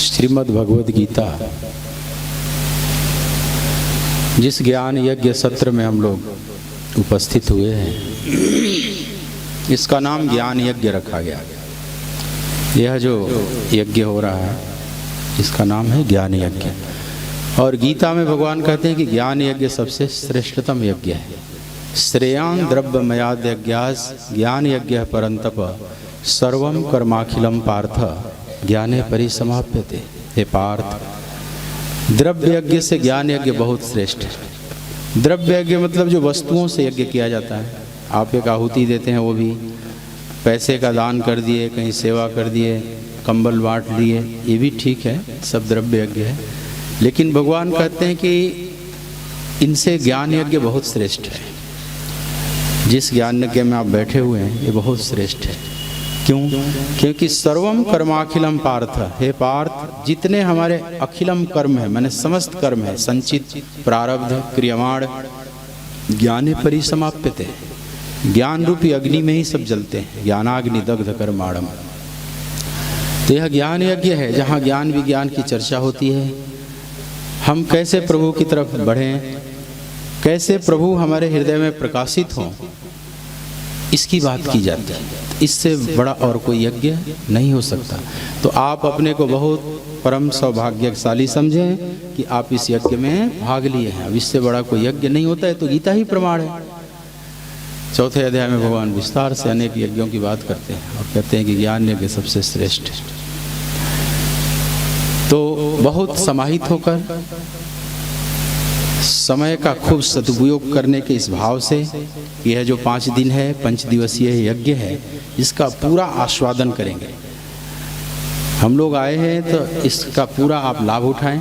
श्रीमद् भगवद गीता, जिस ज्ञान यज्ञ सत्र में हम लोग उपस्थित हुए हैं, इसका नाम ज्ञान यज्ञ रखा गया। यह जो यज्ञ हो रहा है इसका नाम है ज्ञान यज्ञ। और गीता में भगवान कहते हैं कि ज्ञान यज्ञ सबसे श्रेष्ठतम यज्ञ है। श्रेयान द्रव्य मयाद यज्ञास ज्ञान यज्ञ परंतप सर्वम कर्माखिलम पार्थ ज्ञाने परिसमाप्यते। हे पार्थ, द्रव्य यज्ञ से ज्ञान यज्ञ बहुत श्रेष्ठ है। द्रव्य यज्ञ मतलब जो वस्तुओं से यज्ञ किया जाता है। आप एक आहुति देते हैं, वो भी पैसे का दान कर दिए, कहीं सेवा कर दिए, कंबल बांट दिए, ये भी ठीक है, सब द्रव्य यज्ञ है। लेकिन भगवान कहते हैं कि इनसे ज्ञान यज्ञ बहुत श्रेष्ठ है। जिस ज्ञान यज्ञ में आप बैठे हुए हैं ये बहुत श्रेष्ठ है। क्यों? क्योंकि सर्वम कर्माखिलम पार्थ, हे पार्थ, जितने हमारे अखिलम कर्म है, मैंने समस्त कर्म है, संचित प्रारब्ध क्रियमाण ज्ञाने परिसमाप्यते, ज्ञान रूपी अग्नि में ही सब जलते हैं। ज्ञानाग्नि दग्ध कर्माणम। तो यह ज्ञान यज्ञ है जहाँ ज्ञान विज्ञान की चर्चा होती है। हम कैसे प्रभु की तरफ बढ़ें, कैसे प्रभु हमारे हृदय में प्रकाशित हों, इसकी बात की जाती है। इससे बड़ा और कोई यज्ञ नहीं हो सकता। तो आप अपने को बहुत परम सौभाग्यशाली समझें कि आप इस यज्ञ में भाग लिए हैं। अब इससे बड़ा कोई यज्ञ नहीं होता है, तो गीता ही प्रमाण है। चौथे अध्याय में भगवान विस्तार से अनेक यज्ञों की बात करते हैं और कहते हैं कि ज्ञान यज्ञ सबसे श्रेष्ठ है। तो बहुत समाहित होकर समय का खूब सदुपयोग करने के इस भाव से यह जो 5 दिन है, 5 दिवसीय यज्ञ है, इसका पूरा आस्वादन करेंगे। हम लोग आए हैं तो इसका पूरा आप लाभ उठाएं,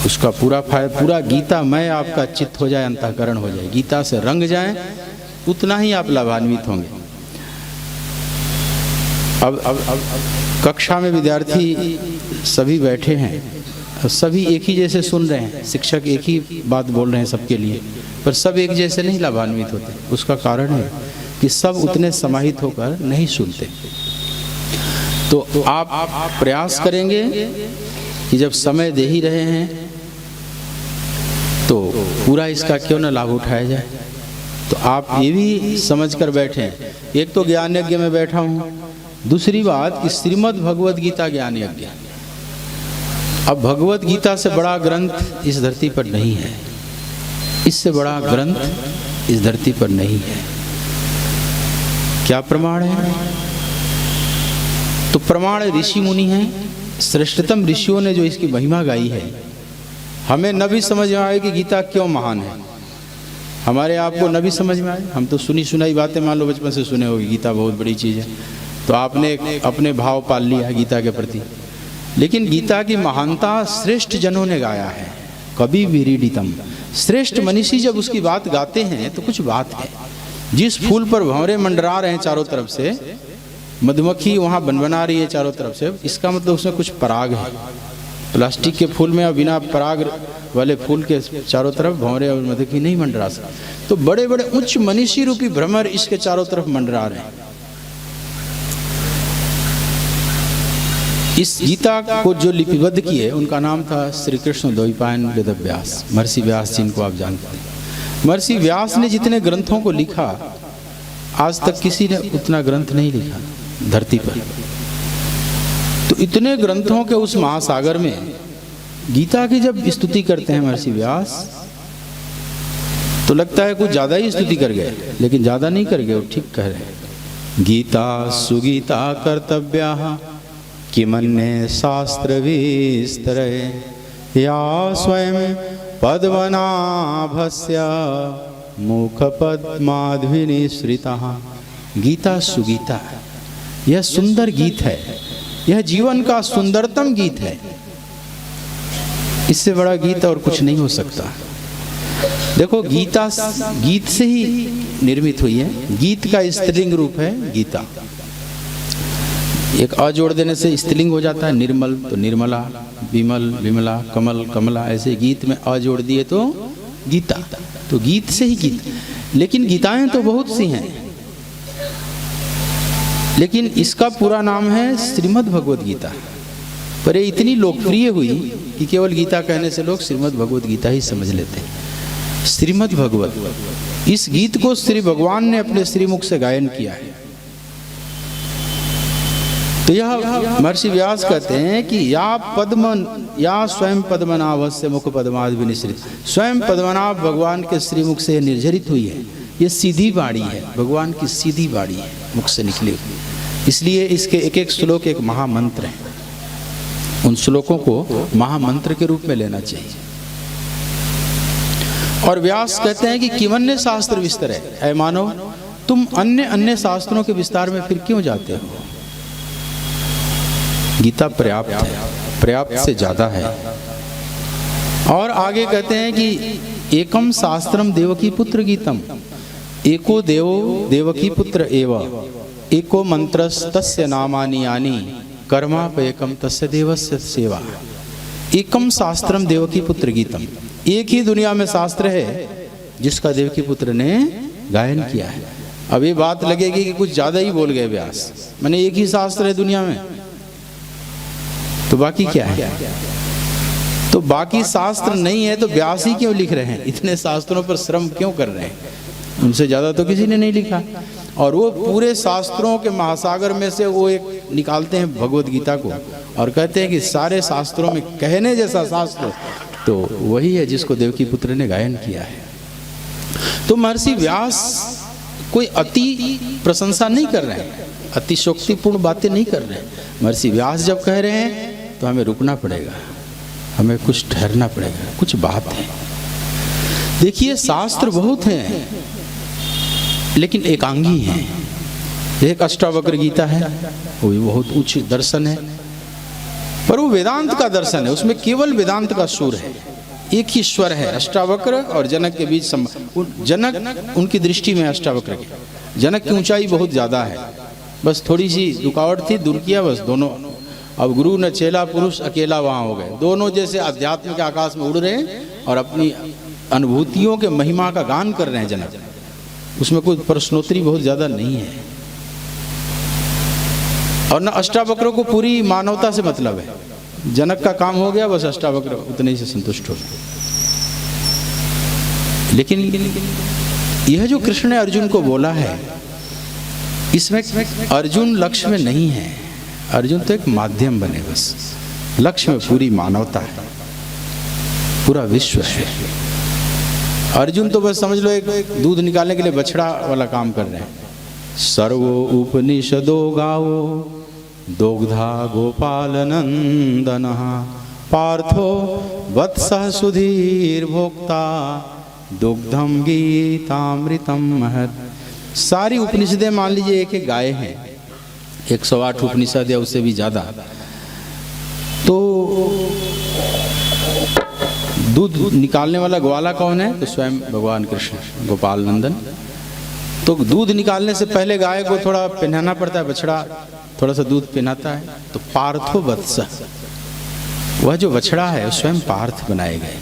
उसका पूरा गीतामय आपका चित्त हो जाए, अंतःकरण हो जाए, गीता से रंग जाए, उतना ही आप लाभान्वित होंगे। अब कक्षा में विद्यार्थी सभी बैठे हैं, सभी एक ही जैसे सुन रहे हैं, शिक्षक एक ही बात बोल रहे हैं सबके लिए, पर सब एक जैसे नहीं लाभान्वित होते। उसका कारण है कि सब उतने समाहित होकर नहीं सुनते। तो आप प्रयास करेंगे कि जब समय दे ही रहे हैं तो पूरा इसका क्यों न लाभ उठाया जाए। तो आप ये भी समझ कर बैठे, एक तो ज्ञान यज्ञ में बैठा हूँ, दूसरी बात कि श्रीमद् भगवद गीता ज्ञान यज्ञ। अब भगवद गीता से बड़ा ग्रंथ इस धरती पर नहीं है, इससे बड़ा ग्रंथ इस धरती पर नहीं है। क्या प्रमाण है? तो प्रमाण ऋषि मुनि हैं, श्रेष्ठतम ऋषियों ने जो इसकी महिमा गाई है। हमें न भी समझ में आए कि गीता क्यों महान है, हमारे आपको न भी समझ में आए। हम तो सुनी सुनाई बातें मान लो बचपन से सुने होगी, गीता बहुत बड़ी चीज़ है, तो आपने अपने भाव पाल लिया है गीता के प्रति। लेकिन गीता की महानता श्रेष्ठ जनों ने गाया है। कवि विरीडितम, श्रेष्ठ मनीषी जब उसकी बात गाते हैं तो कुछ बात है। जिस फूल पर भंवरे मंडरा रहे हैं चारों तरफ से, मधुमक्खी वहाँ बनबना रही है चारों तरफ से, इसका मतलब उसमें कुछ पराग है। प्लास्टिक के फूल में बिना पराग वाले फूल के चारों तरफ भंवरे और मधुमक्खी नहीं मंडरा सकते। तो बड़े बड़े उच्च मनीषी रूपी भ्रमर इसके चारों तरफ मंडरा रहे हैं। इस गीता को जो लिपिबद्ध किए उनका नाम था श्री कृष्ण द्वैपायन वेदव्यास, महर्षि व्यास, जिनको आप जानते हैं। महर्षि व्यास ने जितने ग्रंथों को लिखा, आज तक किसी ने उतना ग्रंथ नहीं लिखा धरती पर। तो इतने ग्रंथों के उस महासागर में गीता की जब स्तुति करते हैं महर्षि व्यास, तो लगता है कुछ ज्यादा ही स्तुति कर गए, लेकिन ज्यादा नहीं कर गए, वो ठीक कह रहे हैं। गीता सुगीता कर्तव्या किमन्ये शास्त्र विस्तरे या स्वयं पद्मनाभस्य मुख पद्माद्विनिश्रिता। गीता सुगीता, यह सुंदर गीत है, यह जीवन का सुंदरतम गीत है। इससे बड़ा गीत और कुछ नहीं हो सकता। देखो, गीता गीत से ही निर्मित हुई है। गीत का स्त्रीलिंग रूप है गीता। एक अ जोड़ देने से स्त्रीलिंग हो जाता है, निर्मल तो निर्मला, विमल विमला, कमल कमला, ऐसे गीत में अ जोड़ दिए तो गीता। तो गीत से ही गीत। लेकिन गीताएं तो बहुत सी हैं, लेकिन इसका पूरा नाम है श्रीमद् भगवद गीता। पर ये इतनी लोकप्रिय हुई कि केवल गीता कहने से लोग श्रीमद् भगवत गीता ही समझ लेते हैं। श्रीमद् भगवत, इस गीत को श्री भगवान ने अपने श्रीमुख से गायन किया है। तो यह महर्षि व्यास कहते हैं कि या स्वयं पद्मनाभस्य मुख पद्माद विनिश्रित, स्वयं पद्मनाभ भगवान के श्रीमुख से निर्झरित हुई है। ये सीधी वाणी है, भगवान की सीधी वाणी है, मुख से निकली हुई। इसलिए इसके एक एक श्लोक एक महामंत्र है। उन श्लोकों को महामंत्र के रूप में लेना चाहिए। और व्यास कहते हैं कि किमन्य शास्त्र विस्तर है, ऐ मानव तुम अन्य शास्त्रों के विस्तार में फिर क्यों जाते हो? गीता पर्याप्त है, पर्याप्त से ज्यादा है। और आगे कहते हैं कि एकम शास्त्रम देवकी पुत्र गीतम, एको देवो देवकी पुत्र एव, एको मंत्रस तस्य नामानि यानि, कर्मापयकम तस्य देवस्य सेवा। एकम शास्त्रम देवकी पुत्र गीतम, एक ही दुनिया में शास्त्र है जिसका देवकी पुत्र ने गायन किया है। अब ये बात लगेगी कि कुछ ज्यादा ही बोल गए व्यास, माने एक ही शास्त्र है दुनिया में, तो बाकी क्या है? तो बाकी शास्त्र नहीं है तो व्यास ही क्यों लिख रहे हैं? इतने शास्त्रों पर श्रम क्यों कर रहे हैं? उनसे ज्यादा तो किसी ने नहीं लिखा। और वो पूरे शास्त्रों के महासागर में से वो एक निकालते हैं भगवत गीता को और कहते हैं कि सारे शास्त्रों में कहने जैसा शास्त्र तो वही है जिसको देवकी पुत्र ने गायन किया है। तो महर्षि व्यास कोई अति प्रशंसा नहीं कर रहे हैं, अतिशोक्तिपूर्ण बातें नहीं कर रहे हैं। महर्षि व्यास जब कह रहे हैं तो हमें रुकना पड़ेगा, हमें कुछ ठहरना पड़ेगा, कुछ बात है। देखिए शास्त्र बहुत हैं लेकिन एकांगी हैं। एक अष्टावक्र गीता है, वो भी बहुत उच्च दर्शन है, पर वो वेदांत का दर्शन है, उसमें केवल वेदांत का सुर है, एक ही स्वर है। अष्टावक्र और जनक के बीच जनक उनकी दृष्टि में अष्टावक्र की, जनक की ऊंचाई बहुत ज्यादा है, बस थोड़ी सी रुकावट थी, दूर किया बस दोनों। अब गुरु न चेला पुरुष अकेला वहां हो गए, दोनों जैसे अध्यात्म के आकाश में उड़ रहे हैं और अपनी अनुभूतियों के महिमा का गान कर रहे हैं जनक। उसमें कोई प्रश्नोत्तरी बहुत ज्यादा नहीं है। और न अष्टावक्रों को पूरी मानवता से मतलब है, जनक का काम हो गया बस अष्टावक्र उतने ही से संतुष्ट हो। लेकिन यह जो कृष्ण ने अर्जुन को बोला है, इसमें अर्जुन लक्ष्य में नहीं है, अर्जुन तो एक माध्यम बने, बस लक्ष्य में पूरी मानवता है, पूरा विश्व है। अर्जुन तो बस समझ लो एक दूध निकालने के लिए बछड़ा वाला काम कर रहे हैं। सर्वो उपनिषदो गावो दोग्धा गोपाल नंदन, पार्थो वत्सः सुधीर भोक्ता, दुग्धम गीतामृतम महत्। सारी उपनिषदें मान लीजिए एक एक गाय हैं, 108 उपनिषद या उससे भी ज्यादा। तो दूध निकालने वाला ग्वाला कौन है? तो स्वयं भगवान कृष्ण, गोपाल नंदन। तो दूध निकालने से पहले गाय को थोड़ा पिन्हाना पड़ता है, बछड़ा थोड़ा सा दूध पिन्हाता है। तो पार्थो वत्स, वह जो बछड़ा है स्वयं पार्थ बनाए गए।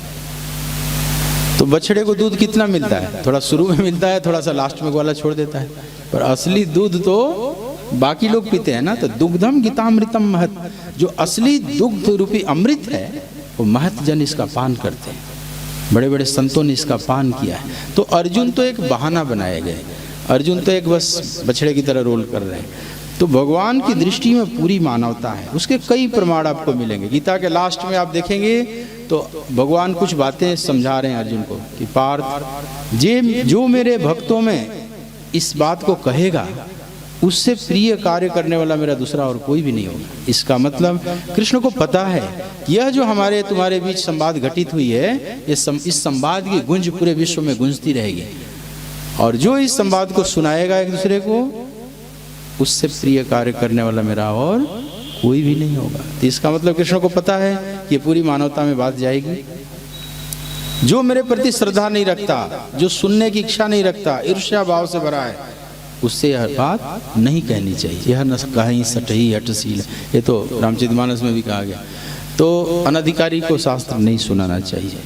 तो बछड़े को दूध कितना मिलता है? थोड़ा शुरू में मिलता है, थोड़ा सा लास्ट में ग्वाला छोड़ देता है, पर असली दूध तो बाकी लोग पीते हैं ना। तो दुग्धम गीतामृतम महत्, जो असली दुग्ध रूपी अमृत है वो महत् जन इसका पान करते हैं, बड़े बड़े संतों ने इसका पान किया है। तो अर्जुन तो एक बहाना बनाए गए, अर्जुन तो एक बस बछड़े की तरह रोल कर रहे हैं। तो भगवान की दृष्टि में पूरी मानवता है। उसके कई प्रमाण आपको मिलेंगे। गीता के लास्ट में आप देखेंगे तो भगवान कुछ बातें समझा रहे हैं अर्जुन को कि पार्थ, जो मेरे भक्तों में इस बात को कहेगा उससे प्रिय कार्य करने वाला मेरा दूसरा और कोई भी नहीं होगा। इसका मतलब कृष्ण को पता है यह जो हमारे तुम्हारे बीच संवाद घटित हुई है, इस संवाद की गूंज पूरे विश्व में गूंजती रहेगी, और जो इस संवाद को सुनाएगा एक दूसरे को, उससे प्रिय कार्य करने वाला मेरा और कोई भी नहीं होगा। तो इसका मतलब कृष्ण को पता है कि पूरी मानवता में बात जाएगी। जो मेरे प्रति श्रद्धा नहीं रखता, जो सुनने की इच्छा नहीं रखता, ईर्ष्या भाव से भरा है, उससे यह बात नहीं कहनी चाहिए। यह न कहीं सटही हटशील, ये तो रामचरितमानस में भी कहा गया। तो अनधिकारी को शास्त्र नहीं सुनाना चाहिए।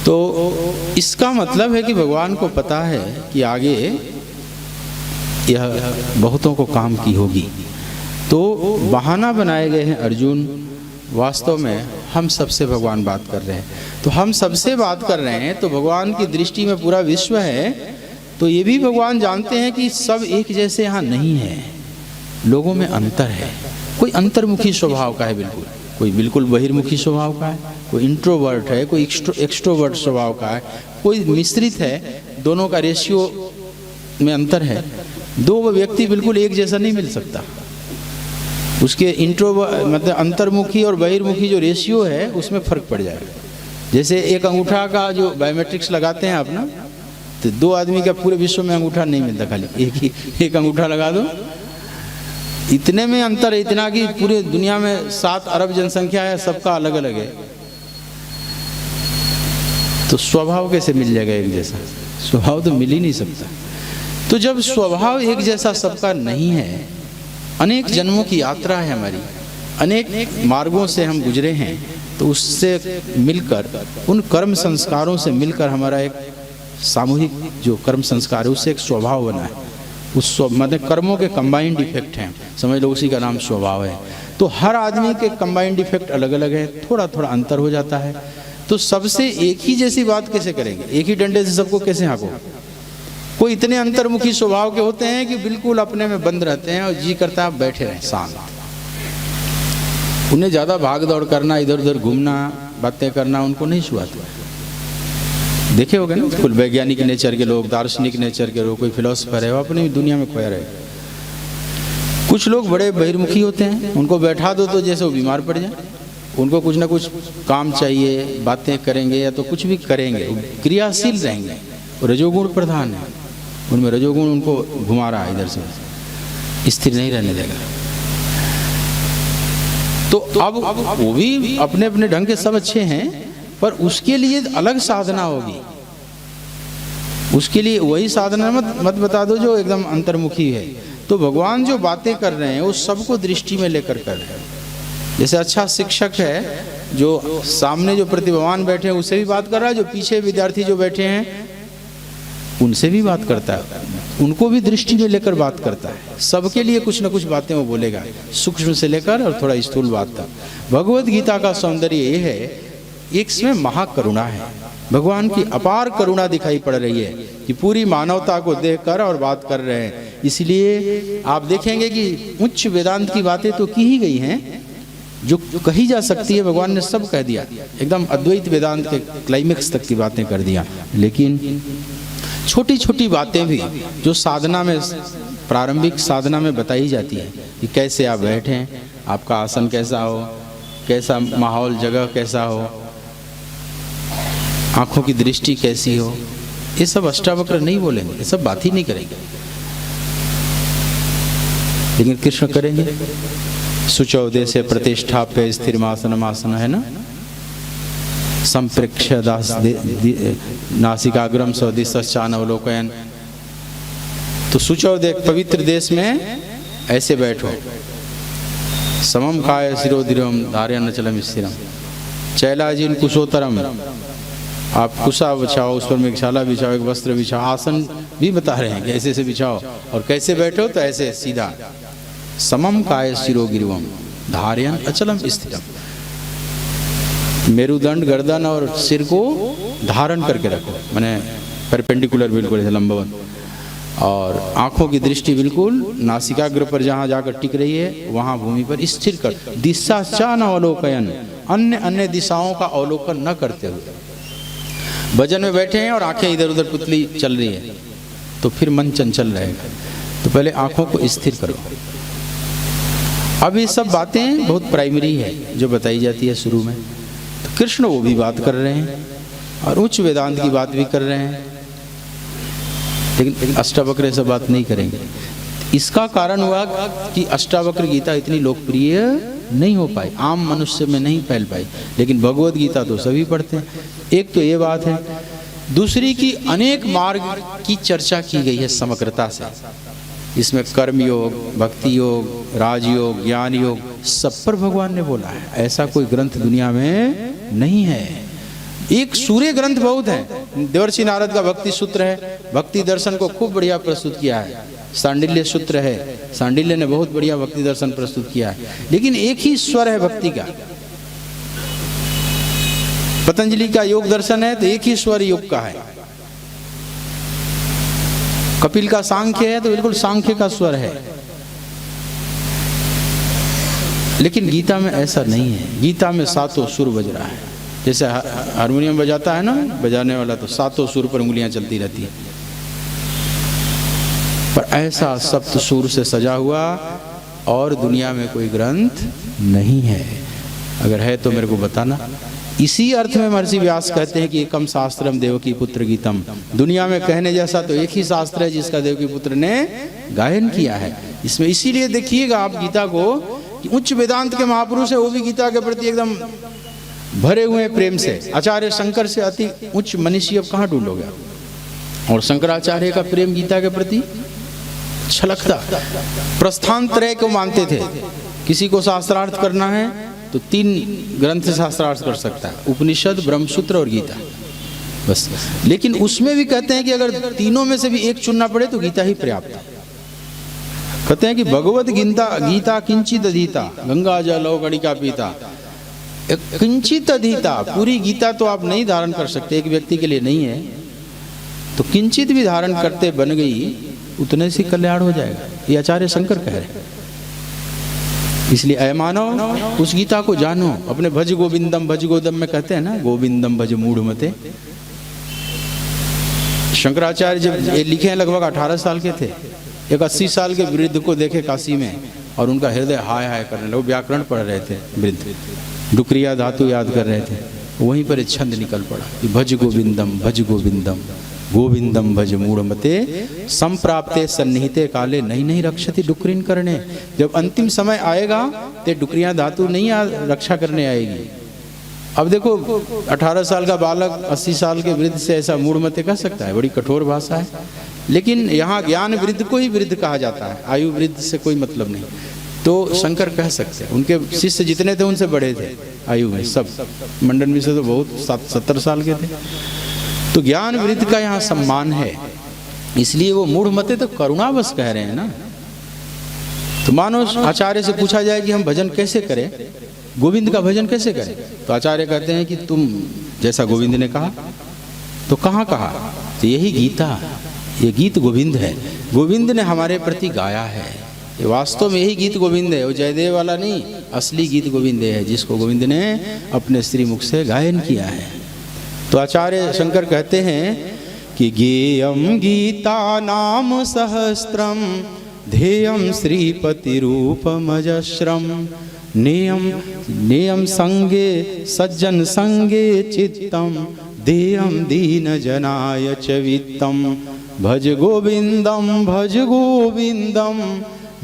तो इसका मतलब है कि भगवान को पता है कि आगे यह बहुतों को काम की होगी। तो बहाना बनाए गए हैं अर्जुन, वास्तव में हम सबसे भगवान बात कर रहे हैं। तो हम सबसे बात कर रहे हैं तो भगवान की दृष्टि में पूरा विश्व है, तो ये भी भगवान जानते हैं कि सब एक जैसे यहाँ नहीं है, लोगों में अंतर है। कोई अंतर्मुखी स्वभाव का है बिल्कुल, कोई बिल्कुल बहिर्मुखी स्वभाव का है, कोई इंट्रोवर्ट है, कोई एक्सट्रोवर्ट स्वभाव का है, कोई मिश्रित है, दोनों का रेशियो में अंतर है। दो व्यक्ति बिल्कुल एक जैसा नहीं मिल सकता, उसके मतलब अंतर्मुखी और बहिर्मुखी जो रेशियो है उसमें फ़र्क पड़ जाएगा। जैसे एक अंगूठा का जो बायोमेट्रिक्स लगाते हैं आप ना, तो दो आदमी का पूरे विश्व में अंगूठा नहीं मिलता, खाली एक अंगूठा लगा दो, इतने में अंतर है, इतना कि पूरे दुनिया में 7 अरब जनसंख्या है, सबका अलग अलग है। तो स्वभाव कैसे मिल जाएगा एक जैसा? स्वभाव तो मिल ही नहीं सकता। तो जब स्वभाव एक जैसा सबका नहीं है, अनेक जन्मों की यात्रा है हमारी, अनेक मार्गों से हम गुजरे हैं, तो उससे मिलकर, उन कर्म संस्कारों से मिलकर हमारा एक सामूहिक जो कर्म संस्कार है उससे एक स्वभाव बना है। उस मतलब कर्मों के कंबाइंड इफेक्ट हैं, समझ लो, उसी का नाम स्वभाव है। तो हर आदमी के कंबाइंड इफेक्ट अलग अलग है, थोड़ा थोड़ा अंतर हो जाता है। तो सबसे एक ही जैसी बात कैसे करेंगे? एक ही डंडे से सबको कैसे हाँको? कोई इतने अंतर्मुखी स्वभाव के होते हैं कि बिल्कुल अपने में बंद रहते हैं और जी करता है बैठे रहें शांत। उन्हें ज़्यादा भाग दौड़ करना, इधर उधर घूमना, बातें करना उनको नहीं सुहाता। देखे होगे ना, कुल वैज्ञानिक नेचर के लोग, दार्शनिक नेचर के लोग, कोई फिलोसफर है, वो अपनी दुनिया में खोया रहे। कुछ लोग बड़े बहिर्मुखी होते हैं, उनको बैठा दो तो जैसे वो बीमार पड़ जाए, उनको कुछ ना कुछ काम चाहिए, बातें करेंगे या तो कुछ भी करेंगे, क्रियाशील रहेंगे। रजोगुण प्रधान है, उनमें रजोगुण उनको घुमा रहा है, इधर से स्थिर नहीं रहने देगा। तो अब वो भी अपने अपने ढंग के सब अच्छे हैं, पर उसके लिए अलग साधना होगी। उसके लिए वही साधना मत बता दो जो एकदम अंतर्मुखी है। तो भगवान जो बातें कर रहे हैं वो सबको दृष्टि में लेकर कर रहे हैं। जैसे अच्छा शिक्षक है, जो सामने जो प्रतिभावान बैठे हैं उससे भी बात कर रहा है, जो पीछे विद्यार्थी जो बैठे हैं उनसे भी बात करता है, उनको भी दृष्टि में लेकर बात करता है। सबके लिए कुछ न कुछ बातें वो बोलेगा, सूक्ष्म से लेकर और थोड़ा स्थूल बात तक। भगवत गीता का सौंदर्य ये है, इसमें महाकरुणा है, भगवान की अपार करुणा दिखाई पड़ रही है कि पूरी मानवता को देखकर और बात कर रहे हैं। इसलिए आप देखेंगे कि उच्च वेदांत की बातें तो की ही गई हैं, जो कही जा सकती है भगवान ने सब कह दिया, एकदम अद्वैत वेदांत के क्लाइमेक्स तक की बातें कर दिया। लेकिन छोटी छोटी बातें भी जो साधना में, प्रारंभिक साधना में बताई जाती है कि कैसे आप बैठें, आपका आसन कैसा हो, कैसा माहौल, जगह कैसा हो, आंखों की दृष्टि कैसी हो, ये सब अष्टावक्र नहीं बोलेंगे, ये सब बात ही नहीं करेंगे। लेकिन कृष्ण करेंगे। सुचौदे से प्रतिष्ठाप्य स्थिरमासनमासन है ना, संप्रेक्ष दास नासिकाग्रम स्वदिशान अवलोकयन। तो सुचौदे पवित्र देश में ऐसे बैठो, समम काय शिरोधिरम धार्यन चलम स्थिरम, चैलाजिन कुशोत्तरम, आप कुशा बिछाओ, उस पर मेघशाला बिछाओ, एक वस्त्र बिछाओ, आसन भी बता रहे हैं कि ऐसे ऐसे बिछाओ और कैसे बैठो, तो ऐसे सीधा। समम काय शिरोगिरिवम धार्यन अचलम स्थिरम, मेरुदंड, गर्दन और सिर को धारण करके रखो, माने परपेंडिकुलर, बिल्कुल लंबवत, और आंखों की दृष्टि बिल्कुल नासिकाग्र पर जहाँ जाकर टिक रही है वहाँ भूमि पर स्थिर कर। दिशा चान अवलोकयन, अन्य अन्य दिशाओं का अवलोकन न करते हुए। भजन में बैठे हैं और आंखें इधर उधर पुतली चल रही है तो फिर मन चंचल रहेगा। तो पहले आंखों को स्थिर करो। अब ये सब बातें बहुत प्राइमरी है जो बताई जाती है शुरू में। तो कृष्ण वो भी बात कर रहे हैं और उच्च वेदांत की बात भी कर रहे हैं, लेकिन अष्टावक्र ऐसा बात नहीं करेंगे। इसका कारण हुआ कि अष्टावक्र गीता इतनी लोकप्रिय नहीं हो पाई, आम मनुष्य में नहीं फैल पाई, लेकिन भगवत गीता तो सभी पढ़ते हैं। एक तो ये बात है, दूसरी की अनेक मार्ग की चर्चा की गई है समग्रता से। इसमें कर्म योग, भक्ति योग, राजयोग, ज्ञान योग, सब पर भगवान ने बोला है। ऐसा कोई ग्रंथ दुनिया में नहीं है। एक सूर्य ग्रंथ बहुत है, देवर्षि नारद का भक्ति सूत्र है, भक्ति दर्शन को खूब बढ़िया प्रस्तुत किया है। सांडिल्य सूत्र है, सांडिल्य ने बहुत बढ़िया भक्ति दर्शन प्रस्तुत किया है। लेकिन एक ही स्वर है भक्ति का, पतंजलि का योग दर्शन है तो एक ही स्वर योग का है। कपिल का सांख्य है तो बिल्कुल सांख्य का स्वर है। लेकिन गीता में ऐसा नहीं है। गीता में सातों सुर बज रहा है। जैसे हारमोनियम बजाता है ना बजाने वाला, तो सातों सुर पर उंगलियां चलती रहती है। पर ऐसा सप्त सुर से सजा हुआ और दुनिया में कोई ग्रंथ नहीं है। अगर है तो मेरे को बताना। इसी अर्थ में महर्षि व्यास कहते हैं कि एकम शास्त्रम देवकी पुत्र गीतम। दुनिया में कहने जैसा तो एक ही शास्त्र है जिसका देवकी पुत्र ने गायन किया है। इसमें इसीलिए देखिएगा आप गीता को कि उच्च वेदांत के महापुरुष है, वो भी गीता के प्रति एकदम भरे हुए प्रेम से। आचार्य शंकर से अति उच्च मनीषी अब कहाँ ढूंढोगे। और शंकराचार्य का प्रेम गीता के प्रति छलकता। प्रस्थान त्रय को मानते थे। किसी को शास्त्रार्थ करना है तो 3 ग्रंथ से शास्त्रार्थ कर सकता है, उपनिषद, ब्रह्मसूत्र और गीता, बस। लेकिन उसमें भी कहते हैं कि अगर तीनों में से भी एक चुनना पड़े तो गीता ही पर्याप्त है। कहते हैं कि भगवत गीता किंचित अधीता, गंगा जल गणिका पीता। किंचित अधीता, पूरी गीता तो आप नहीं धारण कर सकते, एक व्यक्ति के लिए नहीं है, तो किंचित भी धारण करते बन गई उतने से कल्याण हो जाएगा। ये आचार्य शंकर कह रहे हैं। इसलिए अय मानव उस गीता को जानो। अपने भज गोविंदम में कहते हैं ना, गोविंदम भज मूढ़ मते। शंकराचार्य जब ये लिखे हैं लगभग 18 साल के थे। एक 80 साल के वृद्ध को देखे काशी में और उनका हृदय हाय हाय करने लगे। व्याकरण पढ़ रहे थे वृद्ध, डुक्रिया धातु याद कर रहे थे। वहीं पर एक छंद निकल पड़ा कि भज गोविंदम गोविंदम भज मूढ़मते संप्राप्ते सन्निहिते काले नहीं रक्षति डुक्रीन करने। जब अंतिम समय आएगा तो डुक्रियां धातु नहीं रक्षा करने आएगी। अब देखो 18 साल का बालक 80 साल के वृद्ध से ऐसा मूढ़मते कह सकता है? बड़ी कठोर भाषा है। लेकिन यहाँ ज्ञान वृद्ध को ही वृद्ध कहा जाता है, आयु वृद्ध से कोई मतलब नहीं। तो शंकर कह सकते हैं। उनके शिष्य जितने थे उनसे बड़े थे आयु में, सब। मंडन मिश्र तो बहुत 70 साल के थे। तो ज्ञान वृद्ध का यहाँ सम्मान है, इसलिए वो मूढ़ मते तो करुणावश कह रहे हैं ना। तो मानो आचार्य से पूछा जाए कि हम भजन कैसे करें, गोविंद का भजन कैसे करें, तो आचार्य कहते हैं कि तुम जैसा गोविंद ने कहा। तो कहाँ कहा? तो यही गीता, ये गीत गोविंद है। गोविंद ने हमारे प्रति गाया है। ये वास्तव में यही गीत गोविंद है, वो जयदेव वाला नहीं। असली गीत गोविंद है जिसको गोविंद ने अपने श्रीमुख से गायन किया है। तो आचार्य शंकर कहते हैं कि गेयम गीता नाम सहस्त्रम ध्येयम श्रीपति रूपमजस्रम नेयम संगे सज्जन संगे चित्तम देयम दीन जनाय च वित्तम भज गोविंदम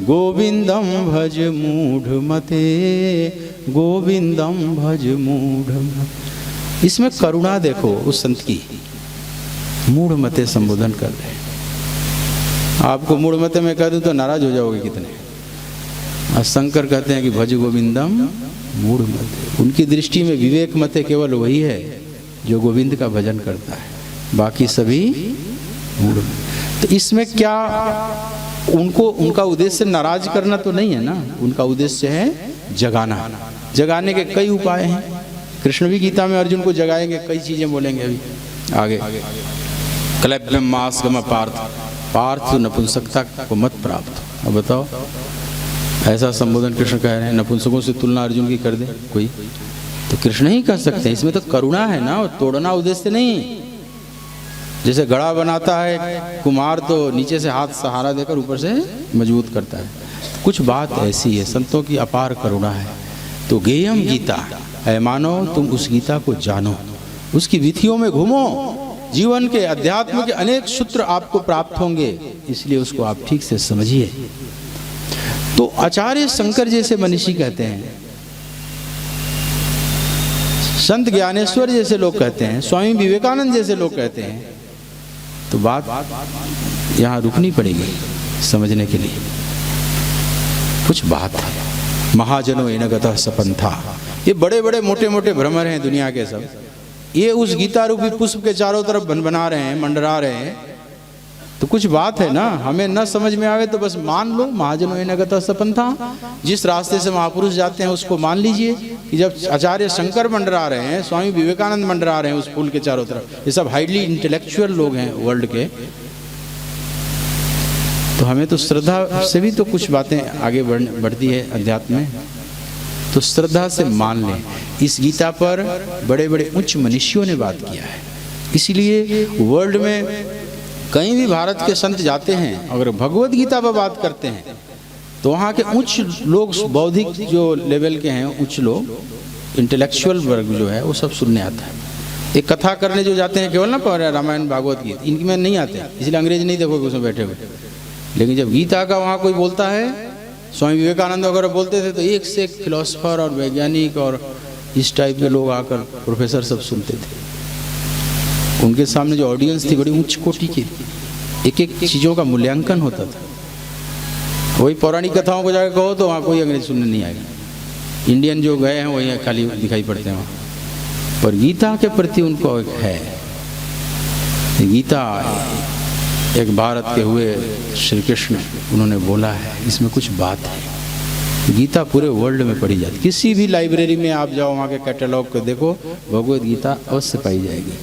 गोविंदम भज मूढ़मते गोविंदम भज मूढ़मते। इसमें करुणा देखो उस संत की। मूढ़मते संबोधन कर रहे हैं। आपको मूढ़मते में कह दूं तो नाराज हो जाओगे कितने। और शंकर कहते हैं कि भज गोविंदम मूढ़मते। उनकी दृष्टि में विवेक मते केवल वही है जो गोविंद का भजन करता है, बाकी सभी मूढ़मते। तो इसमें क्या उनका उद्देश्य नाराज करना तो नहीं है ना। उनका उद्देश्य है जगाना। जगाने के कई उपाय हैं। कृष्ण भी गीता में अर्जुन को जगाएंगे, कई चीजें बोलेंगे अभी आगे। क्लैप्यम मास गम पार्थ नपुंसकता को मत प्राप्त। अब बताओ, ऐसा संबोधन कृष्ण कह रहे हैं। नपुंसकों से तुलना अर्जुन की कर दे कोई तो कृष्ण ही कह सकते हैं। इसमें तो करुणा है ना, तोड़ना उद्देश्य नहीं। जैसे घड़ा बनाता है कुम्हार तो नीचे से हाथ सहारा देकर ऊपर से मजबूत करता है। कुछ बात ऐसी है, संतों की अपार करुणा है। तो गेयम गीता है, मानो तुम उस गीता को जानो, उसकी विधियों में घूमो। जीवन के अध्यात्म के अनेक सूत्र आपको प्राप्त होंगे, इसलिए उसको आप ठीक से समझिए। तो आचार्य शंकर जैसे मनीषी कहते हैं, संत ज्ञानेश्वर जैसे लोग कहते हैं, स्वामी विवेकानंद जैसे लोग कहते हैं, तो बात यहाँ रुकनी पड़ेगी समझने के लिए। कुछ बात है। महाजनो एनगतः सपंथा। ये बड़े बड़े मोटे मोटे भ्रमर हैं दुनिया के सब। ये उस गीता रूपी पुष्प के चारों तरफ बना रहे हैं, मंडरा रहे हैं। तो कुछ बात है ना, हमें न समझ में आवे तो बस मान लो, महाजनो एनगत सपंथा, जिस रास्ते से महापुरुष जाते हैं उसको मान लीजिए। कि जब आचार्य शंकर मंडरा रहे हैं, स्वामी विवेकानंद मंडरा रहे हैं उस पुल के चारों तरफ, ये सब हाईली इंटेलेक्चुअल लोग हैं वर्ल्ड के, तो हमें तो श्रद्धा से भी तो कुछ बातें आगे बढ़ती है अध्यात्म में, तो श्रद्धा से मान लें। इस गीता पर बड़े बड़े उच्च मनुष्यों ने बात किया है, इसीलिए वर्ल्ड में कहीं भी भारत के संत जाते हैं, अगर भगवत गीता पर बात करते हैं तो वहाँ के उच्च लोग, बौद्धिक जो लेवल के हैं, उच्च लोग, इंटेलेक्चुअल वर्ग जो है, वो सब सुनने आता है। एक कथा करने जो जाते हैं केवल ना रामायण भागवत गीता, इनकी में नहीं आते, इसलिए अंग्रेज नहीं देखोगे उसमें बैठे हुए। लेकिन जब गीता का वहाँ कोई बोलता है, स्वामी विवेकानंद वगैरह बोलते थे, तो एक से एक फिलोसफर और वैज्ञानिक और इस टाइप के लोग आकर, प्रोफेसर सब सुनते थे। उनके सामने जो ऑडियंस थी बड़ी उच्च कोटि की, एक एक चीज़ों का मूल्यांकन होता था। वही पौराणिक कथाओं को जाकर कहो तो वहाँ कोई अंग्रेज सुनने नहीं आएगा, इंडियन जो गए हैं वही खाली दिखाई पड़ते हैं वहाँ। पर गीता के प्रति उनको एक है, गीता एक भारत के हुए श्री कृष्ण, उन्होंने बोला है, इसमें कुछ बात है। गीता पूरे वर्ल्ड में पढ़ी जाती, किसी भी लाइब्रेरी में आप जाओ, वहाँ के कैटलॉग को देखो, भगवत गीता अवश्य पाई जाएगी।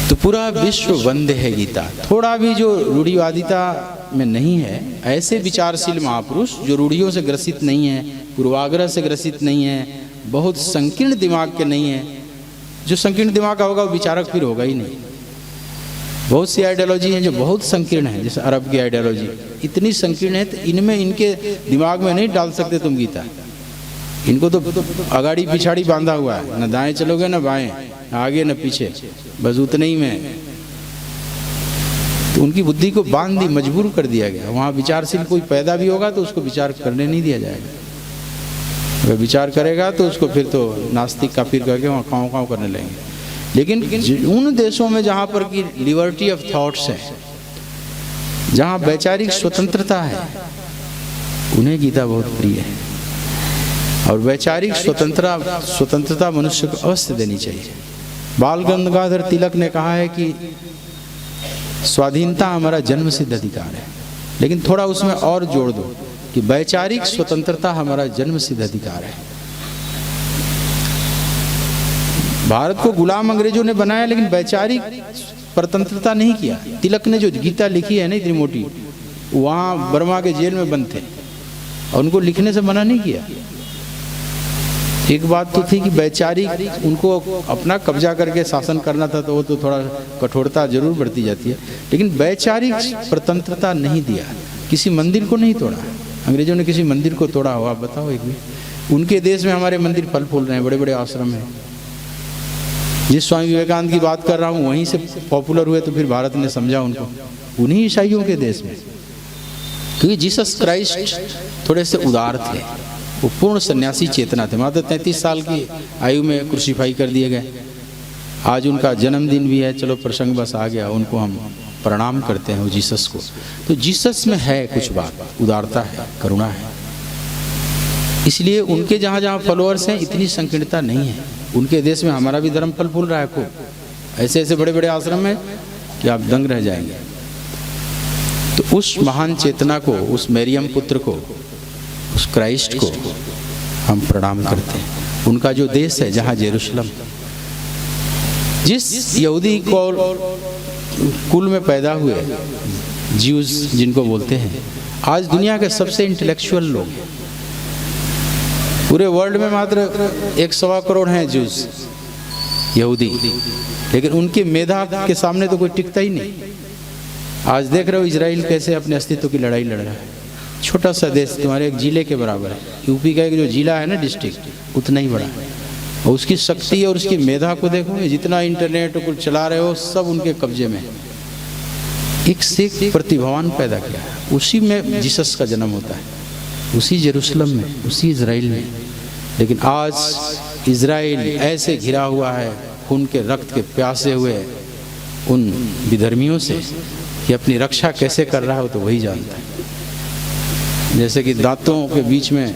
तो पूरा विश्व वंद्य है गीता। थोड़ा भी जो रूढ़िवादिता में नहीं है, ऐसे विचारशील महापुरुष जो रूढ़ियों से ग्रसित नहीं है, पूर्वाग्रह से ग्रसित नहीं है, बहुत संकीर्ण दिमाग के नहीं है। जो संकीर्ण दिमाग का होगा वो विचारक फिर होगा ही नहीं। बहुत सी आइडियोलॉजी हैं जो बहुत संकीर्ण है, जैसे अरब की आइडियोलॉजी इतनी संकीर्ण है, तो इनमें, इनके दिमाग में नहीं डाल सकते तुम गीता। इनको तो अगाड़ी पिछाड़ी बांधा हुआ है, न दाएं चलोगे न बाएं, आगे न पीछे, बस उतने ही में। तो उनकी बुद्धि को बांध दी, मजबूर कर दिया गया। वहाँ विचारशील कोई पैदा भी होगा तो उसको विचार करने नहीं दिया जाएगा। अगर विचार करेगा तो उसको फिर तो नास्तिक काफिर करके वहाँ काँव काँव करने लगेंगे। लेकिन उन देशों में जहाँ पर की लिबर्टी ऑफ थॉट्स है, जहाँ वैचारिक स्वतंत्रता है, उन्हें गीता बहुत प्रिय है। और वैचारिक स्वतंत्रता मनुष्य को अवश्य देनी चाहिए। बाल गंगाधर तिलक ने कहा है कि स्वाधीनता हमारा जन्म सिद्ध अधिकार है, लेकिन थोड़ा उसमें और जोड़ दो कि वैचारिक स्वतंत्रता हमारा जन्म सिद्ध अधिकार है। भारत को गुलाम अंग्रेजों ने बनाया, लेकिन वैचारिक स्वतंत्रता नहीं किया। तिलक ने जो गीता लिखी है ना इतनी मोटी, वहाँ बर्मा के जेल में बंद थे और उनको लिखने से मना नहीं किया। एक बात तो थी कि वैचारिक उनको अपना कब्जा करके शासन करना था, तो वो तो थोड़ा कठोरता जरूर बढ़ती जाती है, लेकिन वैचारिक स्वतंत्रता नहीं दिया। किसी मंदिर को नहीं तोड़ा, अंग्रेजों ने किसी मंदिर को तोड़ा हो? आप बताओ एक भी। उनके देश में हमारे मंदिर फल फूल रहे हैं, बड़े बड़े आश्रम हैं। जिस स्वामी विवेकानंद की बात कर रहा हूँ वहीं से पॉपुलर हुए, तो फिर भारत ने समझा उनको, उन्हीं ईसाइयों के देश में। क्योंकि जीसस क्राइस्ट थोड़े से उदार थे, वो पूर्ण सन्यासी चेतना थे। मात्र 33 साल की आयु में क्रूसीफाई कर दिए गए। आज उनका जन्मदिन भी है, चलो प्रसंग बस आ गया, उनको हम प्रणाम करते हैं वो जीसस को। तो जीसस में है कुछ बात, उदारता है, करुणा है, इसलिए उनके जहाँ जहाँ फॉलोअर्स हैं इतनी संकीर्णता नहीं है। उनके देश में हमारा भी धर्म फल फूल रहा है खूब, ऐसे ऐसे बड़े बड़े आश्रम में कि आप दंग रह जाएंगे। तो उस महान चेतना को, उस मैरियम पुत्र को, उस क्राइस्ट को हम प्रणाम करते हैं। उनका जो देश है, जहाँ जेरूशलम, जिस यहूदी कुल में पैदा हुए, ज्यूज जिनको बोलते हैं, आज दुनिया के सबसे इंटेलेक्चुअल लोग हैं। पूरे वर्ल्ड में मात्र 1.25 करोड़ हैं ज्यूज, यहूदी, लेकिन उनके मेधा के सामने तो कोई टिकता ही नहीं। आज देख रहे हो इजराइल कैसे अपने अस्तित्व की लड़ाई लड़ रहा है। छोटा सा देश, तुम्हारे एक जिले के बराबर है। यूपी का एक जो जिला है ना, डिस्ट्रिक्ट, उतना ही बड़ा है। और उसकी शक्ति और उसकी मेधा को देखो, जितना इंटरनेट कुछ चला रहे हो सब उनके कब्जे में। एक से एक प्रतिभावान पैदा किया है। उसी में जीसस का जन्म होता है, उसी जेरूशलम में, उसी इजराइल में। लेकिन आज इजराइल ऐसे घिरा हुआ है खून के रक्त के प्यासे हुए उन विधर्मियों से कि अपनी रक्षा कैसे कर रहा हो तो वही जानता है। जैसे कि दांतों के बीच में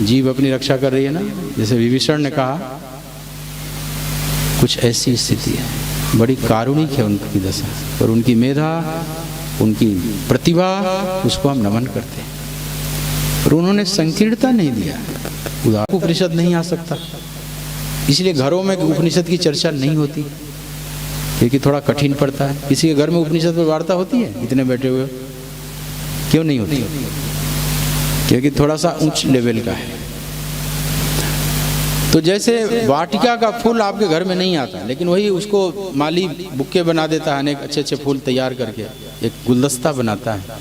जीभ अपनी रक्षा कर रही है ना, जैसे विभीषण ने कहा, कुछ ऐसी स्थिति है। बड़ी कारुणिक है उनकी दशा, पर उनकी मेधा, उनकी प्रतिभा, उसको हम नमन करते हैं। पर उन्होंने संकीर्णता नहीं दिया, उदार उपनिषद नहीं आ सकता, इसलिए घरों में उपनिषद की चर्चा नहीं होती, क्योंकि थोड़ा कठिन पड़ता है। किसी के घर में उपनिषद पर वार्ता होती है? इतने बैठे हुए क्यों नहीं होती? क्योंकि थोड़ा सा उच्च लेवल का है। तो जैसे वाटिका का फूल आपके घर में नहीं आता, लेकिन वही उसको माली बुक्के बना देता है, अनेक अच्छे अच्छे फूल तैयार करके एक गुलदस्ता बनाता है,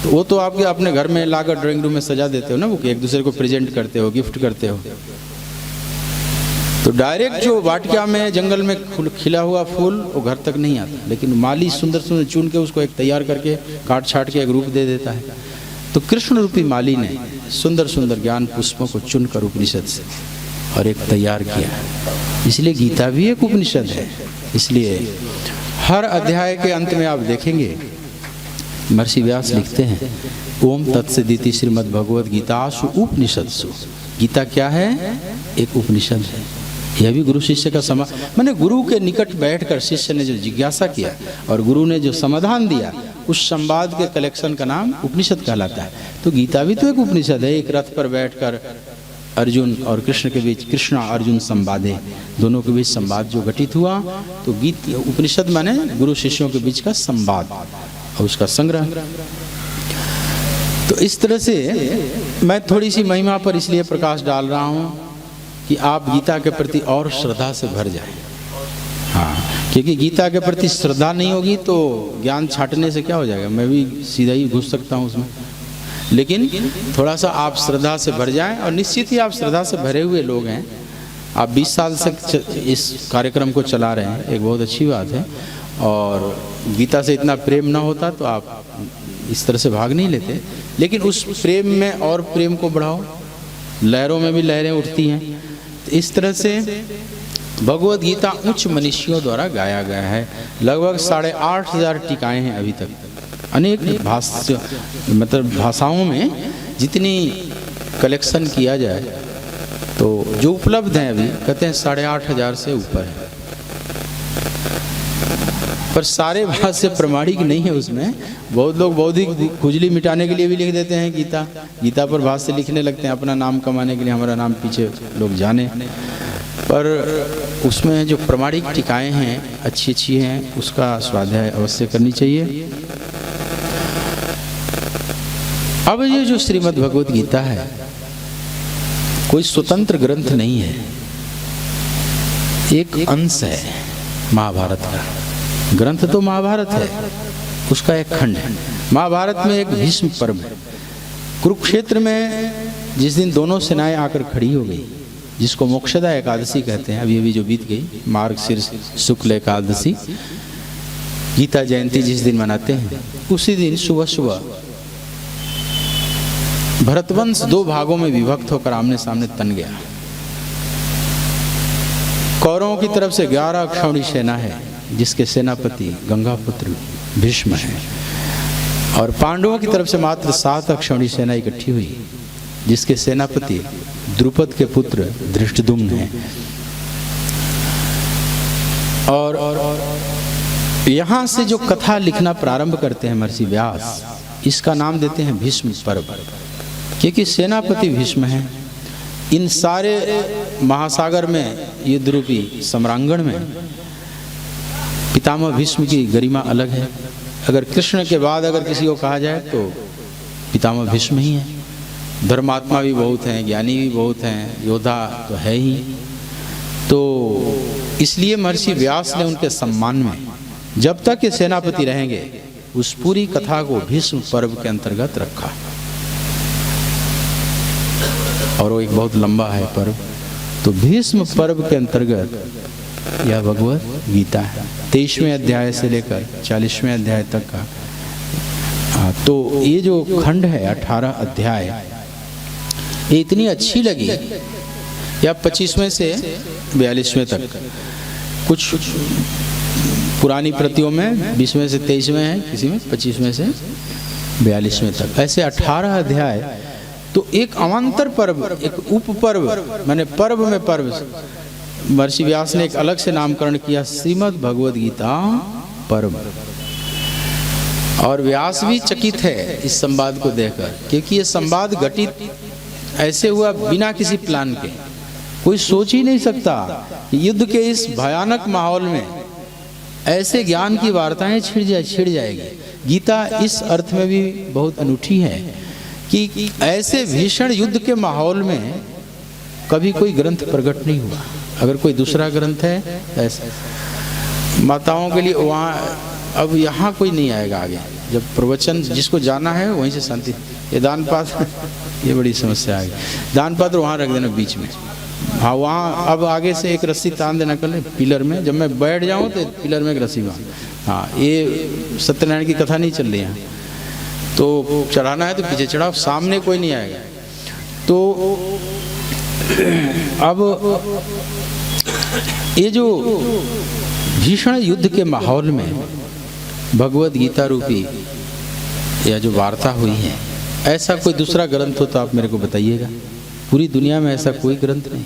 तो वो तो आपके अपने घर में लाकर ड्राइंग रूम में सजा देते हो ना, बुके एक दूसरे को प्रेजेंट करते हो, गिफ्ट करते हो। तो डायरेक्ट जो वाटिका में जंगल में खिला हुआ फूल वो घर तक नहीं आता, लेकिन माली सुंदर सुंदर चुन के उसको एक तैयार करके काट छाट के एक रूप दे देता है। तो कृष्ण रूपी माली ने सुंदर सुंदर ज्ञान पुष्पों को चुनकर उपनिषद से और एक तैयार किया, इसलिए गीता भी एक उपनिषद है। इसलिए हर अध्याय के अंत में आप देखेंगे महर्षि व्यास लिखते हैं, ओम तत्सदिति श्रीमद् भगवद गीतासु उपनिषदसु। गीता क्या है? एक उपनिषद है। यह भी गुरु शिष्य का माने गुरु के निकट बैठकर शिष्य ने जो जिज्ञासा किया और गुरु ने जो समाधान दिया, उस संवाद के कलेक्शन का नाम उपनिषद कहलाता है। तो गीता भी तो एक उपनिषद है। एक रथ पर बैठकर अर्जुन और कृष्ण के बीच, कृष्ण अर्जुन संवादे, दोनों के बीच संवाद जो घटित हुआ, तो गीत उपनिषद माने गुरु शिष्यों के बीच का संवाद और उसका संग्रह। तो इस तरह से मैं थोड़ी सी महिमा पर इसलिए प्रकाश डाल रहा हूँ कि आप गीता के प्रति और श्रद्धा से भर जाएं। हाँ, क्योंकि गीता के प्रति श्रद्धा नहीं होगी तो ज्ञान छांटने से क्या हो जाएगा, मैं भी सीधा ही घुस सकता हूँ उसमें। लेकिन थोड़ा सा आप श्रद्धा से भर जाएं, और निश्चित ही आप श्रद्धा से भरे हुए लोग हैं। आप 20 साल से इस कार्यक्रम को चला रहे हैं, एक बहुत अच्छी बात है। और गीता से इतना प्रेम ना होता तो आप इस तरह से भाग नहीं लेते, लेकिन उस प्रेम में और प्रेम को बढ़ाओ। लहरों में भी लहरें उठती हैं। तो इस तरह से भगवद गीता उच्च मनीषियों द्वारा गाया गया है। लगभग 8,500 टीकाएँ हैं अभी तक, अनेक भाष्य मतलब भाषाओं में जितनी कलेक्शन किया जाए तो जो उपलब्ध हैं अभी कहते हैं 8,500 से ऊपर है। पर सारे भाष्य प्रमाणिक नहीं है। उसमें बहुत लोग बौद्धिक खुजली मिटाने के लिए भी लिख देते हैं गीता पर भाष्य लिखने लगते हैं, अपना नाम कमाने के लिए, हमारा नाम पीछे लोग जाने। पर उसमें जो प्रमाणिक टीकाएँ हैं अच्छी अच्छी हैं, उसका स्वाध्याय अवश्य करनी चाहिए। अब ये जो श्रीमद् भगवद गीता है कोई स्वतंत्र ग्रंथ नहीं है, एक अंश है महाभारत का। ग्रंथ तो महाभारत है, उसका एक खंड है। महाभारत में एक भीष्म पर्व है। कुरुक्षेत्र में जिस दिन दोनों सेनाएं आकर खड़ी हो गई, जिसको मोक्षदा एकादशी कहते हैं, अभी जो बीत गई, मार्गशीर्ष शुक्ल एकादशी, गीता जयंती जिस दिन मनाते हैं, उसी दिन सुबह सुबह भरतवंश 2 भागों में विभक्त होकर आमने सामने तन गया। कौरवों की तरफ से 11 अक्षौणी सेना है, जिसके सेनापति गंगापुत्र भीष्म है, और पांडवों की तरफ से मात्र 7 अक्षौणी सेना इकट्ठी हुई, जिसके सेनापति द्रुपद के पुत्र धृष्टद्युम्न है। और यहाँ से जो कथा लिखना प्रारंभ करते हैं महर्षि व्यास, इसका नाम देते हैं भीष्म पर्व, क्योंकि सेनापति भीष्म है। इन सारे महासागर में, युद्ध रूपी सम्रांगण में पितामह भीष्म की गरिमा अलग है। अगर कृष्ण के बाद अगर किसी को कहा जाए तो पितामह भीष्म ही है। धर्मात्मा भी बहुत हैं, ज्ञानी भी बहुत हैं, योद्धा तो है ही। तो इसलिए महर्षि व्यास ने उनके सम्मान में जब तक ये सेनापति रहेंगे उस पूरी कथा को भीष्म पर्व के अंतर्गत रखा। और वो एक बहुत लंबा है पर्व। तो भीष्म पर्व के अंतर्गत यह भगवद गीता है, 23वें अध्याय से लेकर 40वें अध्याय तक का। तो ये जो खंड है 18 अध्याय, ये इतनी अच्छी लगी, या 25वें से 42वें तक। कुछ पुरानी प्रतियों में 20वें से 23वें है, किसी में 25वें से 42वें तक, ऐसे 18 अध्याय। तो एक अवान्तर पर्व, एक उप पर्व, माने पर्व में पर्व, महर्षि व्यास ने एक अलग से नामकरण किया, श्रीमद् भगवद गीता परम। और व्यास भी चकित है इस संवाद को देखकर, क्योंकि ये संवाद घटित ऐसे हुआ बिना किसी प्लान के। कोई सोच ही नहीं सकता कि युद्ध के इस भयानक माहौल में ऐसे ज्ञान की वार्ताएं छिड़ जाएगी। गीता इस अर्थ में भी बहुत अनूठी है कि ऐसे भीषण युद्ध के माहौल में कभी कोई ग्रंथ प्रकट नहीं हुआ। अगर कोई दूसरा ग्रंथ है ऐसा माताओं के लिए, वहाँ अब यहाँ कोई नहीं आएगा आगे। जब प्रवचन जिसको जाना है वहीं से शांति। ये दान पात्र ये बड़ी समस्या आएगी। दान पात्र वहाँ रख देना बीच में। हाँ, वहाँ अब आगे से एक रस्सी तान देना कर ले पिलर में। जब मैं बैठ जाऊँ तो पिलर में एक रस्सी बांध। हाँ, ये सत्यनारायण की कथा नहीं चल रही है, तो चढ़ाना है तो पीछे चढ़ाओ, सामने कोई नहीं आएगा। तो अब ये जो भीषण युद्ध के माहौल में भगवद गीता रूपी या जो वार्ता हुई है, ऐसा कोई दूसरा ग्रंथ हो तो आप मेरे को बताइएगा। पूरी दुनिया में ऐसा कोई ग्रंथ नहीं।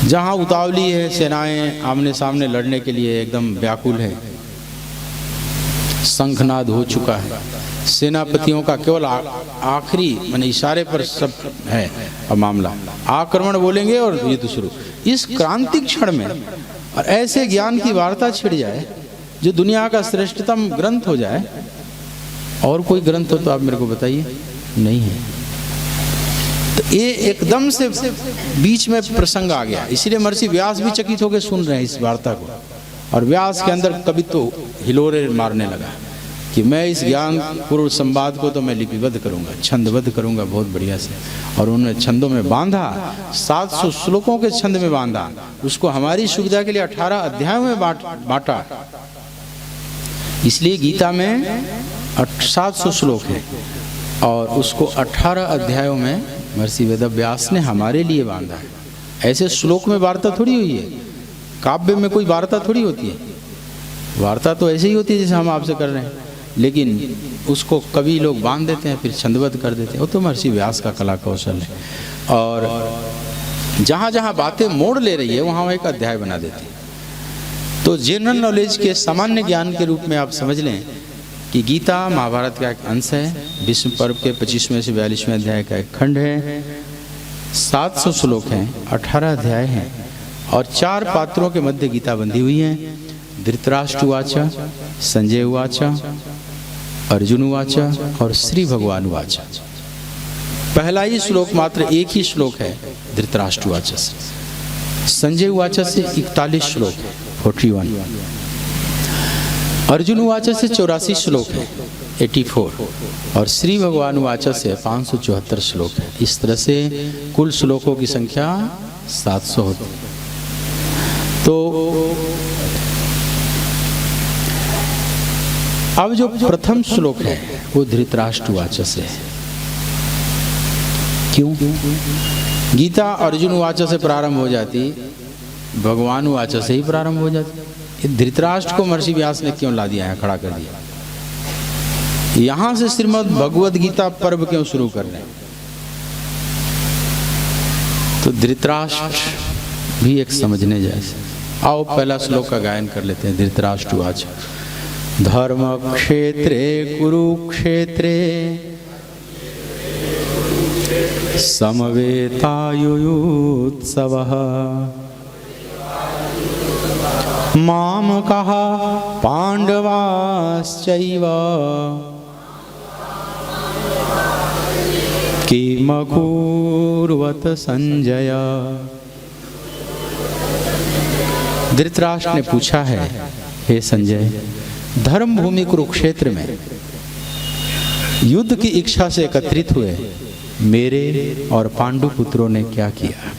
जहाँ उतावली है, सेनाएं आमने सामने लड़ने के लिए एकदम व्याकुल है, शंखनाद हो चुका है, सेनापतियों का केवल आखिरी माने इशारे पर सब है। अब मामला आक्रमण बोलेंगे और युद्ध शुरू। इस क्रांतिक क्षण में और ऐसे ज्ञान की वार्ता छिड़ जाए जो दुनिया का श्रेष्ठतम ग्रंथ हो जाए, और कोई ग्रंथ हो तो आप मेरे को बताइए। नहीं है। तो ये एकदम से बीच में प्रसंग आ गया, इसलिए महर्षि व्यास भी चकित होकर सुन रहे हैं इस वार्ता को। और व्यास के अंदर कभी तो हिलोरे मारने लगा कि मैं इस ज्ञान पूर्ण संवाद को तो मैं लिपिबद्ध करूंगा, छंदबद्ध करूंगा बहुत बढ़िया से। और उन्होंने छंदों में बांधा, 700 श्लोकों के छंद में बांधा। उसको हमारी सुविधा के लिए 18 अध्यायों में बांटा। इसलिए गीता में 700 श्लोक है और उसको 18 अध्यायों में महर्षि वेदव्यास ने हमारे लिए बांधा है। ऐसे श्लोक में वार्ता थोड़ी हुई है, काव्य में कोई वार्ता थोड़ी होती है। वार्ता तो ऐसे ही होती है जैसे हम आपसे कर रहे हैं, लेकिन उसको कवि लोग बांध देते हैं, फिर छंदबद्ध कर देते हैं। वो तो महर्षि व्यास का कला कौशल है। और जहाँ जहाँ बातें मोड़ ले रही है वहाँ एक अध्याय बना देते हैं। तो जनरल नॉलेज के सामान्य ज्ञान के रूप में आप समझ लें कि गीता महाभारत का एक अंश है। विश्व पर्व के 25वें से 42वें अध्याय का एक खंड है। 700 श्लोक हैं, 18 अध्याय हैं और 4 पात्रों के मध्य गीता बंधी हुई है। धृतराष्ट्र उवाच, संजय उवाच, अर्जुन उवाच और श्री भगवान उवाच। पहला ही श्लोक मात्र एक ही श्लोक है धृतराष्ट्र उवाच से। संजय उवाच से 41 श्लोक है, 41। अर्जुन उवाच से 84 श्लोक है, 84। और श्री भगवान उवाच से 574 श्लोक है। इस तरह से कुल श्लोकों की संख्या 700 होती। तो अब जो प्रथम श्लोक है वो धृतराष्ट्र उवाच से है। क्यों? गीता अर्जुन उवाच से प्रारंभ हो जाती, भगवान उवाच से ही प्रारंभ हो जाती। धृतराष्ट्र को महर्षि व्यास ने क्यों ला दिया है, खड़ा कर दिया? यहां से श्रीमद् भगवद गीता पर्व क्यों शुरू कर रहे हैं? तो धृतराष्ट्र भी एक समझने जैसे। आओ पहला श्लोक का गायन कर लेते हैं। धृतराष्ट्र उवाच, धर्म क्षेत्रे कुरुक्षेत्रे समवेतायुयुत्सवः मामकः पांडवाश्चैव किमकुर्वत संजय। धृतराष्ट्र ने पूछा है, हे संजय, धर्म भूमि कुरुक्षेत्र में युद्ध की इच्छा से एकत्रित हुए मेरे और पांडु पुत्रों ने क्या किया?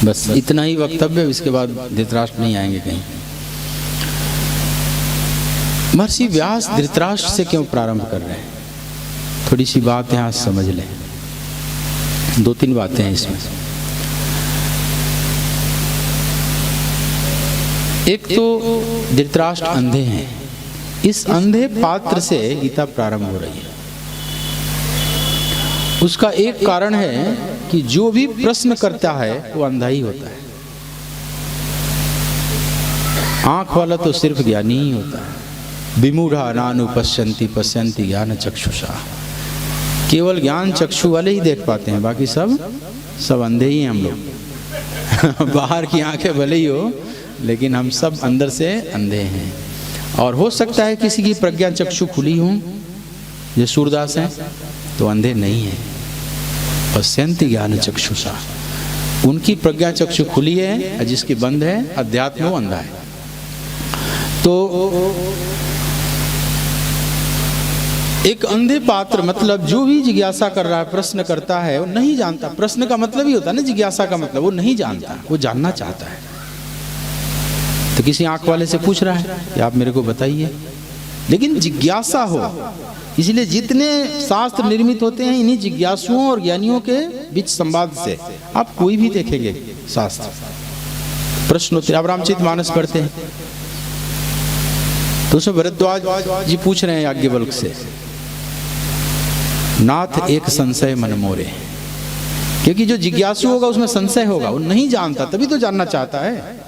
बस इतना ही वक्तव्य, इसके बाद धृतराष्ट्र नहीं आएंगे कहीं। महर्षि व्यास धृतराष्ट्र से क्यों प्रारंभ कर रहे हैं? थोड़ी सी बात यहां समझ लें। 2-3 बातें हैं इसमें। एक तो धृतराष्ट्र अंधे हैं। इस अंधे पात्र से गीता प्रारंभ हो रही है। उसका एक कारण है कि जो भी प्रश्न करता है वो अंधा ही होता है। आँख वाला तो सिर्फ ज्ञानी ही होता है। विमूढ़ा नानुपश्यन्ति पश्यन्ति ज्ञान चक्षुषा। केवल ज्ञान चक्षु वाले ही देख पाते हैं, बाकी सब अंधे ही हैं हम लोग। बाहर की आंखें भले ही हो, लेकिन हम सब अंदर से अंधे हैं। और हो सकता है किसी की प्रज्ञा चक्षु खुली हो, जो सूरदास हैं, तो अंधे नहीं है। पश्यन्ति ज्ञान चक्षुषा, उनकी प्रज्ञा चक्षु खुली है, और जिसकी बंद है अध्यात्म वो अंधा है। तो एक अंधे पात्र मतलब जो भी जिज्ञासा कर रहा है, प्रश्न करता है, वो नहीं जानता। प्रश्न का मतलब ही होता है ना, जिज्ञासा का मतलब वो नहीं जानता, वो जानना चाहता है। तो किसी आंख वाले से पूछ रहा है कि आप मेरे को बताइए, लेकिन जिज्ञासा हो। इसलिए जितने शास्त्र निर्मित होते हैं इन्हीं जिज्ञासुओं और ज्ञानियों के बीच संवाद से। आप कोई भी देखेंगे शास्त्र, प्रश्न होते हैं। आप रामचरितमानस पढ़ते हैं तो उसमें भरद्वाज जी पूछ रहे हैं याज्ञवल्क्य से, नाथ एक संशय मन मोरे। क्योंकि जो जिज्ञासु होगा उसमें संशय होगा, वो नहीं जानता, तभी तो जानना चाहता है।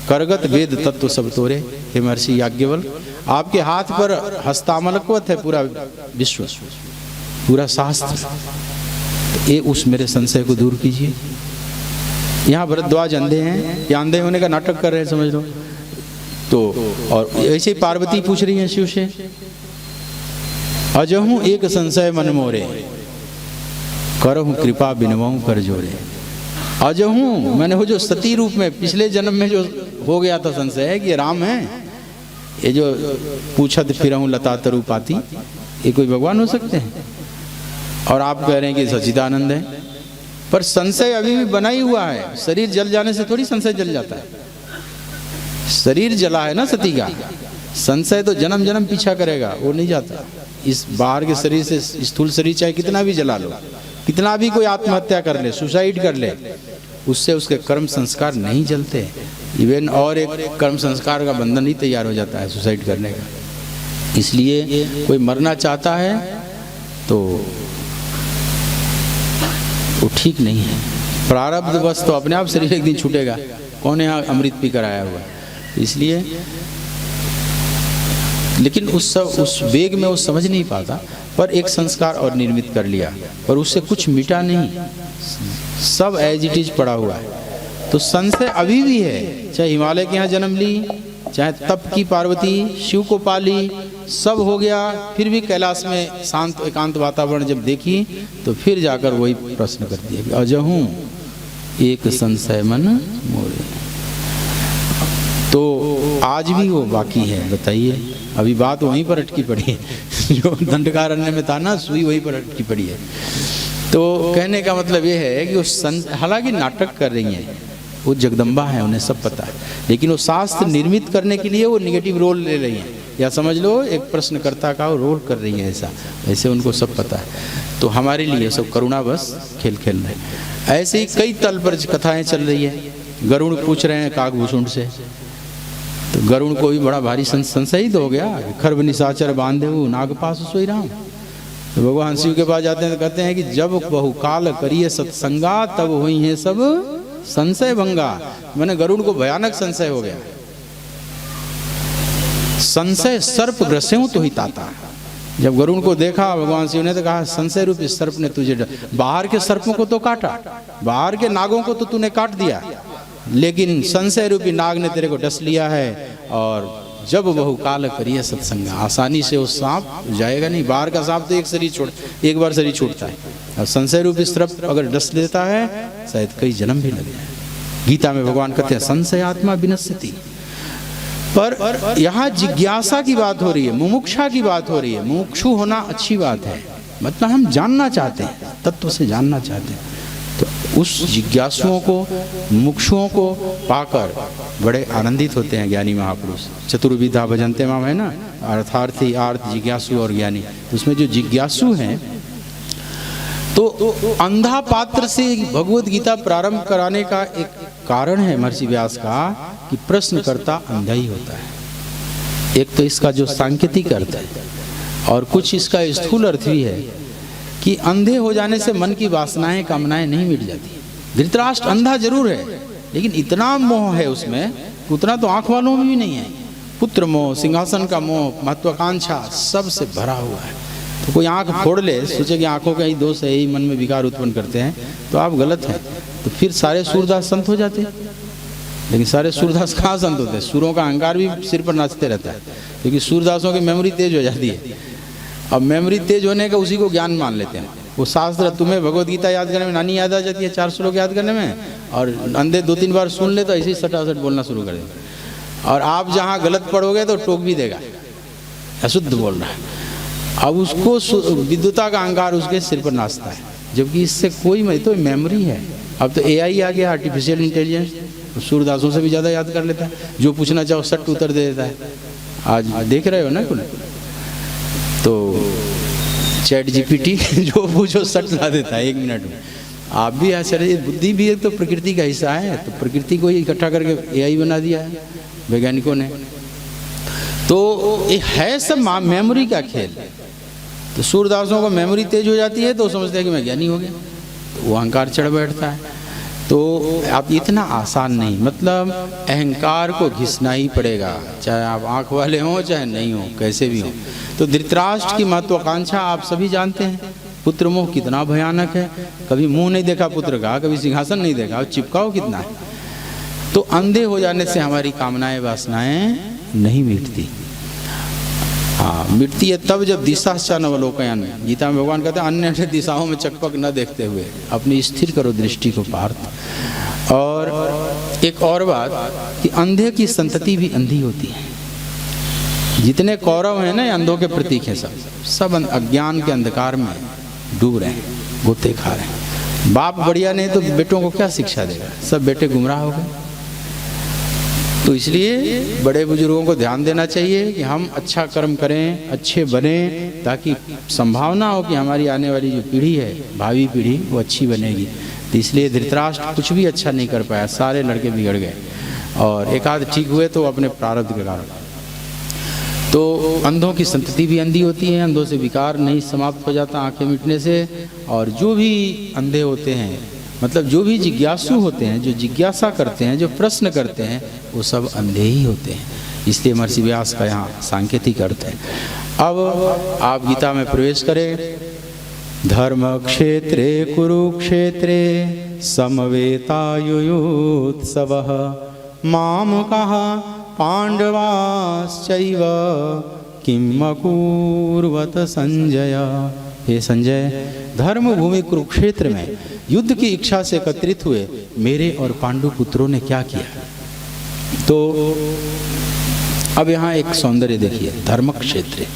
करगत वेद तत्व सब तोरे, हे महर्षि याज्ञवल्क्य, आपके हाथ पर हस्तामलकवत है पूरा विश्व, पूरा शास्त्र, तो ये उस मेरे संशय को दूर कीजिए। यहाँ भरद्वाज अंधे हैं, या अंधे होने का नाटक कर रहे हैं, समझ लो। तो और ऐसे ही पार्वती पूछ रही है शिव से, अजहूं एक संशय मन मोरे, करहूं कृपा बिनवऊं कर जोरे। अजहूं मैंने वो जो सती रूप में पिछले जन्म में जो हो गया था संशय है कि राम है, ये जो पूछत फिरहूं लता तरु पाती, ये कोई भगवान हो सकते हैं? और आप कह रहे हैं कि सच्चिदानंद है, पर संशय अभी भी बना ही हुआ है। शरीर जल जाने से थोड़ी संशय जल जाता है। शरीर जला है ना सती का, संशय तो जन्म जन्म पीछा करेगा, वो नहीं जाता। इस बाहर के शरीर से स्थूल शरीर चाहे कितना भी जला लो, कितना भी कोई आत्महत्या कर ले, सुसाइड कर ले, उससे उसके कर्म संस्कार नहीं जलते। इवन और एक कर्म संस्कार का बंधन ही तैयार हो जाता है सुसाइड करने का। इसलिए कोई मरना चाहता है तो वो ठीक नहीं है। प्रारब्ध बस तो अपने आप शरीर एक दिन छूटेगा, कौन यहाँ अमृत पी कर आया हुआ। इसलिए लेकिन उस वेग में वो समझ नहीं पाता, पर एक संस्कार और निर्मित कर लिया, पर उससे कुछ मिटा नहीं, सब एज इट इज पड़ा हुआ है। तो संशय अभी भी है, चाहे हिमालय के यहाँ जन्म ली, चाहे तप की पार्वती शिव को पाली, सब हो गया, फिर भी कैलाश में शांत एकांत वातावरण जब देखी तो फिर जाकर वही प्रश्न कर दिया कि अजहूं एक संशय मन मोरे। तो आज भी वो बाकी है, बताइए। अभी बात वहीं पर अटकी पड़ी है, जो दंडकारण्य में था ना, सुई वहीं पर अटकी पड़ी है। तो कहने का मतलब ये है कि वो हालांकि नाटक कर रही हैं, वो जगदम्बा है, उन्हें सब पता है, लेकिन वो शास्त्र निर्मित करने के लिए वो निगेटिव रोल ले रही हैं, या समझ लो एक प्रश्नकर्ता का वो रोल कर रही है। ऐसे उनको सब पता है। तो हमारे लिए सब करुणा बस खेल खेल रहे हैं। ऐसे ही कई तल पर कथाएं चल रही है। गरुड़ पूछ रहे हैं काकभूषुंड से, तो गरुड़ को भी बड़ा भारी संशयित हो गया, खर्ब निशाचर बांधे हूँ नागपास सोई राम। तो भगवान शिव के पास जाते हैं तो कहते हैं कि जब बहुकाल करिए सत्संगा तब हुई है सब संशय भंगा। मैंने गरुड़ को भयानक संशय हो गया। संशय सर्प ग्रसेऊ तो ही ताता। जब गरुड़ को देखा भगवान शिव ने तो कहा संशय रूपी सर्प ने तुझे, बाहर के सर्पों को तो काटा, बाहर के नागों को तो तूने काट दिया, लेकिन संशय रूपी नाग ने तेरे को डस लिया है। और जब बहुकाल करिए सत्संग, आसानी से वो सांप जाएगा नहीं। बाहर का सांप तो एक बार शरीर छूटता है, और संशय रूपी सर्प अगर डस लेता है शायद कई जन्म भी लग जाए। गीता में भगवान कहते हैं संशय आत्मा विनश्यति। पर यहाँ जिज्ञासा की बात हो रही है, मुमुक्षा की बात हो रही है। मुमुक्षु होना अच्छी बात है, मतलब हम जानना चाहते हैं, तत्व से जानना चाहते हैं। तो उस जिज्ञासुओं को, मुमुक्षुओं को पाकर बड़े आनंदित होते हैं ज्ञानी महापुरुष। चतुर्विधा भजन्ते माम है ना, अर्थार्थी, आर्थ, जिज्ञासु और ज्ञानी। तो उसमें जो जिज्ञासु हैं, तो अंधा पात्र से भगवत गीता प्रारंभ कराने का एक कारण है महर्षि व्यास का कि प्रश्नकर्ता अंधा ही होता है। एक तो इसका जो सांकेतिक अर्थ है, और कुछ इसका स्थूल अर्थ भी है कि अंधे हो जाने से मन की वासनाएं, कामनाएं नहीं मिट जाती। धृतराष्ट्र अंधा जरूर है, लेकिन इतना मोह है उसमें उतना तो आँख वालों में भी नहीं है। पुत्र मोह, सिंहासन का मोह, महत्वाकांक्षा सब से भरा हुआ है। तो कोई आँख फोड़ ले, सोचे कि आँखों का ही दोष है, यही मन में विकार उत्पन्न करते हैं, तो आप गलत हैं। तो फिर सारे सूरदास संत हो जाते, लेकिन सारे सूरदास कहाँ संत होते हैं? सूरों का अहंकार भी सिर पर नाचते रहता है, क्योंकि सूरदासों की मेमोरी तेज हो जाती है। अब मेमोरी तेज होने का उसी को ज्ञान मान लेते हैं। वो शास्त्र, तुम्हें भगवत गीता याद करने में नानी याद आ जाती है 4 श्लोक याद करने में, और अंधे 2-3 बार सुन ले तो ऐसे ही सटासट बोलना शुरू कर देगा। और आप जहाँ गलत पढ़ोगे तो टोक भी देगा, अशुद्ध बोल रहा है। अब उसको विद्युता का अहंकार उसके सिर पर नाचता है, जबकि इससे कोई तो मेमोरी है। अब तो AI आ गया, आर्टिफिशियल इंटेलिजेंस, सूरदासों से भी ज़्यादा याद कर लेता है। जो पूछना चाहो सट उत्तर दे देता है। आज देख रहे हो ना कुल, तो चैट GPT जो पूछो सट ला देता है 1 मिनट में। आप भी आश्चर्य, बुद्धि भी एक तो प्रकृति का हिस्सा है, तो प्रकृति को ही इकट्ठा करके AI बना दिया है वैज्ञानिकों ने। तो ये है सब मेमोरी का खेल। तो सूरदासों को मेमोरी तेज हो जाती है तो समझते हैं कि मैं ज्ञानी हो गया, तो वो अहंकार चढ़ बैठता है। तो आप इतना आसान नहीं, मतलब अहंकार को घिसना ही पड़ेगा, चाहे आप आँख वाले हों चाहे नहीं हो, कैसे भी हो। तो धृतराष्ट्र की महत्वाकांक्षा आप सभी जानते हैं। पुत्र मोह कितना भयानक है। कभी मुंह नहीं देखा पुत्र का, कभी सिंहासन नहीं देखा, और चिपकाओ कितना है। तो अंधे हो जाने से हमारी कामनाएं वासनाएं नहीं मिटती। हाँ, मिटती है तब जब दिशाश्च नवलोकयन्, गीता में भगवान कहते हैं अन्य दिशाओं में चकपक न देखते हुए अपनी स्थिर करो दृष्टि को पार्थ। और एक और बात कि अंधे की संतति भी अंधी होती है। जितने कौरव हैं ना, अंधों के प्रतीक हैं, सब अज्ञान के अंधकार में डूब रहे हैं, गोते खा रहे हैं। बाप बढ़िया नहीं तो बेटों को क्या शिक्षा देगा? सब बेटे गुमराह हो गए। तो इसलिए बड़े बुजुर्गों को ध्यान देना चाहिए कि हम अच्छा कर्म करें, अच्छे बने, ताकि संभावना हो कि हमारी आने वाली जो पीढ़ी है, भावी पीढ़ी, वो अच्छी बनेगी। तो इसलिए धृतराष्ट्र कुछ भी अच्छा नहीं कर पाया, सारे लड़के बिगड़ गए, और एक आध ठीक हुए तो अपने प्रारब्ध के कारण। तो अंधों की संतति भी अंधी होती है, अंधों से विकार नहीं समाप्त हो जाता आंखें मिटने से। और जो भी अंधे होते हैं, मतलब जो भी जिज्ञासु होते हैं, जो जिज्ञासा करते हैं, जो प्रश्न करते हैं, वो सब अंधे ही होते हैं। इसलिए महर्षि व्यास का यहाँ सांकेतिक अर्थ है। अब आप गीता में प्रवेश करें। धर्म क्षेत्रे कुरुक्षेत्रे समवेतायुयुत्सवः मामकः पांडवाश्चैव किम अकुर्वत संजय। हे संजय, धर्म भूमि कुरुक्षेत्र में युद्ध की इच्छा से एकत्रित हुए मेरे और पांडु पुत्रों ने क्या किया। तो अब यहाँ एक सौंदर्य देखिए, धर्म क्षेत्र।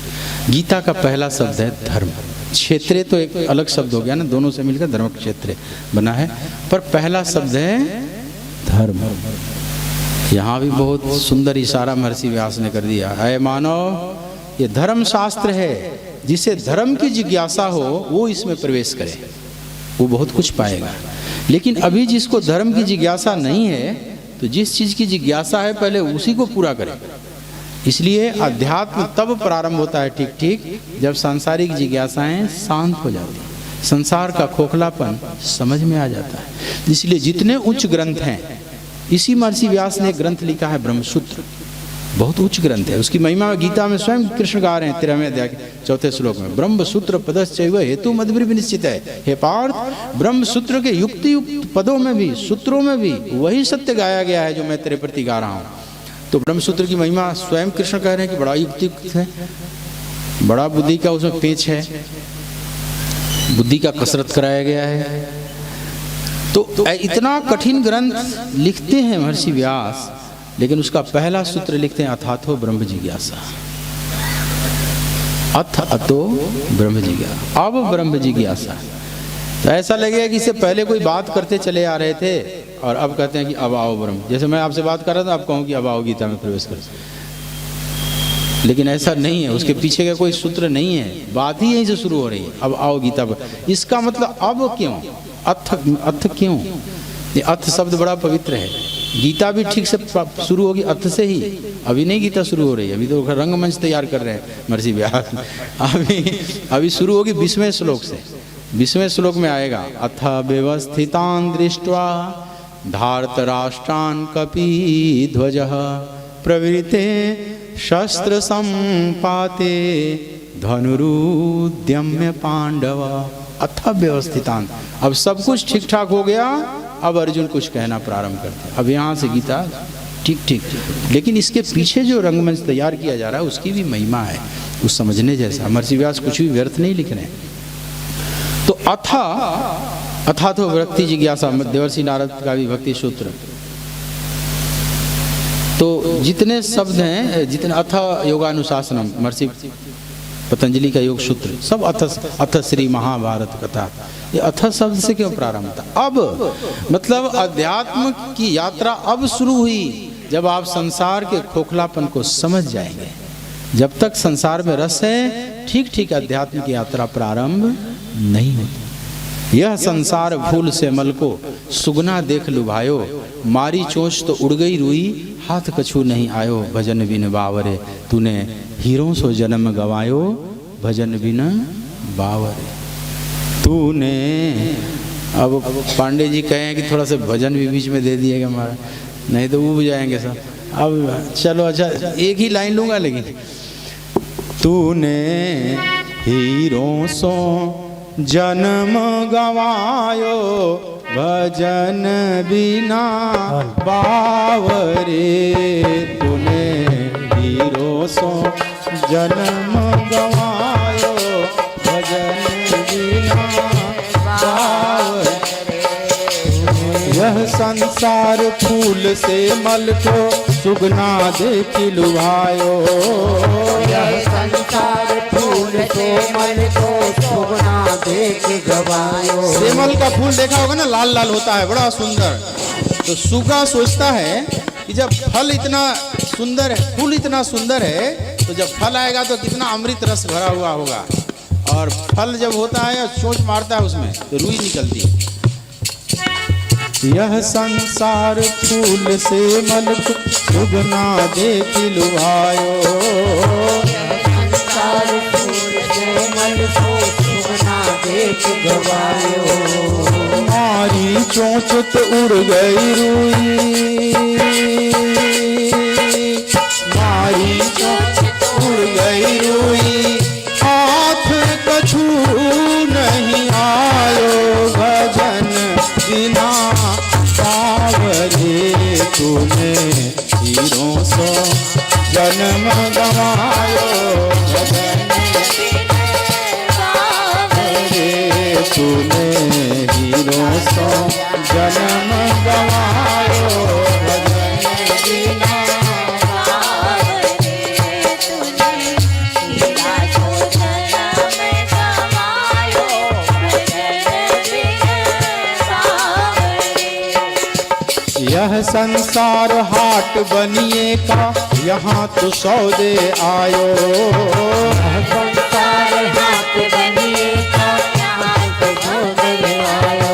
गीता का पहला शब्द है धर्म। क्षेत्रे तो एक अलग शब्द हो गया ना, दोनों से मिलकर धर्म क्षेत्र बना है, पर पहला शब्द है धर्म। यहाँ भी बहुत सुंदर इशारा महर्षि व्यास ने कर दिया है। मानव, ये धर्म शास्त्र है, जिसे धर्म की जिज्ञासा हो वो इसमें प्रवेश करे, वो बहुत कुछ पाएगा। लेकिन अभी जिसको धर्म की जिज्ञासा नहीं है, तो जिस चीज़ की जिज्ञासा है पहले उसी को पूरा करे। इसलिए अध्यात्म तब प्रारंभ होता है ठीक ठीक जब सांसारिक जिज्ञासाएं शांत हो जाती हैं, संसार का खोखलापन समझ में आ जाता है। इसलिए जितने उच्च ग्रंथ हैं, इसी महर्षि व्यास ने ग्रंथ लिखा है ब्रह्मसूत्र, बहुत उच्च ग्रंथ है। उसकी महिमा गीता में स्वयं कृष्ण गा रहे हैं 13वें अध्याय 4 श्लोक में। ब्रह्मसूत्र पदश्चैव हेतु मद्भिर् विनिश्चित है। हे पार्थ, ब्रह्मसूत्र के युक्त युक्त पदों में भी, सूत्रों में भी वही सत्य गाया गया है जो मैं तेरे प्रति गा रहा हूँ। तो ब्रह्मसूत्र की महिमा स्वयं कृष्ण कह रहे हैं कि बड़ा युक्तियुक्त है, बड़ा बुद्धि का उसमें पेच है, बुद्धि का कसरत कराया गया है। तो इतना कठिन ग्रंथ लिखते हैं महर्षि व्यास, लेकिन उसका पहला सूत्र लिखते हैं अथातो ब्रह्म जिज्ञासा। अथ अतो ब्रह्म जिज्ञासा, अब ब्रह्म जिज्ञासा। तो ऐसा लगेगा कि इससे पहले कोई बात करते चले आ रहे थे और अब कहते हैं कि अब आओ ब्रह्म। जैसे मैं आपसे बात कर रहा था, आप कहूँ कि अब आओ गीता में प्रवेश कर। लेकिन ऐसा नहीं है, उसके पीछे का कोई सूत्र नहीं है, बात ही यहीं से शुरू हो रही है, अब आओ गीता पर। इसका मतलब अब क्यों, अथ क्यों? ये अथ शब्द बड़ा पवित्र है। गीता भी ठीक से शुरू होगी अथ से ही, अभी नहीं गीता शुरू हो रही है, अभी तो रंगमंच तैयार कर रहे हैं महर्षि व्यास। अभी शुरू होगी 20वें श्लोक से। 20वें श्लोक में आएगा अथ व्यवस्थितान् दृष्ट्वा धार्तराष्ट्रान् कपिध्वजः प्रवृते शस्त्र संपाते धनुरुद्यम्य पांडव अथ व्यवस्थितान। अब सब कुछ ठीक ठाक हो गया, अब अर्जुन कुछ कहना प्रारंभ करते हैं। अब यहाँ से गीता ठीक, लेकिन इसके पीछे जो रंगमंच तैयार किया जा रहा है उसकी भी महिमा है, उस समझने जैसा। महर्षि व्यास कुछ भी व्यर्थ नहीं लिख रहे हैं। तो अथा तो वृत्ति जिज्ञासा, देवर्षि नारद का भी भक्ति सूत्र। तो जितने शब्द हैं, जितने अथ योगानुशासनम, महर्षि पतंजलि का योग सूत्र, सब अथ श्री महाभारत कथा। ये अथ शब्द से क्यों प्रारंभ था? अब मतलब अध्यात्म की यात्रा अब शुरू हुई, जब आप संसार के खोखलापन को समझ जाएंगे। जब तक संसार में रस है, ठीक अध्यात्म की यात्रा प्रारंभ नहीं होती। यह संसार फूल से मल को सुगना देख लुभायो, मारी चोंच तो उड़ गई रुई, हाथ कछू नहीं आयो, भजन बिन बावरे, तूने हीरों सो जन्म गवायो, भजन बिन बावरे तूने। अब पांडे जी कहें कि थोड़ा सा भजन भी बीच में दे दिएगा हमारा, नहीं तो ऊब जाएंगे सब। अब चलो अच्छा, एक ही लाइन लूंगा, लेकिन तूने हीरों सो जन्म गवायो, भजन बिना बावरे, तूने हीरों सो जन्म गवायो, भजन बिना बावरे। यह संसार फूल से मल को सुगना देख लुभायो, यह संसार फूल से मल को सुगना देख गवायो। सेमल का फूल देखा होगा ना, लाल लाल होता है, बड़ा सुंदर। तो सुगा सोचता है कि जब फल इतना सुंदर है, फूल इतना सुंदर है, तो जब फल आएगा तो कितना अमृत रस भरा हुआ होगा। और फल जब होता है, चोंच मारता है उसमें, तो रुई निकलती है। यह संसार फूल से मल को सुगना देख लुभायो, संसार फूल से मल को सुगना देख गवायो। मारी चोंच तो उड़ गई रुई, मारी चोंच उड़ गई रुई, हाथ कछू नहीं आयो, भजन बिना बावरे, तूने हीरों सो जन्म गवायो, भजन बावरे, तूने हीरों सो जन्म गवायो, भजन बिना यह संसार हाट बनिए का, यहाँ तो सौदे आयो, संसार हाट बनिए का, यहाँ तो सौदे आयो।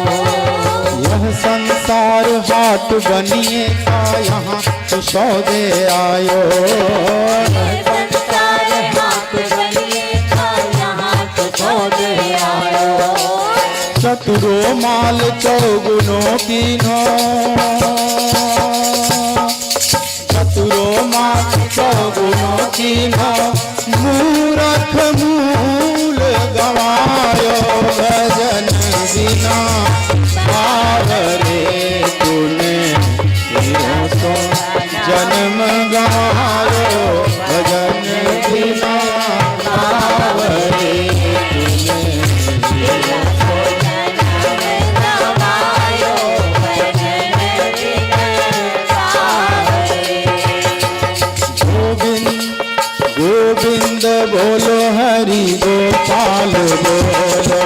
यह संसार हाट बनिए का, यहाँ तो सौदे आयो, संसार हाट बनिए का, यहाँ तो सौदे आयो। चतुरो माल चौगुनों की नो, चतुरो माल चौगुनों की नो, मूरख मूल गवायो, भजन बिना बावरे, तूने हीरों सो जन्म गवायो, भजन बिना बावरे, गोविंद बोलो हरि गोपाल बोलो,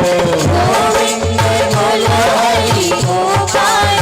गोविंद बोलो हरि गोपाल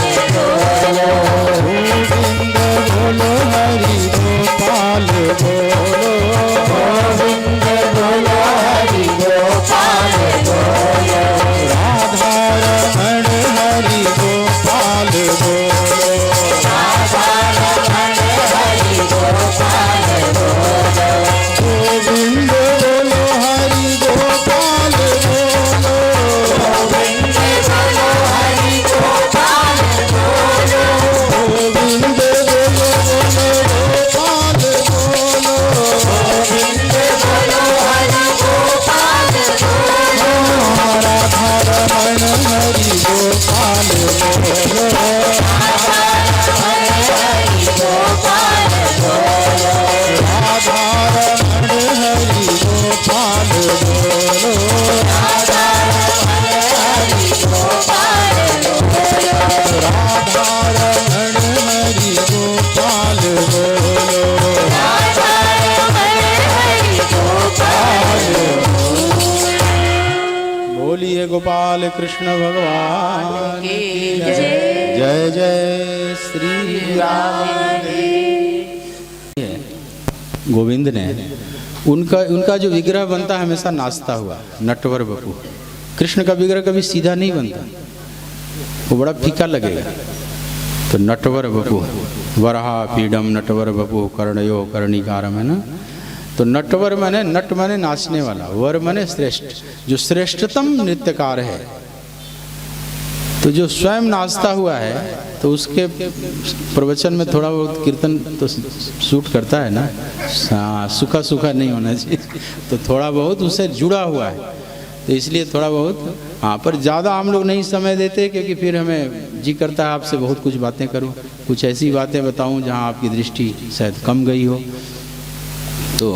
गोपाल कृष्ण भगवान की जय। जय जय श्री राम। गोविंद ने उनका जो विग्रह बनता है हमेशा नाचता हुआ, नटवर बपू। कृष्ण का विग्रह कभी सीधा नहीं बनता, वो बड़ा फीका लगेगा। तो नटवर बपू, वराह पीडम नटवर बपू कर्णयो कर्णिकारम, है ना। तो नटवर माने, नट माने नाचने वाला, वर माने श्रेष्ठ, जो श्रेष्ठतम नृत्यकार है। तो जो स्वयं नाचता हुआ है, तो उसके प्रवचन में थोड़ा बहुत कीर्तन तो सूट करता है ना, सूखा सूखा नहीं होना चाहिए, तो थोड़ा बहुत उससे जुड़ा हुआ है। तो इसलिए थोड़ा बहुत, हाँ, पर ज़्यादा हम लोग नहीं समय देते, क्योंकि फिर हमें जी करता है आपसे बहुत कुछ बातें करूं, कुछ ऐसी बातें बताऊं जहां आपकी दृष्टि शायद कम गई हो। तो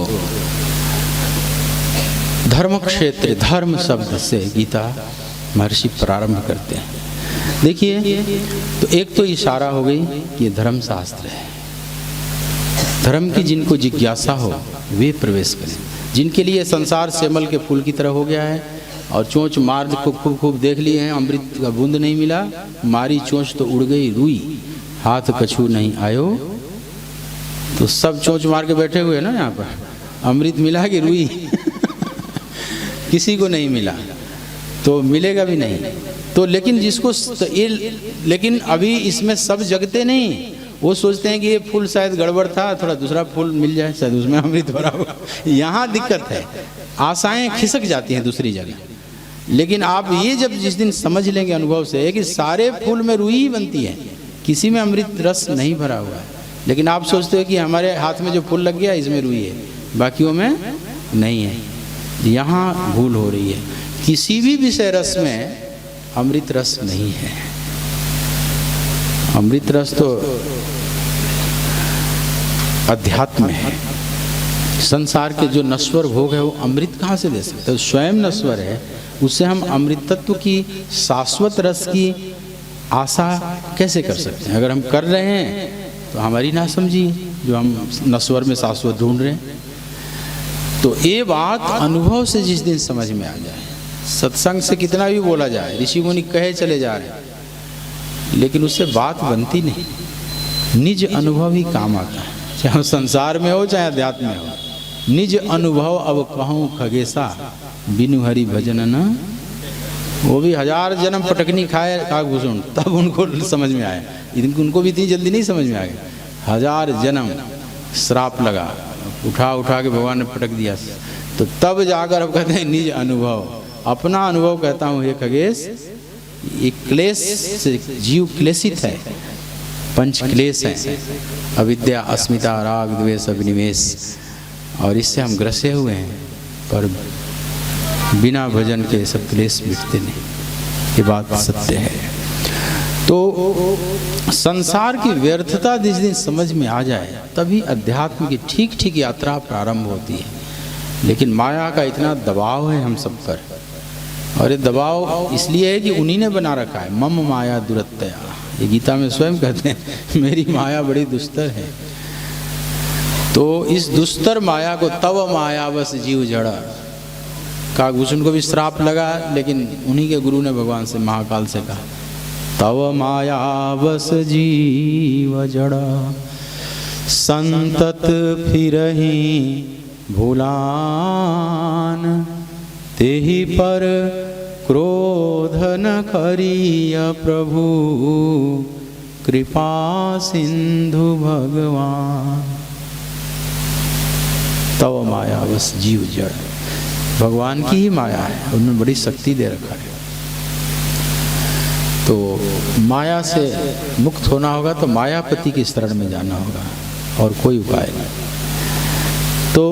धर्म क्षेत्र, धर्म शब्द से गीता महर्षि प्रारंभ करते हैं। देखिए, तो एक तो इशारा हो गई कि धर्म शास्त्र है। धर्म की जिनको जिज्ञासा हो वे प्रवेश करें। जिनके लिए संसार सेमल के फूल की तरह हो गया है और चोंच मार खूब खूब देख लिए हैं, अमृत का बूंद नहीं मिला, मारी चोंच तो उड़ गई रुई, हाथ कछू नहीं आयो। तो सब चोंच मार के बैठे हुए हैं ना यहाँ पर, अमृत मिला कि रुई किसी को नहीं मिला, तो मिलेगा भी नहीं। तो लेकिन जिसको तो ये, लेकिन अभी इसमें सब जगते नहीं, वो सोचते हैं कि ये फूल शायद गड़बड़ था, थोड़ा दूसरा फूल मिल जाए, शायद उसमें अमृत भरा हुआ। यहाँ दिक्कत है, आशाएं खिसक जाती हैं दूसरी जगह। लेकिन आप ये जब जिस दिन समझ लेंगे अनुभव से कि सारे फूल में रुई ही बनती है, किसी में अमृत रस नहीं भरा हुआ है। लेकिन आप सोचते हो कि हमारे हाथ में जो फूल लग गया इसमें रुई है, बाकियों में नहीं है। यहाँ भूल हो रही है। किसी भी विषय रस में अमृत रस नहीं है। अमृत रस तो अध्यात्म है। संसार के जो नश्वर भोग है वो अमृत कहाँ से दे सकते हैं? स्वयं नश्वर है, उससे हम अमृतत्व की शाश्वत रस की आशा कैसे कर सकते हैं? अगर हम कर रहे हैं तो हमारी ना समझी, जो हम नश्वर में शाश्वत ढूंढ रहे हैं। तो ये बात अनुभव से जिस दिन समझ में आ जाए, सत्संग से कितना भी बोला जाए, ऋषि मुनि कहे चले जा रहे हैं, लेकिन उससे बात बनती नहीं। निज अनुभव ही काम आता है, चाहे संसार में हो चाहे अध्यात्म में हो। निज अनुभव अब कहूँ खगेशा, बिनु हरि भजन न। वो भी 1000 जन्म पटकनी खाए काकभूषण, तब उनको समझ में आया। उनको भी इतनी जल्दी नहीं समझ में आ गया। 1000 जन्म श्राप लगा, उठा उठा के भगवान ने पटक दिया, तो तब जाकर अब कहते हैं निज अनुभव। अपना अनुभव कहता हूँ हे खगेश, ये क्लेश से जीव क्लेशित है, 5 क्लेश हैं, अविद्या, अस्मिता, राग, द्वेष, अभिनिवेश, और इससे हम ग्रसे हुए हैं। पर बिना भजन के सब क्लेश मिटते नहीं, ये बात सत्य है। तो संसार की व्यर्थता जिस दिन समझ में आ जाए, तभी अध्यात्म की ठीक ठीक यात्रा प्रारंभ होती है। लेकिन माया का इतना दबाव है हम सब पर, और ये दबाव इसलिए है कि उन्हीं ने बना रखा है। मम माया दुरत्तया, ये गीता में स्वयं कहते हैं, मेरी माया बड़ी दुस्तर है। तो इस दुस्तर माया को तव माया बस जीव जड़ा, काकभूषण को भी श्राप लगा, लेकिन उन्हीं के गुरु ने भगवान से, महाकाल से कहा, तव माया बस जीव जड़ा, संतत फिरहि भूलान, तेहि पर क्रोध न करिय प्रभु, कृपा सिंधु भगवान। तव माया बस जीव जड़, भगवान की ही माया है, उन्होंने बड़ी शक्ति दे रखा है। तो माया से मुक्त होना होगा तो मायापति की शरण में जाना होगा, और कोई उपाय नहीं। तो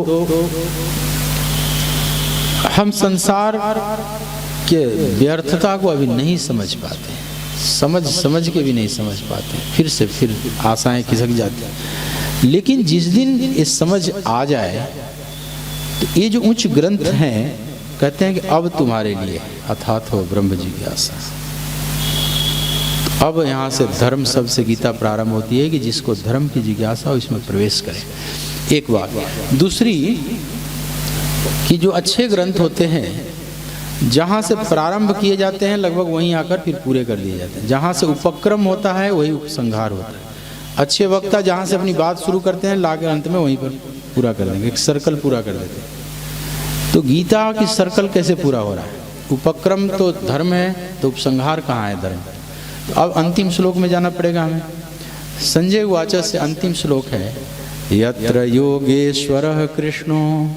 हम संसार के व्यर्थता को अभी नहीं समझ पाते, समझ के भी नहीं समझ पाते, फिर आशाएं खिसक जाती हैं। लेकिन जिस दिन ये समझ आ जाए, तो ये जो उच्च ग्रंथ हैं, कहते हैं कि अब तुम्हारे लिए अथात हो ब्रह्म जिज्ञासा। तो अब यहाँ से धर्म शब्द से गीता प्रारंभ होती है कि जिसको धर्म की जिज्ञासा हो इसमें प्रवेश करें। एक बात। दूसरी कि जो अच्छे ग्रंथ होते हैं जहाँ से प्रारंभ किए जाते हैं लगभग वहीं आकर फिर पूरे कर दिए जाते हैं। जहाँ से उपक्रम होता है वही उपसंहार होता है। अच्छे वक्ता जहाँ से अपनी बात शुरू करते हैं लाके अंत में वहीं पर पूरा कर देंगे, एक सर्कल पूरा कर देते हैं। तो गीता की सर्कल कैसे पूरा हो रहा है? उपक्रम तो धर्म है, तो उपसंहार कहाँ है धर्म? तो अब अंतिम श्लोक में जाना पड़ेगा हमें। संजय उवाच से अंतिम श्लोक है, यत्र योगेश्वरः कृष्णो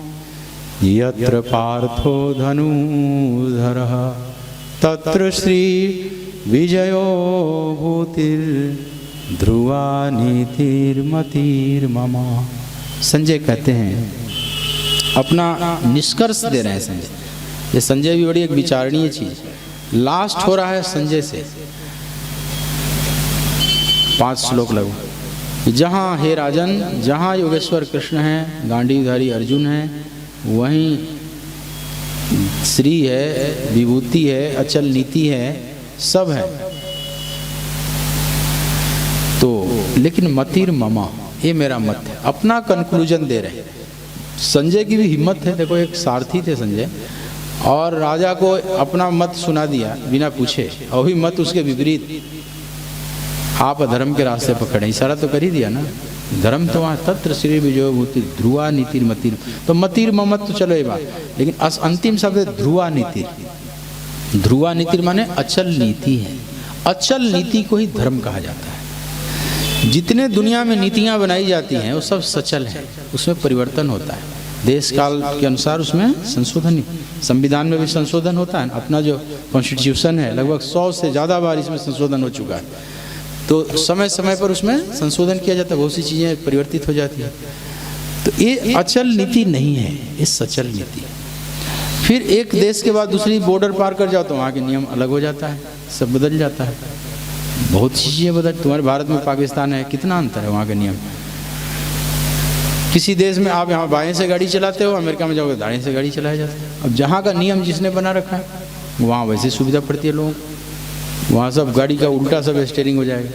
यत्र पार्थो धनुर्धरः तत्र श्री विजयो भूतिर् ध्रुवा नीतिर्मतिर्मम। संजय कहते हैं, अपना निष्कर्ष दे रहे हैं संजय। ये संजय भी बड़ी एक विचारणीय चीज। लास्ट हो रहा है संजय से 5 श्लोक लगभग। जहाँ हे राजन, जहाँ योगेश्वर कृष्ण हैं, गांडीवधारी अर्जुन हैं, वहीं श्री है, विभूति है, अचल नीति है, सब है। तो लेकिन मतिर ममा, ये मेरा मत है। अपना कंक्लूजन दे रहे हैं। संजय की भी हिम्मत है। देखो, एक सारथी थे संजय, और राजा को अपना मत सुना दिया बिना पूछे, और भी मत उसके विपरीत। आप अधर्म के रास्ते पकड़े, इशारा तो कर ही दिया ना। धर्म तो वहाँ तत्र श्री विजय भूति ध्रुवा नीतिर मतिर। तो मतिर ममत तो चलो ये बात, लेकिन अंतिम शब्द है ध्रुवा नीतिर। ध्रुवा नीतिर माने अचल नीति है। अचल नीति को ही धर्म कहा जाता है। जितने दुनिया में नीतियाँ बनाई जाती हैं वो सब सचल है, उसमें परिवर्तन होता है देश काल के अनुसार। उसमें संशोधन, संविधान में भी संशोधन होता है। अपना जो कॉन्स्टिट्यूशन है लगभग 100 से ज़्यादा बार इसमें संशोधन हो चुका है। तो समय समय पर उसमें संशोधन किया जाता है, बहुत सी चीज़ें परिवर्तित हो जाती है। तो ये अचल नीति नहीं है, ये सचल नीति है। फिर एक देश के बाद दूसरी बॉर्डर पार कर जाओ तो वहाँ के नियम अलग हो जाता है, सब बदल जाता है। बहुत सी चीज़ें बदल। तुम्हारे भारत में पाकिस्तान है, कितना अंतर है वहाँ के नियम। किसी देश में आप यहाँ बाएं से गाड़ी चलाते हो, अमेरिका में जाओगे दाएं से गाड़ी चलाया जाता है। अब जहाँ का नियम जिसने बना रखा है वहाँ वैसे सुविधा पड़ती है लोगों को। वहाँ सब गाड़ी का उल्टा सब स्टीयरिंग हो जाएगा।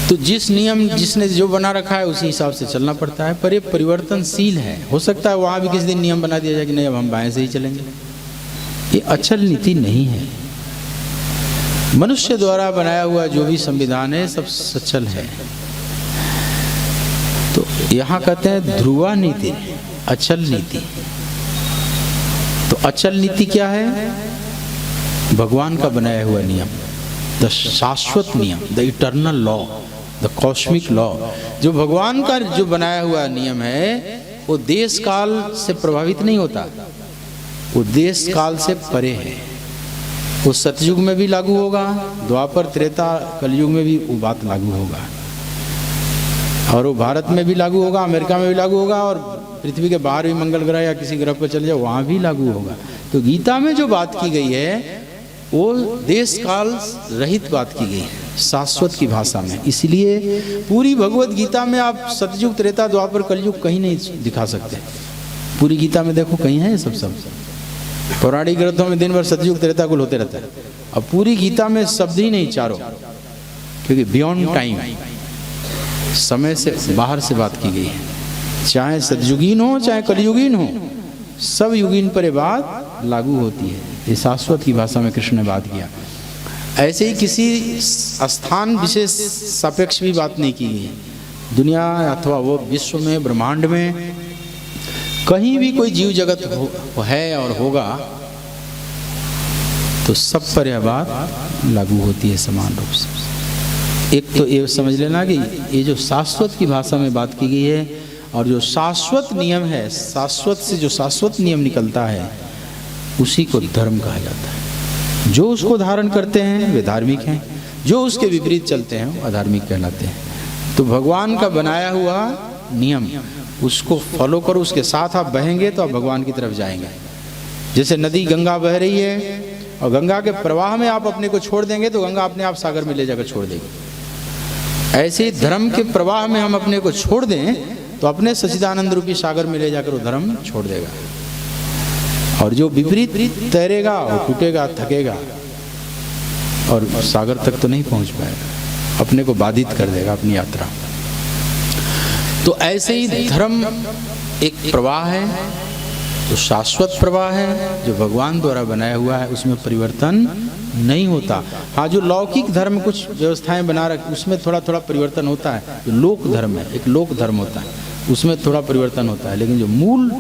तो जिस नियम जिसने जो बना रखा है उसी हिसाब से चलना पड़ता है। पर ये परिवर्तनशील है। हो सकता है वहाँ भी किसी दिन नियम बना दिया जाए कि नहीं अब हम बाएं से ही चलेंगे। ये अचल नीति नहीं है। मनुष्य द्वारा बनाया हुआ जो भी संविधान है सब सचल है। तो यहाँ कहते हैं ध्रुवा नीति, अचल नीति। तो अचल नीति क्या है? भगवान का बनाया हुआ नियम, द शाश्वत नियम, the eternal law, the cosmic law. जो भगवान का जो बनाया हुआ नियम है वो देश काल से प्रभावित नहीं होता, वो देश काल से परे है। वो सतयुग में भी लागू होगा, द्वापर त्रेता कलयुग में भी वो बात लागू होगा, और वो भारत में भी लागू होगा, अमेरिका में भी लागू होगा, और पृथ्वी के बाहर भी मंगल ग्रह या किसी ग्रह पर चले जाओ वहाँ भी लागू होगा। तो गीता में जो बात की गई है वो देश काल रहित बात की गई है, शाश्वत की भाषा में। इसलिए पूरी भगवत गीता में आप सतयुग त्रेता द्वापर कलयुग कहीं नहीं दिखा सकते। पूरी गीता में देखो कहीं है ये सब पौराणिक ग्रंथों में दिन भर सतयुग त्रेता कुल होते रहता है। अब पूरी गीता में शब्द ही नहीं चारों, क्योंकि बियॉन्ड टाइम, समय से बाहर से बात की गई है। चाहे सतयुगीन हो चाहे कलयुगीन हो, सब युगीन पर ये बात लागू होती है। ये शाश्वत की भाषा में कृष्ण ने बात किया। ऐसे ही किसी स्थान विशेष सापेक्ष भी बात नहीं की गई। दुनिया अथवा वो विश्व में, ब्रह्मांड में कहीं भी कोई जीव जगत है और होगा तो सब पर यह बात लागू होती है समान रूप से। एक तो ये समझ लेना कि ये जो शाश्वत की भाषा में बात की गई है, और जो शाश्वत नियम है, शाश्वत से जो शाश्वत नियम निकलता है उसी को धर्म कहा जाता है। जो उसको धारण करते हैं वे धार्मिक हैं, जो उसके विपरीत चलते हैं वो अधार्मिक कहलाते हैं। तो भगवान का बनाया हुआ नियम, उसको फॉलो करो, उसके साथ आप बहेंगे तो आप भगवान की तरफ जाएंगे। जैसे नदी गंगा बह रही है और गंगा के प्रवाह में आप अपने को छोड़ देंगे तो गंगा अपने आप सागर में ले जाकर छोड़ देगी। ऐसे ही धर्म के प्रवाह में हम अपने को छोड़ दें तो अपने सच्चिदानंद रूपी सागर में ले जाकर वो धर्म छोड़ देगा। और जो विपरीत तैरेगा वो टूटेगा, थकेगा और सागर तक तो नहीं पहुंच पाएगा, अपने को बाधित कर देगा अपनी यात्रा। तो ऐसे ही धर्म एक प्रवाह है तो शाश्वत प्रवाह है जो भगवान द्वारा बनाया हुआ है, उसमें परिवर्तन नहीं होता। हाँ, जो लौकिक धर्म कुछ व्यवस्थाएं बना रखी उसमें थोड़ा थोड़ा परिवर्तन होता है। जो लोक धर्म है, एक लोक धर्म होता है, उसमें थोड़ा परिवर्तन होता है, लेकिन जो मूल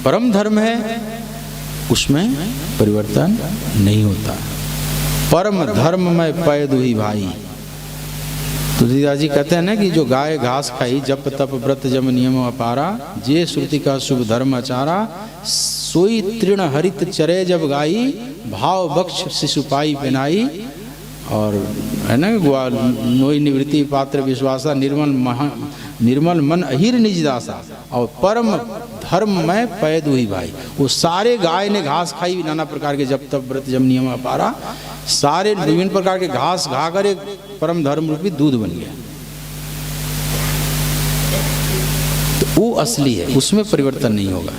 परम धर्म है उसमें परिवर्तन नहीं होता। परम धर्म में पै दुही भाई। तुलसीदास जी कहते हैं ना कि जो गाय घास खाई, जप तप व्रत जम नियम अपारा, जे श्रुति का शुभ धर्म आचारा, सोई तृण हरित चरे जब गाई, भाव बक्ष शिशुपाई पहनाई। और है ना, नोई निवृत्ति पात्र विश्वासा, निर्मल मन अहिर निज दासा, और परम धर्म में पै दुही भाई। वो सारे गाय ने घास खाई, नाना प्रकार के जप तप व्रत जम नियम अपारा, सारे विभिन्न प्रकार के घास खाकर एक परम धर्म रूपी दूध बन गया। तो वो असली है, उसमें परिवर्तन नहीं होगा।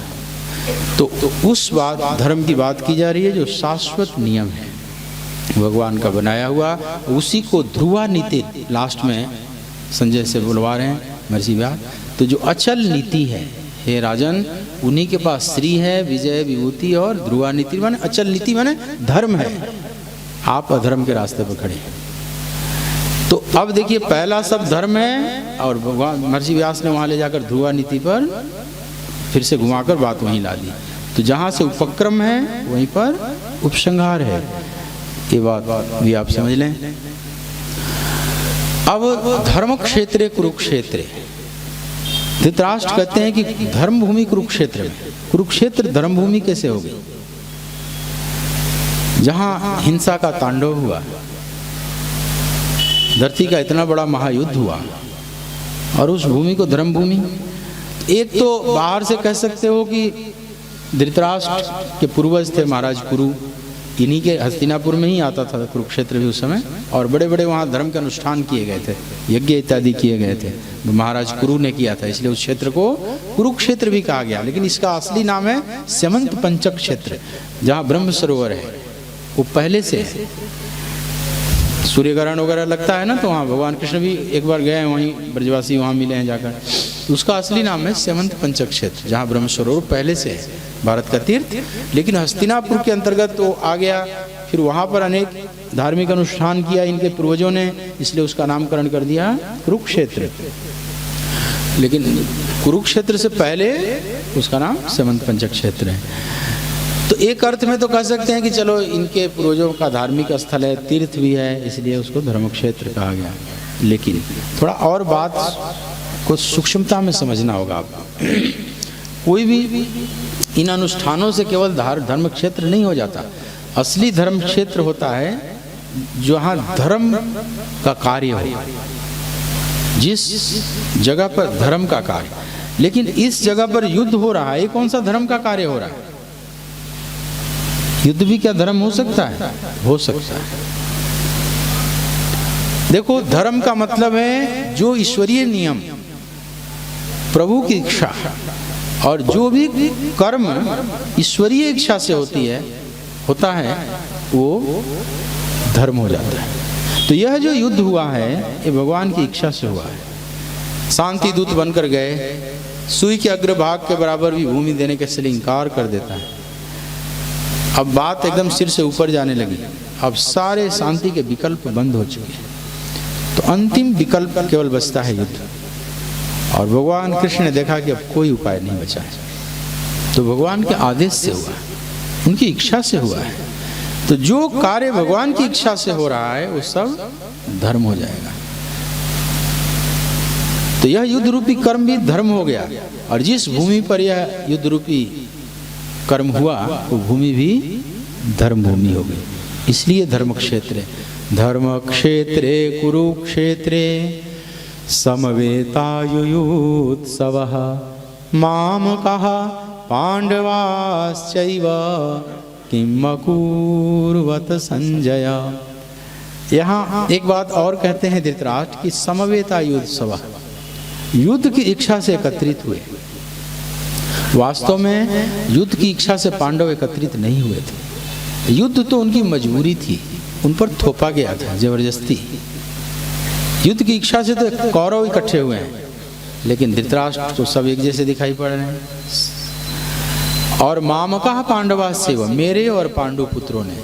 तो उस बात धर्म की बात की जा रही है जो शाश्वत नियम है, भगवान का बनाया हुआ, उसी को ध्रुवा नीति लास्ट में संजय से बुलवा रहे हैं महर्षि व्यास। तो जो अचल नीति है हे राजन, उन्हीं के पास श्री है, विजय विभूति और ध्रुवा नीति माने अचल नीति माने धर्म है। आप अधर्म के रास्ते पर खड़े हैं। तो अब देखिए, पहला सब धर्म है और भगवान महर्षि व्यास ने वहां ले जाकर ध्रुवा नीति पर फिर से घुमाकर बात वहीं ला दी। तो जहां से उपक्रम है वहीं पर उपसंहार है। ये बात भी आप समझ लें। अब धर्म क्षेत्र कुरुक्षेत्र, धृतराष्ट्र कहते हैं कि धर्म भूमि कुरुक्षेत्र में, कुरुक्षेत्र धर्म भूमि कैसे हो गई? जहां हिंसा का तांडव हुआ, धरती का इतना बड़ा महायुद्ध हुआ, और उस भूमि को धर्म भूमि। एक तो बाहर से कह सकते हो कि धृतराष्ट्र के पूर्वज थे महाराज कुरु, इन्हीं के हस्तिनापुर में ही आता था कुरुक्षेत्र भी उस समय, और बड़े बड़े वहाँ धर्म के अनुष्ठान किए गए थे, यज्ञ इत्यादि किए गए थे, महाराज कुरु ने किया था, इसलिए उस क्षेत्र को कुरुक्षेत्र भी कहा गया। लेकिन इसका असली नाम है स्यमंत पंचक क्षेत्र, जहाँ ब्रह्म सरोवर है, वो पहले से है। सूर्यग्रहण वगैरह लगता है ना, तो वहाँ भगवान कृष्ण भी एक बार गए हैं, वहीं ब्रजवासी वहाँ मिले हैं जाकर। उसका असली नाम है स्यमंत पंचक क्षेत्र, जहाँ ब्रह्म सरोवर पहले से है, भारत का तीर्थ। लेकिन हस्तिनापुर के अंतर्गत वो आ गया, फिर वहाँ पर अनेक धार्मिक अनुष्ठान किया इनके पूर्वजों ने, इसलिए उसका नामकरण कर दिया कुरुक्षेत्र। लेकिन कुरुक्षेत्र से पहले उसका नाम स्यमंत पंचक क्षेत्र है। तो एक अर्थ में तो कह सकते हैं कि चलो इनके पूर्वजों का धार्मिक स्थल है, तीर्थ भी है, इसलिए उसको धर्म क्षेत्र कहा गया। लेकिन थोड़ा और बात को सूक्ष्मता में समझना होगा आपको। कोई भी इन अनुष्ठानों से केवल धर्म क्षेत्र नहीं हो जाता। असली धर्म क्षेत्र होता है जहाँ धर्म का कार्य हो, जिस जगह पर धर्म का कार्य। लेकिन इस जगह पर युद्ध हो रहा है, ये कौन सा धर्म का कार्य हो रहा है? युद्ध भी क्या धर्म हो सकता है? हो सकता है। देखो, धर्म का मतलब है जो ईश्वरीय नियम, प्रभु की इच्छा, और जो भी कर्म ईश्वरीय इच्छा से होता है वो धर्म हो जाता है। तो यह जो युद्ध हुआ है ये भगवान की इच्छा से हुआ है। शांति दूत बनकर गए, सुई के अग्रभाग के बराबर भी भूमि देने के लिए इंकार कर देता है। अब बात एकदम सिर से ऊपर जाने लगी, अब सारे शांति के विकल्प बंद हो चुके हैं, तो अंतिम विकल्प केवल बचता है युद्ध। और भगवान कृष्ण ने देखा कि अब कोई उपाय नहीं बचा है, तो भगवान के आदेश से हुआ, उनकी इच्छा से हुआ है। तो जो कार्य भगवान की इच्छा से हो रहा है वो सब धर्म हो जाएगा। तो यह युद्ध रूपी कर्म भी धर्म हो गया, और जिस भूमि पर यह युद्ध रूपी कर्म हुआ वो भूमि भी धर्म भूमि हो गई। इसलिए धर्म क्षेत्र, धर्म क्षेत्रे कुरुक्षेत्रे समवेतायुयुत्सवः मामकः पांडवाश्चैव किम अकुर्वत संजय। यहाँ एक बात और कहते हैं धृतराष्ट्र कि समवेतायुत्सवः, युद्ध की इच्छा से एकत्रित हुए। वास्तव में युद्ध की इच्छा से पांडव एकत्रित नहीं हुए थे, युद्ध तो उनकी मजबूरी थी, उन पर थोपा गया था जबरदस्ती। युद्ध की इच्छा से तो कौरव इकट्ठे हुए हैं, लेकिन धृतराष्ट्र तो सब एक जैसे दिखाई पड़ रहे हैं। और मामका पांडवास्यैव, मेरे और पांडु पुत्रों ने,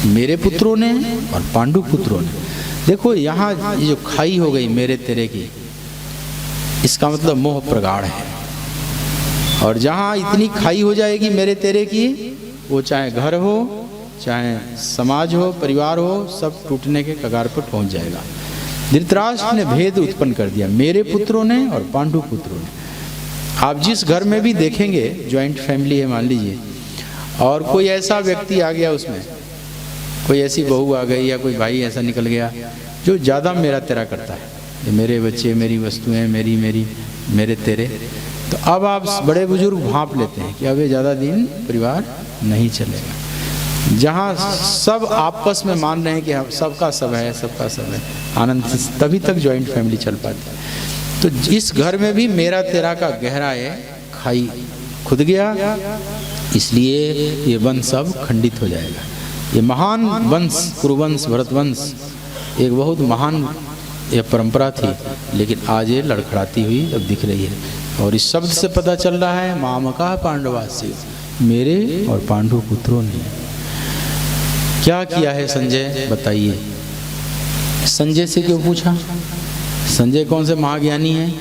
मेरे पुत्रों ने और पांडु पुत्रों ने। देखो यहाँ ये जो खाई हो गई मेरे तेरे की, इसका मतलब मोह प्रगाढ़ है। और जहाँ इतनी खाई हो जाएगी मेरे तेरे की, वो चाहे घर हो, चाहे समाज हो, परिवार हो, सब टूटने के कगार पर पहुंच जाएगा। धृतराष्ट्र ने भेद उत्पन्न कर दिया, मेरे पुत्रों ने और पांडु पुत्रों ने। आप जिस घर में भी देखेंगे, ज्वाइंट फैमिली है मान लीजिए, और कोई ऐसा व्यक्ति आ गया, उसमें कोई ऐसी बहू आ गई या कोई भाई ऐसा निकल गया जो ज़्यादा मेरा तेरा करता है, ये मेरे बच्चे, मेरी वस्तुएं, मेरे तेरे, तो अब आप बड़े बुजुर्ग भांप लेते हैं कि अब ये ज़्यादा दिन परिवार नहीं चलेगा। जहाँ सब आपस में मान रहे हैं कि सबका सब है, सबका सब है, आनंद से, तभी तक ज्वाइंट फैमिली चल पाती है। तो इस घर में भी मेरा तेरा का गहरा है, खाई खुद गया, इसलिए ये वंश सब खंडित हो जाएगा। ये महान वंश, कुरुवंश, भरतवंश, एक बहुत महान ये परंपरा थी, लेकिन आज ये लड़खड़ाती हुई अब दिख रही है। और इस शब्द से पता चल रहा है मामका पांडवास्यैव, मेरे और पांडु पुत्रों ने क्या किया है। संजय बताइए, संजय से क्यों पूछा? संजय कौन से महाज्ञानी हैं?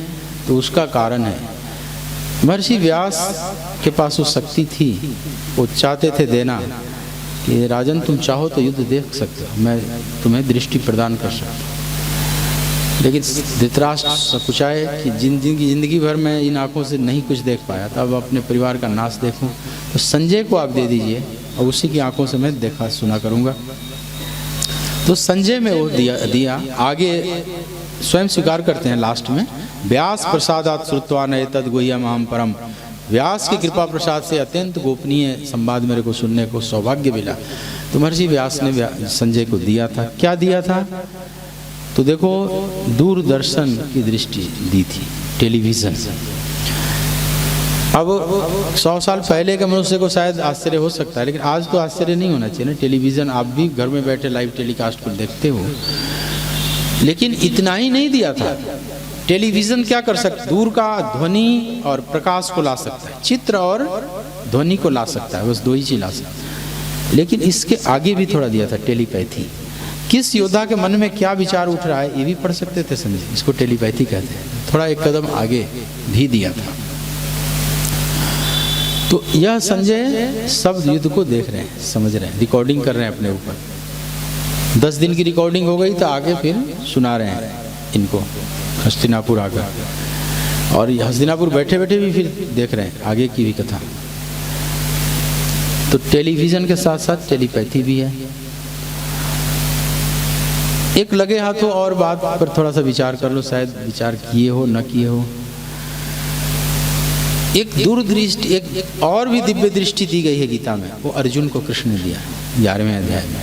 तो उसका कारण है, महर्षि व्यास के पास वो शक्ति थी, वो चाहते थे देना कि राजन तुम चाहो तो युद्ध देख सकते हो, मैं तुम्हें दृष्टि प्रदान कर सकता हूँ। लेकिन धृतराष्ट्र सकुचाए कि जिंदगी भर मैं इन आँखों से नहीं कुछ देख पाया, तब अपने परिवार का नाश देखूं, तो संजय को आप दे दीजिए और उसी की आंखों से मैं देखा सुना करूंगा। तो संजय में वो दिया। आगे स्वयं स्वीकार करते हैं लास्ट में, व्यास प्रसादात् श्रुत्वा न एतद् गुह्यम् अहं परम, व्यास की कृपा प्रसाद से अत्यंत गोपनीय संवाद मेरे को सुनने को सौभाग्य मिला। तो महर्षि व्यास ने संजय को दिया था। क्या दिया था? तो देखो, दूरदर्शन की दृष्टि दी थी, टेलीविज़न। अब 100 साल पहले के मनुष्य को शायद आश्चर्य हो सकता है, लेकिन आज तो आश्चर्य नहीं होना चाहिए ना। टेलीविज़न आप भी घर में बैठे लाइव टेलीकास्ट को देखते हो। लेकिन इतना ही नहीं दिया था। टेलीविज़न क्या कर सकता है? दूर का ध्वनि और प्रकाश को ला सकता है, चित्र और ध्वनि को ला सकता है, बस दो ही चीज़ ला सकता है। लेकिन इसके आगे भी थोड़ा दिया था, टेलीपैथी। किस योद्धा के मन में क्या विचार उठ रहा है ये भी पढ़ सकते थे संजय, इसको टेलीपैथी कहते हैं। थोड़ा एक कदम आगे भी दिया था। तो यह संजय सब युद्ध को देख रहे हैं, समझ रहे हैं, रिकॉर्डिंग कर रहे हैं अपने ऊपर। 10 दिन की रिकॉर्डिंग हो गई तो आगे फिर सुना रहे हैं इनको हस्तिनापुर आकर, और हस्तिनापुर बैठे बैठे भी फिर देख रहे हैं आगे की भी कथा। तो टेलीविज़न के साथ साथ टेलीपैथी भी है। एक लगे हाथों और बात पर थोड़ा सा विचार कर लो, शायद विचार किए हो न किए हो। एक दूरदृष्टि, एक और भी दिव्य दृष्टि दी गई है गीता में, वो अर्जुन को कृष्ण ने दिया 11वें अध्याय में।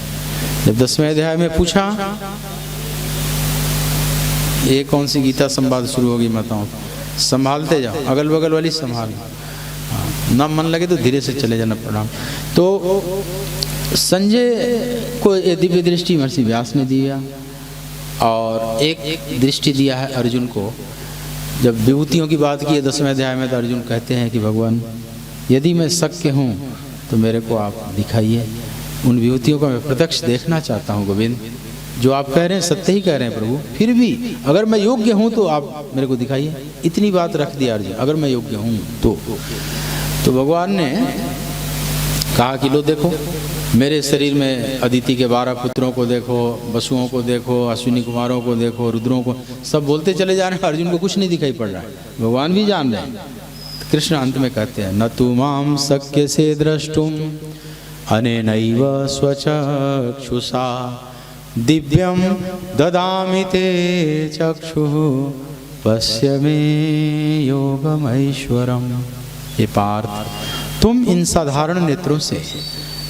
जब 10वें अध्याय में पूछा, ये कौन सी गीता संवाद शुरू होगी बताओ, संभालते जाओ, अगल बगल वाली संभाल, ना मन लगे तो धीरे से चले जाना प्रणाम। तो संजय को ये दिव्य दृष्टि महर्षि व्यास ने दिया, और एक दृष्टि दिया है अर्जुन को। जब विभूतियों की बात की है 10वें अध्याय में, तो अर्जुन कहते हैं कि भगवान यदि मैं शक्य हूँ तो मेरे को आप दिखाइए, उन विभूतियों को मैं प्रत्यक्ष देखना चाहता हूँ गोविंद। जो आप कह रहे हैं सत्य ही कह रहे हैं प्रभु, फिर भी अगर मैं योग्य हूँ तो आप मेरे को दिखाइए। इतनी बात रख दिया अर्जुन, अगर मैं योग्य हूँ तो भगवान ने कहा कि लो देखो, मेरे शरीर में अदिति के 12 पुत्रों को देखो, वसुओं को देखो, अश्विनी कुमारों को देखो, रुद्रों को, सब बोलते चले जा रहे हैं, अर्जुन को कुछ नहीं दिखाई पड़ रहा है, भगवान भी जान रहे हैं। कृष्ण अंत में कहते हैं, न तु माम शक्य से द्रष्टुम अनेनैव स्वचक्षुषा दिव्यम ददामि ते चक्षुः पश्य मे योगमैश्वरम। हे पार्थ, तुम इन साधारण नेत्रों से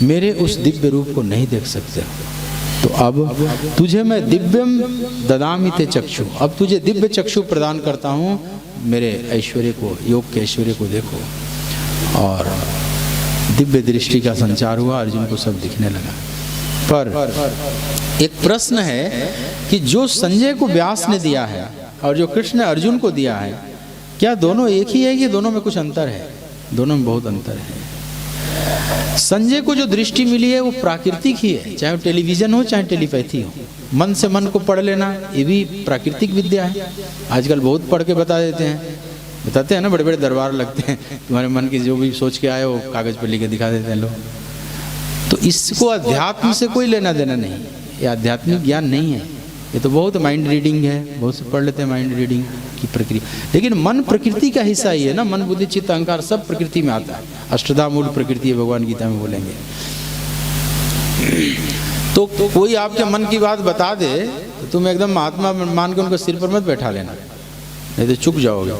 मेरे उस दिव्य रूप को नहीं देख सकते हो, तो अब तुझे मैं दिव्यम ददामि ते चक्षु, अब तुझे दिव्य चक्षु प्रदान करता हूँ, मेरे ऐश्वर्य को, योग के ऐश्वर्य को देखो। और दिव्य दृष्टि का संचार हुआ, अर्जुन को सब दिखने लगा। पर एक प्रश्न है कि जो संजय को व्यास ने दिया है और जो कृष्ण ने अर्जुन को दिया है, क्या दोनों एक ही है कि दोनों में कुछ अंतर है? दोनों में बहुत अंतर है। संजय को जो दृष्टि मिली है वो प्राकृतिक ही है, चाहे वो टेलीविजन हो चाहे टेलीपैथी हो। मन से मन को पढ़ लेना ये भी प्राकृतिक विद्या है। आजकल बहुत पढ़ के बताते हैं ना, बड़े बड़े दरबार लगते हैं, तुम्हारे मन की जो भी सोच के आए वो कागज पर लिख के दिखा देते हैं लोग। तो इसको अध्यात्म से कोई लेना देना नहीं, ये आध्यात्मिक ज्ञान नहीं है, ये तो बहुत माइंड रीडिंग है, बहुत से पढ़ लेते हैं माइंड रीडिंग की प्रक्रिया। लेकिन मन प्रकृति का हिस्सा ही है ना, मन बुद्धि चित्त अहंकार सब प्रकृति में आता है। अष्टधा मूल प्रकृति है, भगवान गीता में बोलेंगे। तो कोई आपके मन की बात बता दे तो तुम एकदम महात्मा मान के उनको सिर पर मत बैठा लेना, नहीं तो चुक जाओगे।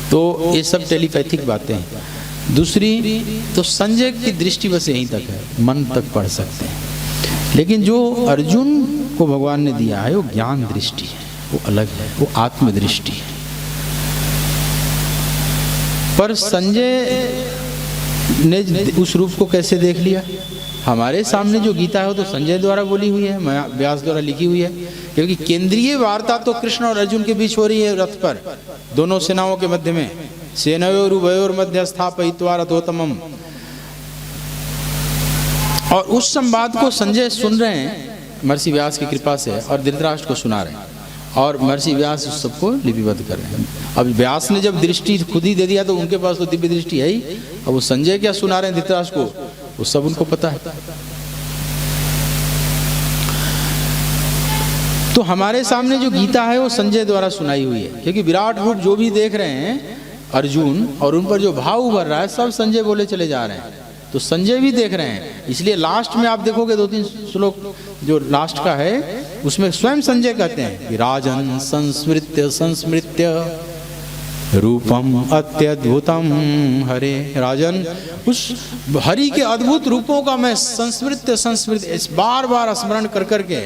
तो ये सब टेलीपैथिक बातें हैं। दूसरी तो संजय की दृष्टि बस यहीं तक है, मन तक पढ़ सकते हैं। लेकिन जो अर्जुन को भगवान ने दिया है वो ज्ञान दृष्टि है, वो अलग है, वो आत्मदृष्टि है। पर संजय ने उस रूप को कैसे देख लिया? हमारे सामने जो गीता है वो तो संजय द्वारा बोली हुई है, व्यास द्वारा लिखी हुई है, क्योंकि केंद्रीय वार्ता तो कृष्ण और अर्जुन के बीच हो रही है रथ पर, दोनों सेनाओं के मध्य में। सेनयोर उभयोर मध्य स्थापयित्वा रथोत्तमम्। और उस संवाद को संजय सुन रहे हैं महर्षि व्यास की कृपा से, और धृतराष्ट्र को सुना रहे हैं, और महर्षि व्यास उस सबको लिपिबद्ध कर रहे हैं। अब व्यास ने जब दृष्टि खुद ही दे दिया तो उनके पास तो दिव्य दृष्टि है ही। अब वो संजय क्या सुना रहे हैं धृतराष्ट्र को, वो सब उनको पता है। तो हमारे सामने जो गीता है वो संजय द्वारा सुनाई हुई है, क्योंकि विराट रूप जो भी देख रहे हैं अर्जुन और उन पर जो भाव उभर रहा है सब संजय बोले चले जा रहे हैं। तो संजय भी देख रहे हैं, इसलिए लास्ट में आप देखोगे 2-3 श्लोक जो लास्ट का है उसमें स्वयं संजय कहते हैं कि राजन संस्मृत्य रूपम अत्यद्भुतम हरे। राजन, उस हरि के अद्भुत रूपों का मैं संस्मृत बार बार स्मरण कर करके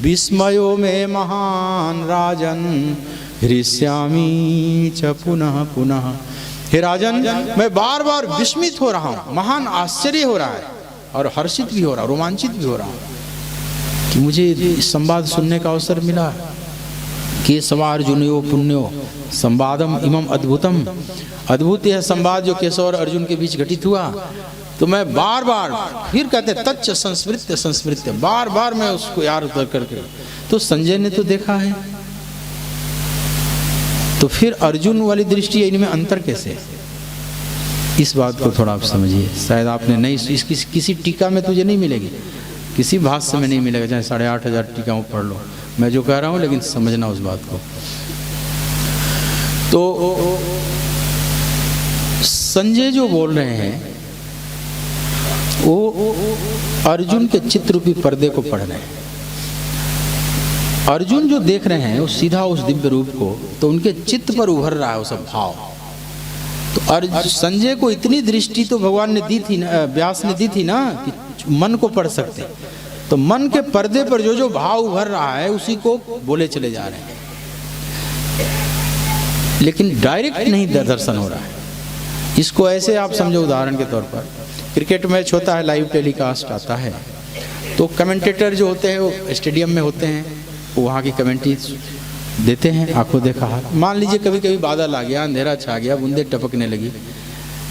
विस्मयो में महान राजन हृष्यामि च पुनः पुनः। हे राजन, मैं बार बार विस्मित हो रहा हूँ, महान आश्चर्य हो रहा है और हर्षित भी हो रहा, रोमांचित भी हो रहा हूँ कि मुझे इस संवाद सुनने का अवसर मिला। केशवार्जुनयो पुण्यो संवादम इमम अद्भुतम। अद्भुत यह संवाद जो केशव और अर्जुन के बीच घटित हुआ। तो मैं बार बार फिर कहते तच्च संस्मृत्य, बार बार मैं उसको याद कर करके। तो संजय ने तो देखा है, तो फिर अर्जुन वाली दृष्टि इनमें अंतर कैसे? इस बात को थोड़ा आप समझिए। शायद आपने नहीं, किसी टीका में तुझे नहीं मिलेगी, किसी भाष्य में नहीं मिलेगा, चाहे 8,500 टीकाओं पढ़ लो, मैं जो कह रहा हूं, लेकिन समझना उस बात को। तो संजय जो बोल रहे हैं वो अर्जुन के चित्त रूपी पर्दे को पढ़ रहे हैं। अर्जुन जो देख रहे हैं वो सीधा उस दिव्य रूप को, तो उनके चित्त पर उभर रहा है वो सब भाव। तो संजय को इतनी दृष्टि तो भगवान ने दी थी ना, व्यास ने दी थी ना, कि मन को पढ़ सकते। तो मन के पर्दे पर जो जो भाव उभर रहा है उसी को बोले चले जा रहे हैं, लेकिन डायरेक्ट नहीं दर्शन हो रहा है। इसको ऐसे आप समझो, उदाहरण के तौर पर क्रिकेट मैच होता है, लाइव टेलीकास्ट आता है, तो कमेंटेटर जो होते हैं वो स्टेडियम में होते हैं, वो वहाँ की कमेंट्री देते हैं आंखों देखा हाथ। मान लीजिए कभी कभी बादल आ गया, अंधेरा छा गया, बूंदे टपकने लगी,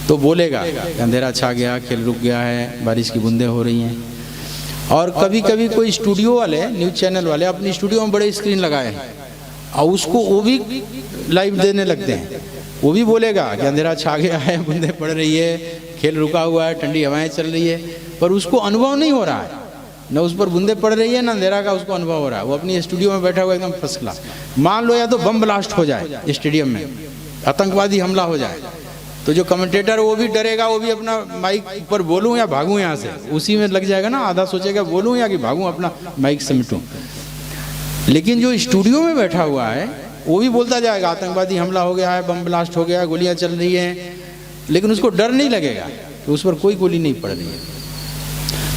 तो बोलेगा अंधेरा छा गया, खेल रुक गया है, बारिश की बूंदें हो रही हैं। और कभी कभी कोई स्टूडियो वाले, न्यूज़ चैनल वाले अपनी स्टूडियो में बड़े स्क्रीन लगाए हैं और उसको वो भी लाइव देने लगते हैं, वो भी बोलेगा कि अंधेरा छा गया है, बूंदें पड़ रही है, खेल रुका हुआ है, ठंडी हवाएं चल रही है, पर उसको अनुभव नहीं हो रहा है, न उस पर बूंदे पड़ रही है, न अंधेरा का उसको अनुभव हो रहा है। वो अपनी स्टूडियो में बैठा हुआ एकदम फर्स्ट क्लास। मान लो या तो बम ब्लास्ट हो जाए स्टेडियम में, आतंकवादी हमला हो जाए, तो जो कमेंटेटर वो भी डरेगा, वो भी अपना माइक पर बोलूं या भागूं यहाँ से, उसी में लग जाएगा ना, आधा सोचेगा बोलूं या कि भागूं, अपना माइक समेटूं। लेकिन जो स्टूडियो में बैठा हुआ है वो भी बोलता जाएगा आतंकवादी हमला हो गया है, बम ब्लास्ट हो गया है, गोलियां चल रही हैं, लेकिन उसको डर नहीं लगेगा कि उस पर कोई गोली नहीं पड़ रही है।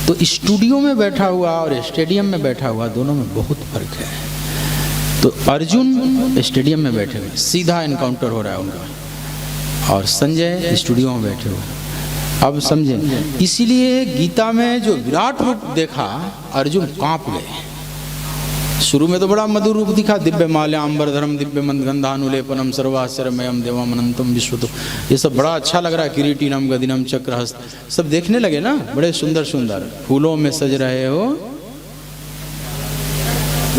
तो स्टूडियो में बैठा हुआ और स्टेडियम में बैठा हुआ, दोनों में बहुत फर्क है। तो अर्जुन स्टेडियम में बैठे हुए, सीधा इनकाउंटर हो रहा है उनका, और संजय स्टूडियो में बैठे हुए। अब समझें, इसीलिए गीता में जो विराट रूप देखा, अर्जुन कांप गए, शुरू में तो बड़ा मधुर रूप दिखा, दिव्य माल्याम्बरधरम दिव्य मंदगंधानुलेपनम सर्वाश्चर्यमयम देवम अनंतम विश्वतो, ये सब बड़ा अच्छा लग रहा है। किरीटिनम गदिनम चक्रहस्त, सब देखने लगे ना, बड़े सुंदर सुंदर फूलों में सज रहे हो।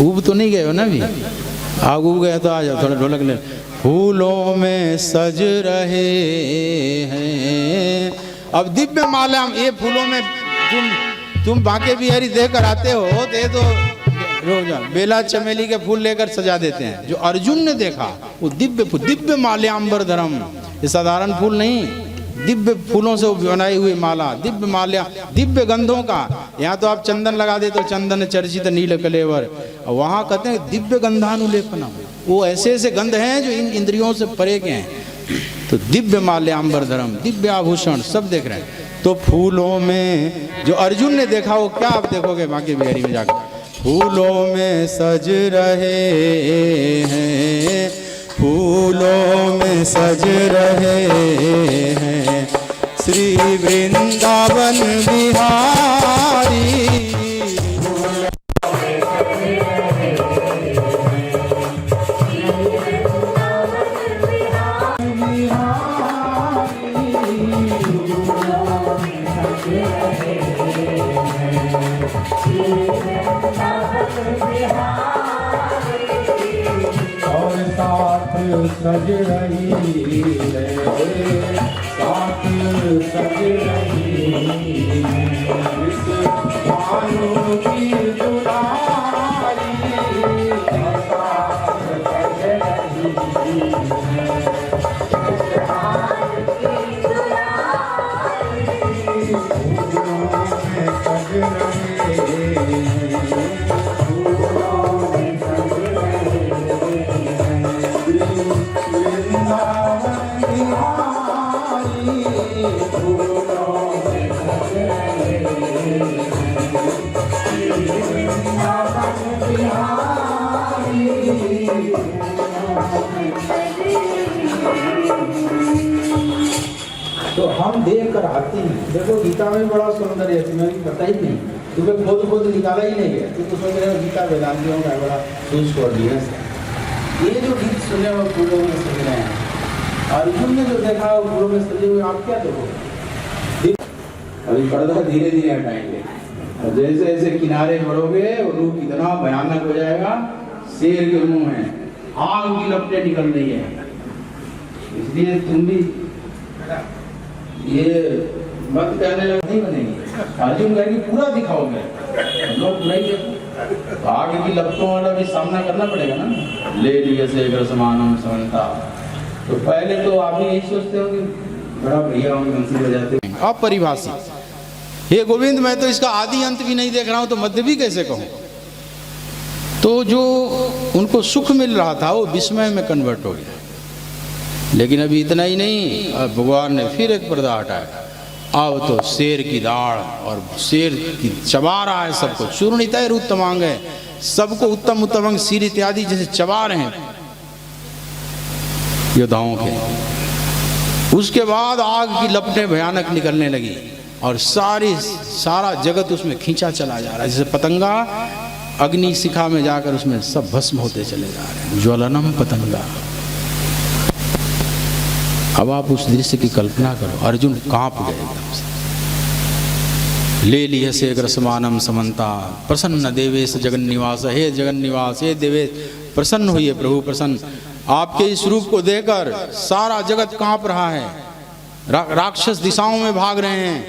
ऊब तो नहीं गए हो ना अभी? आग उब गया तो आ जाओ, थोड़ा ढोलक ले। फूलों में सज रहे हैं, अब दिव्य माला, ये फूलों में तुम बांके बिहारी देख कर आते हो तो ये तो रोजा बेला चमेली के फूल लेकर सजा देते हैं। जो अर्जुन ने देखा वो दिव्य फूल, दिव्य माल्याम्बरधरम, ये साधारण फूल नहीं, दिव्य फूलों से बनाई हुई माला, दिव्य माल्या, दिव्य गंधों का। यहाँ तो आप चंदन लगा दे तो चंदन चर्चित नील कलेवर, वहाँ कहते हैं दिव्य गंधानुलेपनम, वो ऐसे ऐसे गंध हैं जो इन इंद्रियों से परे के हैं। तो दिव्य माल्याम्बरधरम, दिव्य आभूषण सब देख रहे हैं। तो फूलों में जो अर्जुन ने देखा वो क्या आप देखोगे बांके बिहारी में जाकर, फूलों में सज रहे हैं, फूलों में सज रहे हैं श्री वृंदावन बिहारी। सज रही है, साथ सज रही है इस भानु की दुलारी, साथ सज रही है इस भानु की दुलारी, फूलों में सज रहे हैं, फूलों में सज रहे हैं वृंदावन बिहारी, फूलों में सज रहे हैं वृंदावन बिहारी। तो हम देख कर आते हैं। देखो गीता में बड़ा सौंदर्य है, तुम्हें पता ही नहीं, तुम्हें खुद निकाला ही नहीं गया, तुम तो सोच रहे हो गीता वेदांतियों का बड़ा सूझ कर दिया। ये जो गीत सुने वो फूलों में सज रहे हैं, अर्जुन ने जो देखा वो फूलों में सजे हुए, आप क्या देखोगे? अभी पर्दा धीरे धीरे हटाएंगे, और जैसे जैसे किनारे बढ़ोगे वो रूप इतना भयानक हो जाएगा, शेर के मुंह में आग की लपटें निकल रही है। इसलिए तुम भी ये मत कहने लगे नहीं बनेगी। अर्जुन कहेगी पूरा दिखाओगे, हम लोग पूरा ही देखो, आगे की लपटों वाला भी सामना करना पड़ेगा ना। ले लिया से ग्रसमानम समन्ता, तो पहले तो आप ही यही सोचते हो कि बड़ा बढ़िया हम बंसी बजाते हैं, अपरिभाषित। हे गोविंद, मैं तो इसका आदि अंत भी नहीं देख रहा हूं, तो मध्य भी कैसे कहूं? तो जो उनको सुख मिल रहा था वो विस्मय में कन्वर्ट हो गया। लेकिन अभी इतना ही नहीं, अब भगवान ने फिर एक पर्दा हटाया। अब तो शेर की दाढ़ और शेर की चबा रहा है सबको, चूर्णितैर उत्तमांग है, सबको उत्तम उत्तम अंग सिर इत्यादि जैसे चबा रहे हैं योद्धाओं के। उसके बाद आग की लपटें भयानक निकलने लगी और सारा जगत उसमें खींचा चला जा रहा है, जैसे पतंगा अग्नि शिखा में जाकर उसमें सब भस्म होते चले जा रहे हैं। ज्वलनम पतंगा। अब आप उस दृश्य की कल्पना करो, अर्जुन कांप गए एकदम से। ले लिय से ग्रसमानम समन्ता प्रसन्न देवेश जगन्निवास, हे जगन्निवास, हे देवेश प्रसन्न हुई है प्रभु, प्रसन्न। आपके इस रूप को देखकर सारा जगत कांप रहा है, राक्षस दिशाओं में भाग रहे हैं,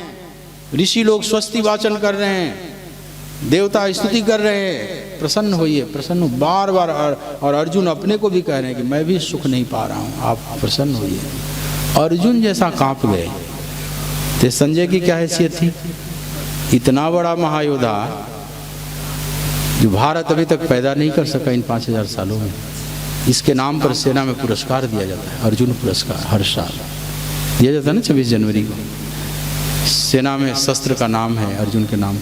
ऋषि लोग स्वस्ति वाचन कर रहे हैं, देवता स्तुति कर रहे हैं, प्रसन्न होइए, प्रसन्न बार बार। और अर्जुन अपने को भी कह रहे हैं कि मैं भी सुख नहीं पा रहा हूँ, आप प्रसन्न होइए। अर्जुन जैसा कांप गए तो संजय की क्या हैसियत थी? इतना बड़ा महायोद्धा जो भारत अभी तक पैदा नहीं कर सका इन 5000 सालों में, इसके नाम पर सेना में पुरस्कार दिया जाता है, अर्जुन पुरस्कार हर साल दिया जाता है ना 26 जनवरी को। सेना में शस्त्र का नाम है अर्जुन के नाम,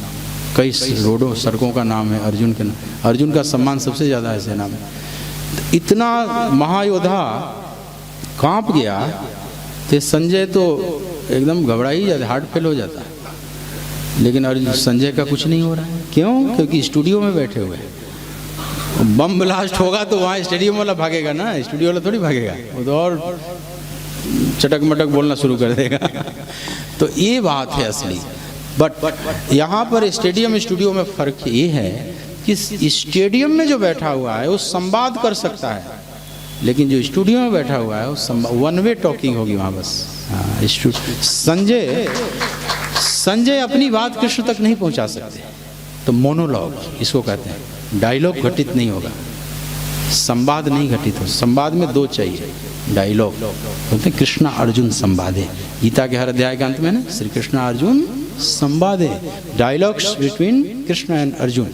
कई रोडों सड़कों का नाम है अर्जुन के नाम, अर्जुन का सम्मान सबसे ज़्यादा है सेना में। इतना महायोद्धा कांप गया तो संजय तो एकदम घबरा ही जाता, हार्ट फेल हो जाता है। लेकिन अर्जुन संजय का कुछ नहीं हो रहा है, क्यों? क्योंकि स्टूडियो में बैठे हुए हैं। बम ब्लास्ट होगा तो वहाँ स्टेडियम वाला भागेगा ना, स्टूडियो वाला थोड़ी भागेगा, वो तो और चटक मटक बोलना शुरू कर देगा। तो ये बात है असली। बट यहाँ पर स्टेडियम स्टूडियो में फर्क ये है कि स्टेडियम में जो बैठा हुआ है वो संवाद कर सकता है, लेकिन जो स्टूडियो में बैठा हुआ है वो वन वे टॉकिंग होगी वहाँ बस। हाँ, संजय अपनी बात कृष्ण तक नहीं पहुँचा सकते, तो मोनोलॉग इसको कहते हैं। डायलॉग घटित नहीं होगा, संवाद नहीं घटित हो। संवाद में दो चाहिए, डायलॉग बोलते हैं कृष्ण अर्जुन संवादे। गीता के हर अध्याय के अंत में ना श्री कृष्ण अर्जुन संवादे, dialogues between Krishna and Arjun.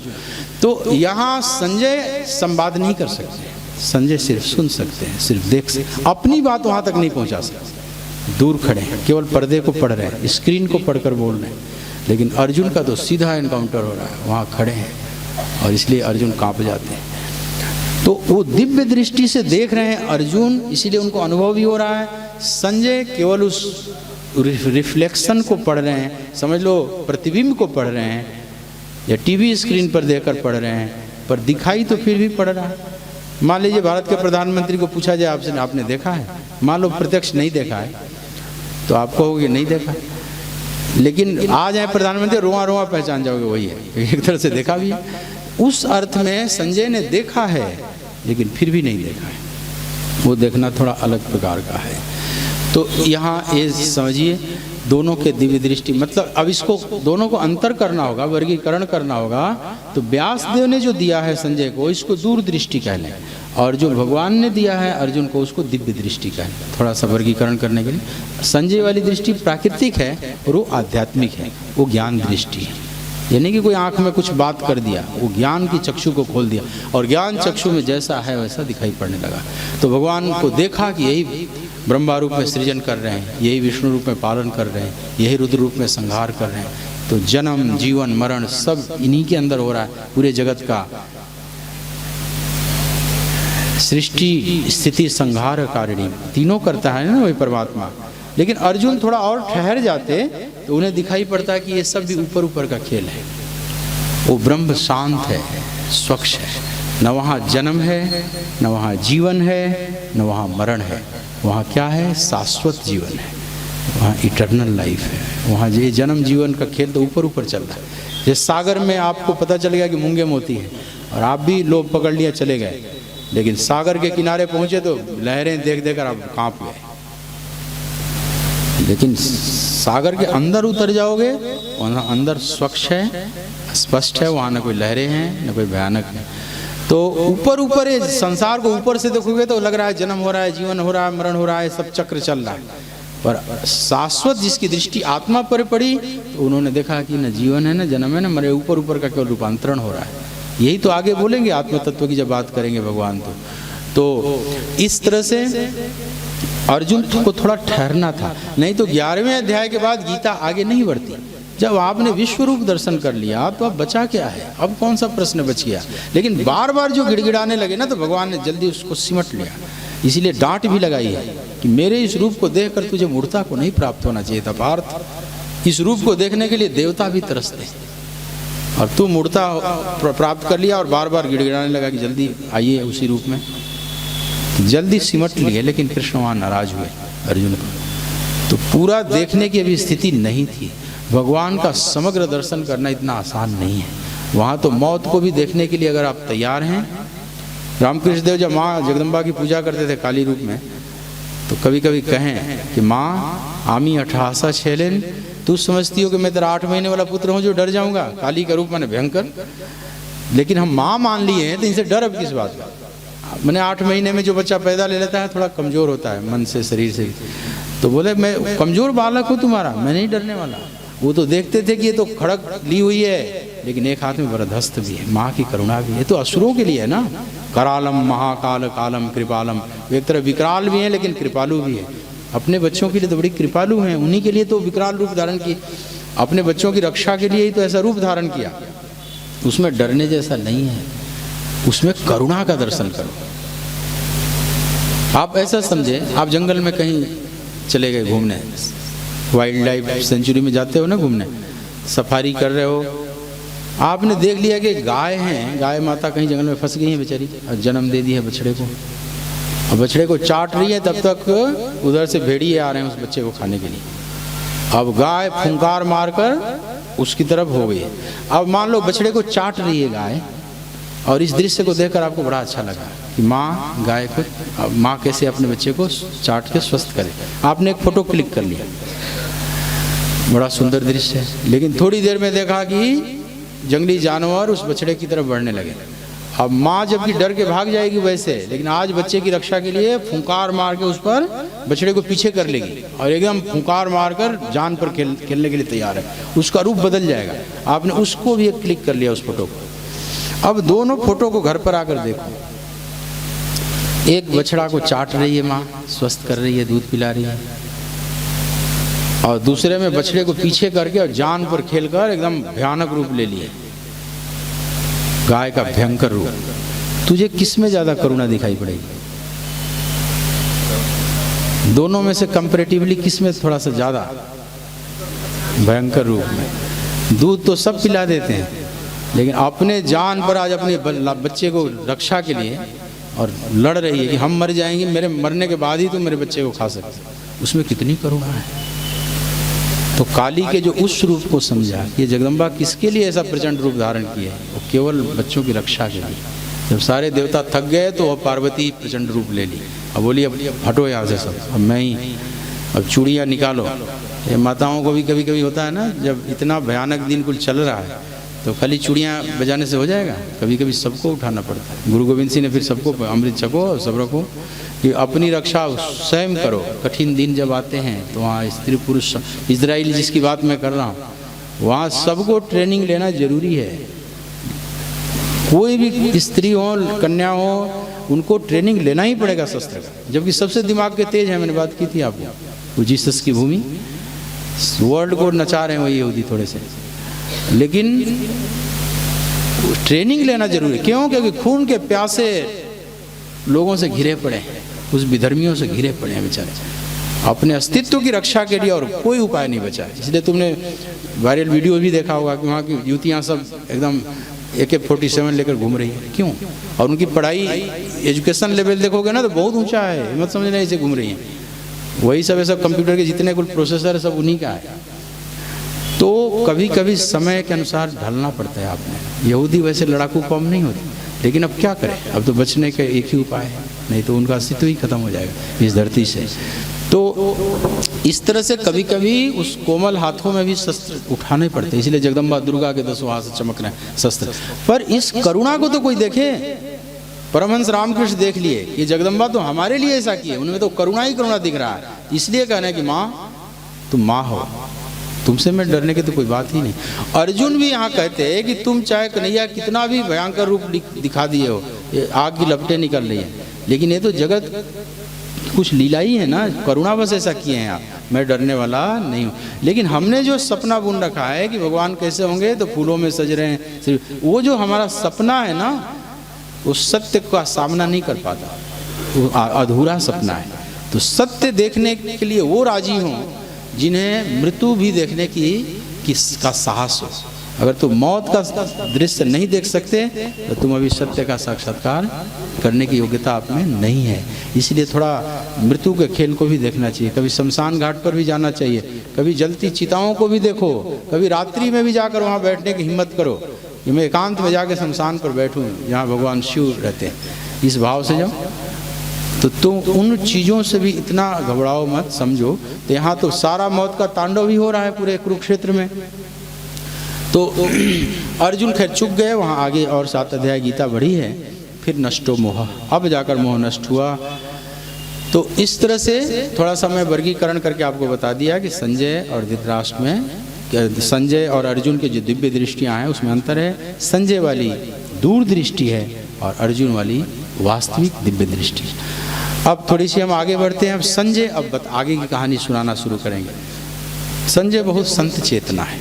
तो यहाँ संजय संवाद नहीं कर सकते, संजय सिर्फ सुन सकते हैं, सिर्फ देख सकते, अपनी बात वहाँ तक नहीं पहुँचा सकते। दूर खड़े हैं, केवल पर्दे को पढ़ रहे हैं, स्क्रीन को पढ़कर बोल रहे हैं। लेकिन अर्जुन का तो सीधा एनकाउंटर हो रहा है, वहाँ खड़े हैं, और इसलिए अर्जुन कांप जाते हैं। तो वो दिव्य दृष्टि से देख रहे हैं अर्जुन, इसीलिए उनको अनुभव भी हो रहा है। संजय केवल उस रिफ्लेक्शन को पढ़ रहे हैं, समझ लो प्रतिबिंब को पढ़ रहे हैं, या टीवी स्क्रीन पर देखकर पढ़ रहे हैं, पर दिखाई तो फिर भी पड़ रहा है। मान लीजिए भारत के प्रधानमंत्री को पूछा जाए आपसे, आपने देखा है? मान लो प्रत्यक्ष नहीं देखा है, तो आप कहोगे नहीं देखा। लेकिन आ जाए प्रधानमंत्री, रोआ रोआ पहचान जाओगे वही है, एक तरह से देखा भी है। उस अर्थ में संजय ने देखा है, लेकिन फिर भी नहीं देखा है। वो देखना थोड़ा अलग प्रकार का है। तो यहाँ ये समझिए दोनों के दिव्य दृष्टि, मतलब अब इसको दोनों को अंतर करना होगा, वर्गीकरण करना होगा। तो व्यास देव ने जो दिया है संजय को, इसको दूरदृष्टि कह लें, और जो भगवान ने दिया है अर्जुन को, उसको दिव्य दृष्टि कह लें। थोड़ा सा वर्गीकरण करने के लिए संजय वाली दृष्टि प्राकृतिक है और वो आध्यात्मिक है, वो ज्ञान दृष्टि है। यानी कि कोई आंख में कुछ बात कर दिया, वो ज्ञान की चक्षु को खोल दिया, और ज्ञान चक्षु में जैसा है वैसा दिखाई पड़ने लगा। तो भगवान को देखा कि यही ब्रह्मा रूप में सृजन कर रहे हैं, यही विष्णु रूप में पालन कर रहे हैं, यही रुद्र रूप में संहार कर रहे हैं। तो जन्म जीवन मरण सब इन्हीं के अंदर हो रहा है, पूरे जगत का सृष्टि स्थिति संहार कारिणी तीनों करता है ना वही परमात्मा। लेकिन अर्जुन थोड़ा और ठहर जाते तो उन्हें दिखाई पड़ता है कि ये सब भी ऊपर ऊपर का खेल है। वो ब्रह्म शांत है, स्वच्छ है, न वहाँ जन्म है, न वहाँ जीवन है, न वहाँ मरण है। वहाँ क्या है? शाश्वत जीवन है, वहाँ इटर्नल लाइफ है। वहाँ ये जन्म जीवन का खेल तो ऊपर ऊपर चल रहा है। जैसे सागर में आपको पता चल गया कि मूंगे मोती है, और आप भी लोग पकड़ लिया चले गए, लेकिन सागर के किनारे पहुँचे तो लहरें देख देकर आप काँप गए। लेकिन सागर के अंदर उतर जाओगे, वहाँ अंदर स्वच्छ है, स्पष्ट है, वहाँ न कोई लहरें हैं न कोई भयानक है। तो ऊपर ऊपर संसार को ऊपर से देखोगे तो लग रहा है जन्म हो रहा है, जीवन हो रहा है, मरण हो रहा है, सब चक्र चल रहा है। पर शाश्वत जिसकी दृष्टि आत्मा पर पड़ी तो उन्होंने देखा कि न जीवन है, न जन्म है, न मरे, ऊपर ऊपर का केवल रूपांतरण हो रहा है। यही तो आगे बोलेंगे आत्म तत्व की जब बात करेंगे भगवान। तो इस तरह से अर्जुन को थोड़ा ठहरना था, नहीं तो 11वें अध्याय के बाद गीता आगे नहीं बढ़ती। जब आपने विश्व रूप दर्शन कर लिया तो अब बचा क्या है? अब कौन सा प्रश्न बच गया? लेकिन बार बार जो गिड़गिड़ाने लगे ना, तो भगवान ने जल्दी उसको सिमट लिया। इसीलिए डांट भी लगाई है कि मेरे इस रूप को देखकर तुझे मूर्ता को नहीं प्राप्त होना चाहिए था पार्थ। इस रूप को देखने के लिए देवता भी तरसते, और तू मूर्ता प्राप्त कर लिया और बार बार गिड़गिड़ाने लगा कि जल्दी आइए उसी रूप में। जल्दी सिमट लिए, लेकिन कृष्ण वहाँ नाराज हुए अर्जुन को। तो पूरा देखने की अभी स्थिति नहीं थी। भगवान का समग्र दर्शन करना इतना आसान नहीं है। वहाँ तो मौत को भी देखने के लिए अगर आप तैयार हैं। रामकृष्ण देव जब माँ जगदम्बा की पूजा करते थे काली रूप में, तो कभी कभी कहें कि माँ आमी 88 छेलेन, तू समझती हो कि मैं तेरा 8 महीने वाला पुत्र हूँ जो डर जाऊँगा? काली का रूप मैंने भयंकर, लेकिन हम माँ मान लिए हैं तो इनसे डर अब किस बात का? मैंने 8 महीने में जो बच्चा पैदा ले लेता है थोड़ा कमज़ोर होता है मन से, शरीर से, तो बोले मैं कमज़ोर बालक हूँ तुम्हारा, मैं नहीं डरने वाला। वो तो देखते थे कि ये तो खड़ग ली हुई है, लेकिन एक हाथ में वरदहस्त भी है, माँ की करुणा भी है। तो असुरों के लिए है ना, करालम महाकाल कालम कृपालम। एक तरह विकराल भी है लेकिन कृपालु भी है। अपने बच्चों के लिए तो बड़ी कृपालु हैं, उन्हीं के लिए तो विकराल रूप धारण की, अपने बच्चों की रक्षा के लिए ही तो ऐसा रूप धारण किया। उसमें डरने जैसा नहीं है, उसमें करुणा का दर्शन करो। आप ऐसा समझे, आप जंगल में कहीं चले गए घूमने, वाइल्ड लाइफ सेंचुरी में जाते हो ना घूमने, सफारी कर रहे हो, आपने देख लिया कि गाय हैं, गाय माता कहीं जंगल में फंस गई है बेचारी और जन्म दे दिया बछड़े को, और बछड़े को चाट रही है, तब तक उधर से भेड़िए आ रहे हैं उस बच्चे को खाने के लिए। अब गाय फुंकार मारकर उसकी तरफ हो गई है। अब मान लो बछड़े को चाट रही है गाय, और इस दृश्य को देखकर आपको बड़ा अच्छा लगा कि माँ गाय को, माँ कैसे अपने बच्चे को चाट के स्वस्थ करे। आपने एक फोटो क्लिक कर लिया, बड़ा सुंदर दृश्य है। लेकिन थोड़ी देर में देखा कि जंगली जानवर उस बछड़े की तरफ बढ़ने लगे। अब माँ जबकि डर के भाग जाएगी वैसे, लेकिन आज बच्चे की रक्षा के लिए फुंकार मार के उस पर बछड़े को पीछे कर लेगी और एकदम फुंकार मारकर जान पर खेलने के लिए तैयार है। उसका रूप बदल जाएगा। आपने उसको भी एक क्लिक कर लिया उस फोटो को। अब दोनों फोटो को घर पर आकर देखो। एक बछड़ा को चाट रही है माँ, स्वस्थ कर रही है, दूध पिला रही है, और दूसरे में बछड़े को पीछे करके और जान पर खेलकर एकदम भयानक रूप ले लिए, गाय का भयंकर रूप। तुझे किस में ज्यादा करुणा दिखाई पड़ेगी? दोनों में से कंपैरेटिवली किस में थोड़ा सा ज्यादा? भयंकर रूप में। दूध तो सब पिला देते हैं, लेकिन अपने जान पर आज अपने बच्चे को रक्षा के लिए और लड़ रही है कि हम मर जाएंगे, मेरे मरने के बाद ही तुम मेरे बच्चे को खा सकते। उसमें कितनी करुणा है। तो काली के जो उस रूप को समझा कि जगदम्बा किसके लिए ऐसा प्रचंड रूप धारण किया है, वो केवल बच्चों की रक्षा के लिए। जब सारे देवता थक गए तो अब पार्वती प्रचंड रूप ले ली। अब बोली अब हटो यहाँ से सब, अब मैं ही, अब चूड़ियाँ निकालो। ये माताओं को भी कभी कभी होता है ना, जब इतना भयानक दिन कुछ चल रहा है तो खाली चूड़ियाँ बजाने से हो जाएगा, कभी कभी सबको उठाना पड़ता है। गुरु गोविंद सिंह ने फिर सबको अमृत छको और सब रखो कि अपनी रक्षा स्वयं करो। कठिन दिन जब आते हैं तो वहाँ स्त्री पुरुष, इजराइल जिसकी बात मैं कर रहा हूँ, वहाँ सबको ट्रेनिंग लेना जरूरी है। कोई भी स्त्री हो, कन्या हो, उनको ट्रेनिंग लेना ही पड़ेगा शस्त्र का। जबकि सबसे दिमाग के तेज है, मैंने बात की थी आपको, जीसस की भूमि, वर्ल्ड को नचा रहे हैं वही यहूदी थोड़े से, लेकिन ट्रेनिंग लेना जरूरी है। क्यों? क्योंकि खून के प्यासे लोगों से घिरे पड़े हैं, उस विधर्मियों से घिरे पड़े हैं बेचारे, अपने अस्तित्व की रक्षा के लिए, और कोई उपाय नहीं बचा है। इसलिए तुमने वायरल वीडियो भी देखा होगा कि वहाँ की युवतियाँ सब एकदम AK-47 लेकर घूम रही है। क्यों? और उनकी पढ़ाई, एजुकेशन लेवल देखोगे ना तो बहुत ऊंचा है, मत समझना ऐसे घूम रही हैं। वही सब ऐसा कंप्यूटर के जितने कुल प्रोसेसर है सब उन्हीं का है। तो कभी कभी समय के अनुसार ढलना पड़ता है आपने। यहूदी वैसे लड़ाकू कौम नहीं होती, लेकिन अब क्या करें, अब तो बचने का एक ही उपाय है, नहीं तो उनका अस्तित्व ही खत्म हो जाएगा इस धरती से। तो इस तरह से कभी कभी उस कोमल हाथों में भी शस्त्र उठाने पड़ते हैं। इसलिए जगदम्बा दुर्गा के 10 हाथ से चमक रहे हैं शस्त्र। पर इस करुणा को तो कोई देखे। परमहंस रामकृष्ण देख लिए कि जगदम्बा तो हमारे लिए ऐसा किए, उनमें तो करुणा ही करुणा दिख रहा है। इसलिए कहना है कि माँ तुम माँ हो, तुमसे मैं डरने की तो कोई बात ही नहीं। अर्जुन भी यहाँ कहते हैं कि तुम चाहे कन्हैया कितना भी भयंकर रूप दिखा दिए हो, ये आग की लपटें निकल रही है, लेकिन ये तो जगत कुछ लीला ही है ना, करुणा बस ऐसा किए हैं आप, मैं डरने वाला नहीं हूँ। लेकिन हमने जो सपना बुन रखा है कि भगवान कैसे होंगे तो फूलों में सज रहे हैं, वो जो हमारा सपना है ना, वो सत्य का सामना नहीं कर पाता, वो अधूरा सपना है। तो सत्य देखने के लिए वो राजी हों जिन्हें मृत्यु भी देखने का साहस हो। अगर तुम मौत का दृश्य नहीं देख सकते तो तुम अभी सत्य का साक्षात्कार करने की योग्यता आप में नहीं है। इसलिए थोड़ा मृत्यु के खेल को भी देखना चाहिए। कभी शमशान घाट पर भी जाना चाहिए, कभी जलती चिताओं को भी देखो, कभी रात्रि में भी जाकर वहाँ बैठने की हिम्मत करो कि मैं एकांत में जाकर शमशान पर बैठूँ जहाँ भगवान शिव रहते हैं, इस भाव से जाओ। तो तुम उन चीज़ों से भी इतना घबराओ मत, समझो। तो यहाँ तो सारा मौत का तांडव ही हो रहा है पूरे कुरुक्षेत्र में। तो अर्जुन खैर चुक गए, वहाँ आगे और 7 अध्याय गीता बढ़ी है। फिर नष्टो मोह, अब जाकर मोह नष्ट हुआ। तो इस तरह से थोड़ा सा मैं वर्गीकरण करके आपको बता दिया कि संजय और धृतराष्ट्र में, संजय और अर्जुन के जो दिव्य दृष्टियाँ हैं उसमें अंतर है। संजय वाली दूर दृष्टि है और अर्जुन वाली वास्तविक दिव्य दृष्टि। अब थोड़ी सी हम आगे बढ़ते हैं। अब संजय, अब आगे की कहानी सुनाना शुरू करेंगे। संजय बहुत संत चेतना है,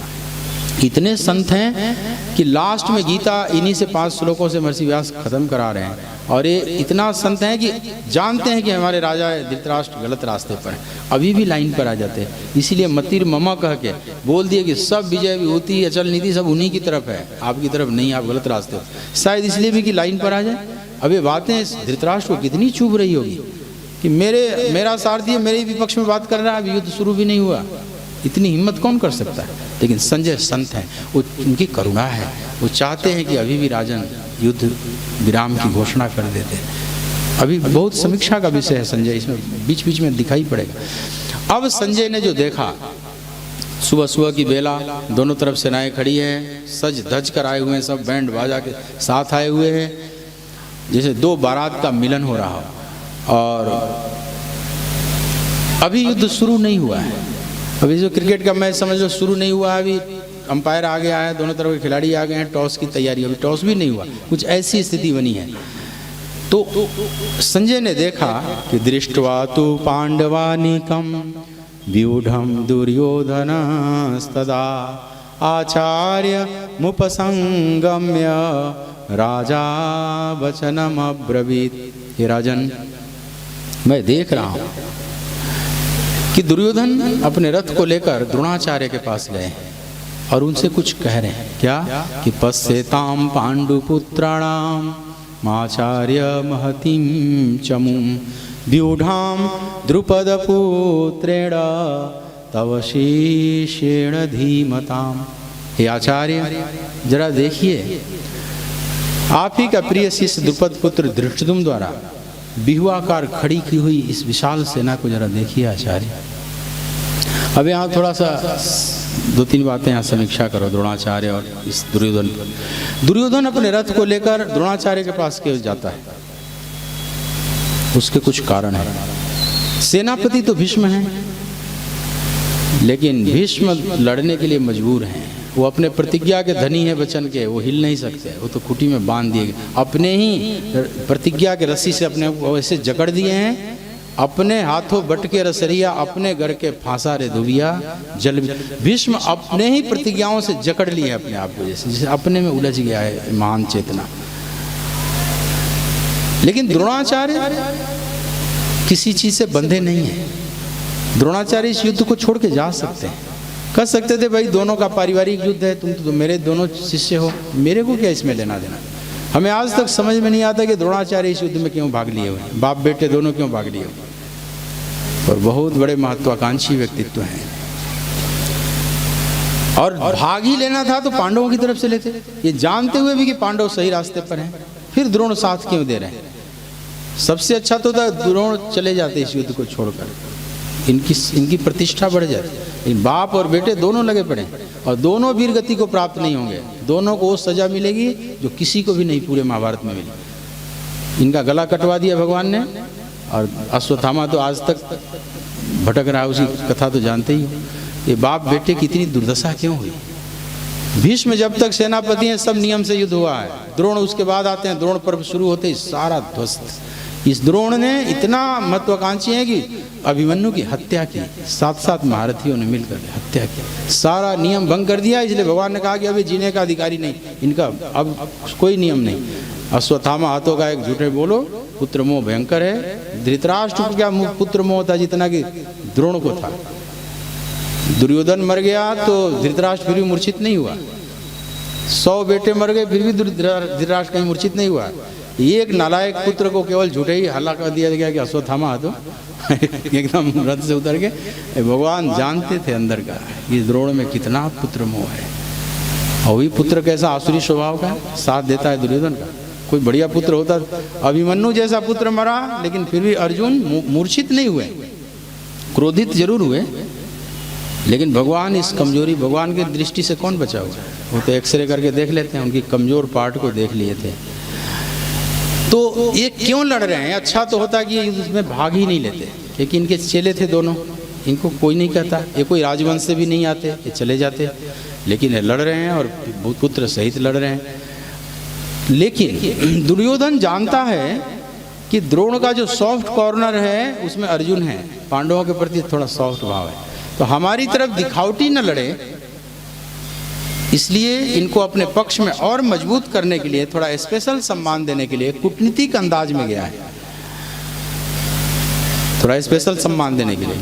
इतने संत हैं कि लास्ट में गीता इन्हीं से 5 श्लोकों से महर्षि व्यास खत्म करा रहे हैं। और ये इतना संत हैं कि जानते हैं कि हमारे राजा धृतराष्ट्र गलत रास्ते पर हैं, अभी भी लाइन पर आ जाते हैं। इसीलिए मतिर ममा कह के बोल दिए कि सब विजय विभूति अचल नीति सब उन्हीं की तरफ है, आपकी तरफ नहीं, आप गलत रास्ते हो। शायद इसलिए भी कि लाइन पर आ जाए। अब ये बातें धृतराष्ट्र को कितनी चुभ रही होगी कि मेरा सारथी है, मेरे विपक्ष में बात कर रहा है, अभी युद्ध शुरू भी नहीं हुआ। इतनी हिम्मत कौन कर सकता है? लेकिन संजय संत हैं, वो उनकी करुणा है, वो चाहते हैं कि अभी भी राजन युद्ध विराम की घोषणा कर देते। अभी बहुत समीक्षा का विषय है संजय, इसमें बीच बीच में दिखाई पड़ेगा। अब संजय ने जो देखा, सुबह सुबह की बेला, दोनों तरफ सेनाएं खड़ी हैं, सज धज कर आए हुए हैं, सब बैंड बाजा के साथ आए हुए हैं, जैसे 2 बारात का मिलन हो रहा हो। और अभी युद्ध शुरू नहीं हुआ है। अभी जो क्रिकेट का मैच समझ लो शुरू नहीं हुआ, अभी अंपायर आ गया है, दोनों तरफ के खिलाड़ी आ गए हैं, टॉस की तैयारी, अभी टॉस भी नहीं हुआ, कुछ ऐसी स्थिति बनी है। तो संजय ने देखा कि दृष्ट्वा तु पांडवानीकम व्यूढ़म दुर्योधनस्तदा आचार्य मुपसंगम्य राजा वचनम अब्रवीत। हे राजन, मैं देख रहा हूँ कि दुर्योधन अपने रथ को लेकर द्रोणाचार्य के पास गए हैं और उनसे कुछ कह रहे हैं। क्या? कि पश्येताम पांडुपुत्राणाम आचार्य महतीम चमुम व्यूढ़ाम द्रुपद पुत्रेण तव शिष्येण धीमताम। हे आचार्य, जरा देखिए, आप ही का प्रिय शिष्य द्रुपद पुत्र धृष्टद्युम्न द्वारा बिहुआकार खड़ी की हुई इस विशाल सेना को जरा देखिए आचार्य। अब यहाँ थोड़ा सा 2-3 बातें यहाँ समीक्षा करो द्रोणाचार्य और इस दुर्योधन पर। दुर्योधन अपने रथ को लेकर द्रोणाचार्य के पास क्यों जाता है? उसके कुछ कारण है। सेनापति तो भीष्म है, लेकिन भीष्म लड़ने के लिए मजबूर हैं। वो अपने प्रतिज्ञा के धनी है वचन के, वो हिल नहीं सकते, वो तो कुटी में बांध दिए गए, अपने ही प्रतिज्ञा के रस्सी से अपने को ऐसे जकड़ दिए हैं। अपने हाथों बट के रसरिया, अपने घर के फांसा रे धुबिया जल। भीष्म अपने ही प्रतिज्ञाओं से जकड़ लिए अपने आप को, जैसे अपने में उलझ गया है महान चेतना। लेकिन द्रोणाचार्य किसी चीज से बंधे नहीं है। द्रोणाचार्य इस युद्ध को छोड़ के जा सकते हैं, कह सकते थे भाई दोनों का पारिवारिक युद्ध है, तुम तो मेरे दोनों शिष्य हो, मेरे को क्या इसमें लेना देना। हमें आज तक समझ में नहीं आता कि द्रोणाचार्य इस युद्ध में क्यों भाग लिए हुए, बाप बेटे दोनों क्यों भाग लिए हुए। और बहुत बड़े महत्वाकांक्षी व्यक्तित्व हैं, और भाग ही लेना था तो पांडवों की तरफ से लेते, ये जानते हुए भी कि पांडव सही रास्ते पर हैं, फिर द्रोण साथ क्यों दे रहे हैं। सबसे अच्छा तो था द्रोण चले जाते इस युद्ध को छोड़कर, इनकी प्रतिष्ठा बढ़ जाती। बाप और बेटे दोनों लगे पड़े, और दोनों वीर गति को प्राप्त नहीं होंगे, दोनों को वो सजा मिलेगी जो किसी को भी नहीं पूरे महाभारत में मिली। इनका गला कटवा दिया भगवान ने, और अश्वत्थामा तो आज तक भटक रहा है, उसी कथा तो जानते ही हो। ये बाप बेटे की इतनी दुर्दशा क्यों हुई। भीष्म जब तक सेनापति हैं सब नियम से युद्ध हुआ है, द्रोण उसके बाद आते हैं, द्रोण पर्व शुरू होते ही सारा ध्वस्त। इस द्रोण ने इतना महत्वाकांक्षी है कि अभिमन्यु की हत्या की, 7 महारथियों ने मिलकर हत्या की, सारा नियम भंग कर दिया। इसलिए भगवान ने कहा कि अभी जीने का अधिकारी नहीं, इनका अब कोई नियम नहीं। अश्वत्थामा हाथों का एक झूठे बोलो, पुत्र मोह भयंकर है। धृतराष्ट्र को क्या पुत्र मोह था जितना कि द्रोण को था। दुर्योधन मर गया तो धृतराष्ट्र फिर भी मूर्छित नहीं हुआ, 100 बेटे मर गए फिर भी धृतराष्ट्र कहीं मूर्छित नहीं हुआ। एक नालायक पुत्र को केवल झूठे ही हल्ला कर दिया गया कि अश्वत्थामा तो एकदम रथ से उतर के। भगवान जानते थे अंदर का ये द्रोण में कितना पुत्र मोह है, और वही पुत्र कैसा आसुरी स्वभाव का साथ देता है दुर्योधन का। कोई बढ़िया पुत्र होता, अभिमन्यु जैसा पुत्र मरा, लेकिन फिर भी अर्जुन मूर्छित नहीं हुए, क्रोधित जरूर हुए, लेकिन भगवान इस कमजोरी, भगवान की दृष्टि से कौन बचा हुआ है। वो तो एक्सरे करके देख लेते हैं, उनकी कमजोर पार्ट को देख लिए थे। तो ये क्यों लड़ रहे हैं? अच्छा तो होता कि ये उसमें भाग ही नहीं लेते, क्योंकि इनके चेले थे दोनों, इनको कोई नहीं कहता, ये कोई राजवंश से भी नहीं आते, ये चले जाते। लेकिन ये लड़ रहे हैं और पुत्र सहित लड़ रहे हैं। लेकिन दुर्योधन जानता है कि द्रोण का जो सॉफ्ट कॉर्नर है उसमें अर्जुन है, पांडवों के प्रति थोड़ा सॉफ्ट भाव है, तो हमारी तरफ दिखावटी न लड़े, इसलिए इनको अपने पक्ष में और मजबूत करने के लिए, थोड़ा स्पेशल सम्मान देने के लिए कूटनीतिक अंदाज में गया है, थोड़ा स्पेशल सम्मान देने के लिए।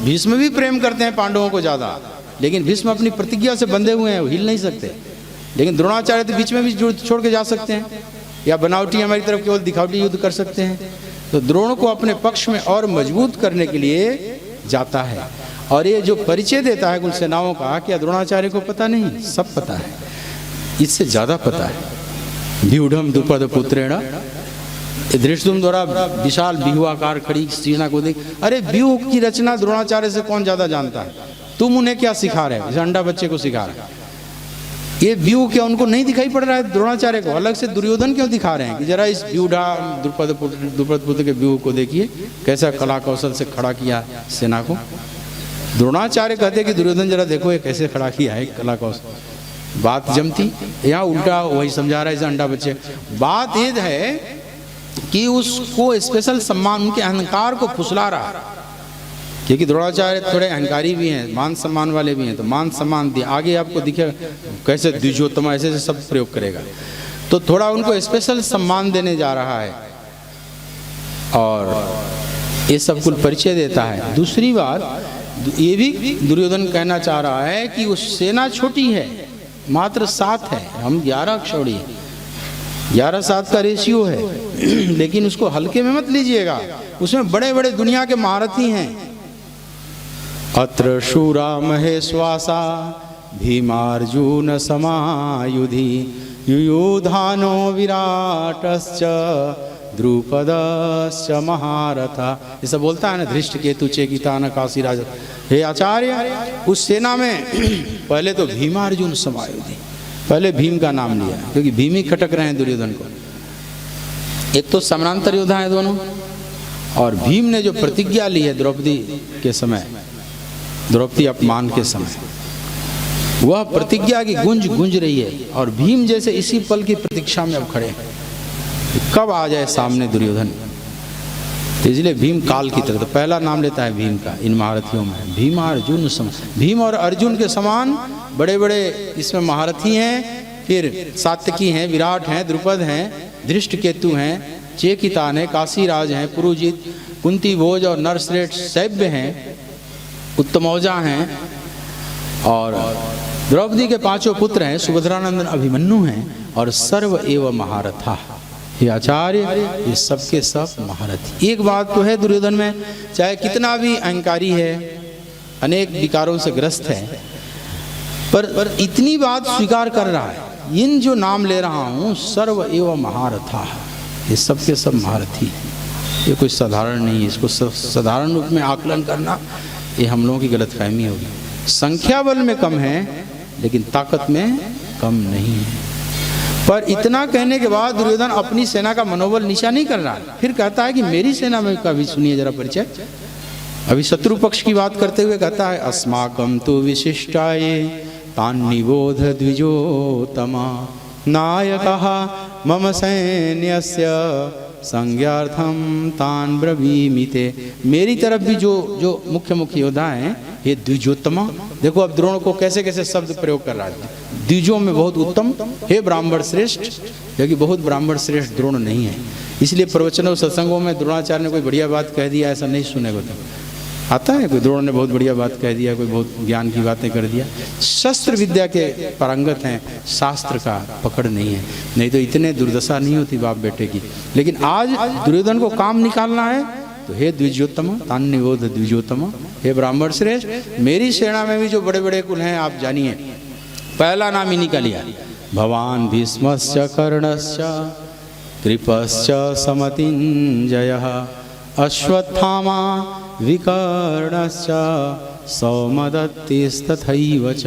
भीष्म भी प्रेम करते हैं पांडवों को ज़्यादा, लेकिन भीष्म अपनी प्रतिज्ञा से बंधे हुए हैं, वो हिल नहीं सकते। लेकिन द्रोणाचार्य तो बीच में भी छोड़ के जा सकते हैं, या बनावटी हमारी तरफ केवल दिखावटी युद्ध कर सकते हैं। तो द्रोण को अपने पक्ष में और मजबूत करने के लिए जाता है। और ये जो परिचय देता है कुल सेनाओं का, क्या द्रोणाचार्य को पता नहीं? सब पता है, इससे ज़्यादा पता है। व्यूढ़ द्रुपद पुत्रेण, धृष्टुम द्वारा विशाल व्यूहाकार खड़ी सेना को देख, अरे व्यूह की रचना द्रोणाचार्य से कौन ज्यादा जानता है? तुम उन्हें क्या सिखा रहे हो? अंडा बच्चे को सिखा रहे हैं। ये व्यूह क्या उनको नहीं दिखाई पड़ रहा है द्रोणाचार्य को? अलग से दुर्योधन क्यों दिखा रहे हैं कि जरा इस व्यूढ़ा द्रुपद पुत्र के व्यूह को देखिए, कैसा कला कौशल से खड़ा किया सेना को। द्रोणाचार्य कहते कि दुर्योधन जरा देखो ये कैसे खड़ा किया है कला कौशल। बात जमती, यहाँ उल्टा वही समझा रहा है, अंडा बच्चे। बात ये है कि उसको स्पेशल सम्मान, उनके अहंकार को फुसला रहा है, क्योंकि द्रोणाचार्य थोड़े अहंकारी भी हैं, मान सम्मान वाले भी हैं। तो मान सम्मान दिया, आगे आपको दिखे कैसे द्विजोत्तम ऐसे सब प्रयोग करेगा, तो थोड़ा उनको स्पेशल सम्मान देने जा रहा है और ये सब कुल परिचय देता है। दूसरी बात ये भी दुर्योधन कहना चाह रहा है कि वो सेना छोटी है, मात्र 7 है, हम 11 क्षौड़ी हैं, 11-7 का रेशियो है, लेकिन उसको हल्के में मत लीजिएगा, उसमें बड़े बड़े दुनिया के महारथी हैं। अत्र शूरा महेश्वासा भीमार्जुन समायुधि युयुधानो विराटश्च द्रुपदश्च महारथा। ये सब बोलता है ना, धृष्टकेतु चेकितान काशीराज। हे आचार्य, उस सेना में पहले तो भीमार्जुन समायुधि, पहले भीम का नाम लिया, क्योंकि भीम ही खटक रहे हैं दुर्योधन को। एक तो समानांतर योद्धा है दोनों, और भीम ने जो प्रतिज्ञा ली है द्रौपदी के समय, द्रौपदी अपमान के समय, वह प्रतिज्ञा की गूंज रही है। और भीम जैसे इसी पल की प्रतीक्षा में अब खड़े हैं, कब आ जाए सामने दुर्योधन। तो इसलिए भीम काल की तरह, तो पहला नाम लेता है भीम का इन महारथियों में, भीम अर्जुन सम। भीम और अर्जुन के समान बड़े बड़े इसमें महारथी हैं, फिर सात्यकी हैं, विराट हैं, द्रुपद हैं, धृष्टकेतु हैं, चेकितान है, काशीराज हैं, पुरुजित, कुंती भोज और नरश्रेष्ठ सैव्य हैं, उत्तमौजा हैं, और द्रौपदी के 5 पुत्र हैं, सुभद्रानंदन अभिमन्यु हैं, और सर्व एवं महारथा। ये आचार्य, ये सबके सब महारथी। एक बात तो है दुर्योधन में, चाहे कितना भी अहंकारी है, अनेक विकारों से ग्रस्त है, पर इतनी बात स्वीकार कर रहा है, इन जो नाम ले रहा हूँ सर्व एवं महारथा, ये सबके सब महारथी हैं। ये कोई साधारण नहीं है, इसको साधारण रूप में आकलन करना ये हम लोगों की गलतफहमी होगी। संख्या बल में कम है, लेकिन ताकत में कम नहीं है। पर इतना कहने के बाद दुर्योधन अपनी सेना का मनोबल नीचा नहीं कर रहा है, फिर कहता है कि मेरी सेना में का भी सुनिए जरा परिचय। अभी शत्रु पक्ष की बात करते हुए कहता है, अस्माकं तु विशिष्टाये तान्निबोध द्विजोत्तमा नायकः मम सैन्यस्य संज्ञार्थम तान ब्रवीमिते। मेरी तरफ भी जो मुख्य योद्धा हैं, ये द्विजोत्तमा। देखो अब द्रोण को कैसे कैसे शब्द प्रयोग कर रहा है, द्विजों में बहुत उत्तम, हे ब्राह्मण श्रेष्ठ, क्योंकि बहुत ब्राह्मण श्रेष्ठ द्रोण नहीं है। इसलिए प्रवचनों सत्संगों में द्रोणाचार्य ने कोई बढ़िया बात कह दिया ऐसा नहीं सुने को आता है, कोई द्रोण ने बहुत बढ़िया बात कह दिया, कोई बहुत ज्ञान की बातें कर दिया। शस्त्र विद्या के पारंगत हैं, शास्त्र का पकड़ नहीं है, नहीं तो इतने दुर्दशा नहीं होती बाप बेटे की। लेकिन आज दुर्योधन को काम निकालना है, तो हे द्विजोत्तम तान्निबोध द्विजोत्तम, हे ब्राह्मण श्रेष्ठ, मेरी सेना में भी जो बड़े बड़े कुल हैं आप जानिए। पहला नाम इन्हीं का लिया, भवान भीष्मश्च कर्णश्च कृपश्च समतिञ्जयः अश्वत्थामा विकर्णश्च सौमदत्तिस्तथैव च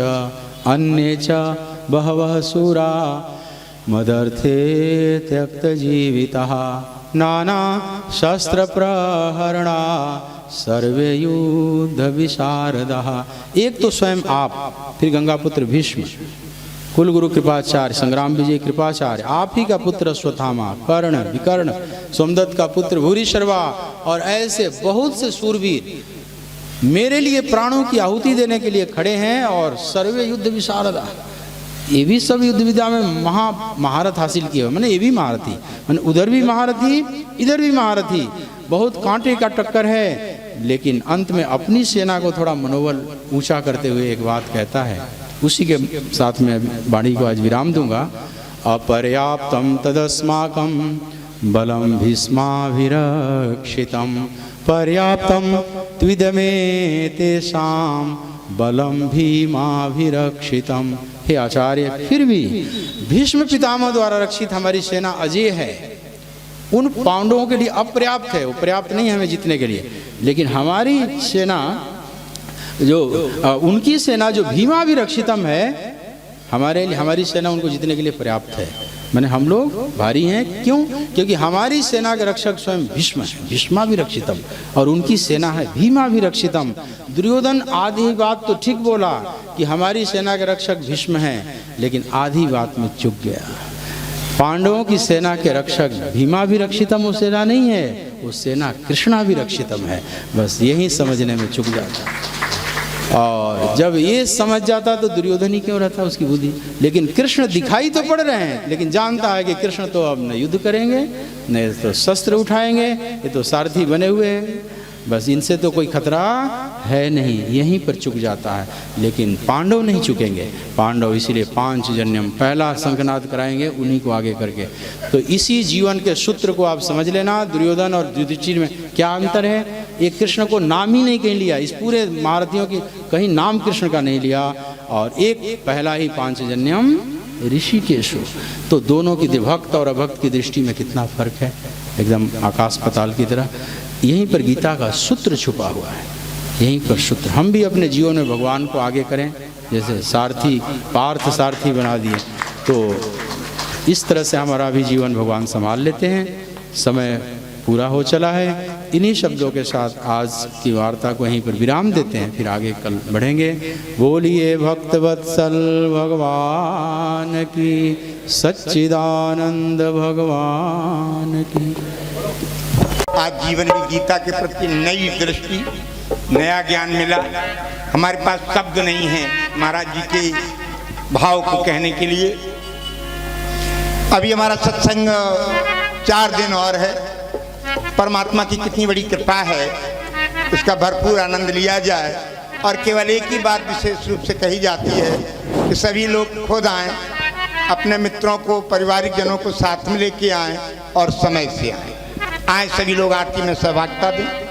अन्ये च बहवः शूरा मदर्थे त्यक्तजीवितः नाना शस्त्र प्रहरणा सर्वे युद्ध विशारदः। एक तो स्वयं आप, फिर गंगापुत्र भीष्म, कुलगुरु कृपाचार्य, संग्राम विजय कृपाचार्य, आप ही का पुत्र अश्वत्थामा, कर्ण विकर्ण, सोमदत्त का पुत्र भूरिश्रवा, और ऐसे बहुत से सूरवीर मेरे लिए प्राणों की आहुति देने के लिए खड़े हैं। और सर्वे युद्ध विशारदा, ये भी सब युद्ध विद्या में महारत हासिल किए हुए, मैंने ये भी महारत थी, मैंने उधर भी महारत थी, इधर भी महारत थी, बहुत कांटे का टक्कर है। लेकिन अंत में अपनी सेना को थोड़ा मनोबल ऊंचा करते हुए एक बात कहता है, उसी के साथ में वाणी को आज विराम दूंगा। अपर्याप्तम तदस्माकं बलम भीष्माभिरक्षितम पर्याप्तम त्विदमे तेषां बलम भीमाभिरक्षितम। हे आचार्य, फिर भी भीष्म पितामह द्वारा रक्षित हमारी सेना अजय है, उन पांडवों के लिए अपर्याप्त है, वो पर्याप्त नहीं है हमें जीतने के लिए। लेकिन हमारी सेना जो उनकी सेना जो भीमाभिरक्षितम है, हमारी सेना उनको जीतने के लिए पर्याप्त है। मैंने हम लोग भारी हैं, क्यों? क्योंकि हमारी सेना के रक्षक स्वयं भीष्म है, भीष्माभिरक्षितम, और उनकी सेना है भीमाभिरक्षितम। दुर्योधन आधी बात तो ठीक बोला कि हमारी सेना के रक्षक भीष्म हैं, लेकिन आधी बात में चूक गया। पांडवों की सेना के रक्षक भीमाभिरक्षितम वो सेना नहीं है, वो सेना कृष्णाभिरक्षितम है। बस यही समझने में चूक जाता। और जब ये समझ जाता तो दुर्योधन ही क्यों रहता उसकी बुद्धि। लेकिन कृष्ण दिखाई तो पड़ रहे हैं, लेकिन जानता है कि कृष्ण तो अब न युद्ध करेंगे, न तो शस्त्र उठाएंगे, ये तो सारथी बने हुए हैं, बस इनसे तो कोई खतरा है नहीं, यहीं पर चुक जाता है। लेकिन पांडव नहीं चुकेंगे, पांडव इसीलिए पांचजन्यम पहला शंखनाद कराएंगे उन्हीं को आगे करके। तो इसी जीवन के सूत्र को आप समझ लेना। दुर्योधन और युधिष्ठिर में क्या अंतर है? एक कृष्ण को नाम ही नहीं कहीं लिया, इस पूरे महारथियों की कहीं नाम कृष्ण का नहीं लिया, और एक पहला ही पांचजन्यम ऋषिकेश। तो दोनों की भक्त और अभक्त की दृष्टि में कितना फर्क है, एकदम आकाश पाताल की तरह। यहीं पर गीता का सूत्र छुपा हुआ है, यहीं पर सूत्र। हम भी अपने जीवन में भगवान को आगे करें, जैसे सारथी पार्थ सारथी बना दिए, तो इस तरह से हमारा भी जीवन भगवान संभाल लेते हैं। समय पूरा हो चला है। इन्हीं शब्दों के साथ आज की वार्ता को यहीं पर विराम देते हैं, फिर आगे कल बढ़ेंगे। बोलिए भक्तवत्सल भगवान की, सच्चिदानंद भगवान की। आज जीवन में गीता के प्रति नई दृष्टि, नया ज्ञान मिला। हमारे पास शब्द नहीं है महाराज जी के भाव को कहने के लिए। अभी हमारा सत्संग 4 दिन और है। परमात्मा की कितनी बड़ी कृपा है, इसका भरपूर आनंद लिया जाए। और केवल एक ही बात विशेष रूप से कही जाती है कि सभी लोग खुद आएं, अपने मित्रों को, पारिवारिक जनों को साथ में लेके आएं और समय से आएं। सभी लोग आरती में सहभागिता दें।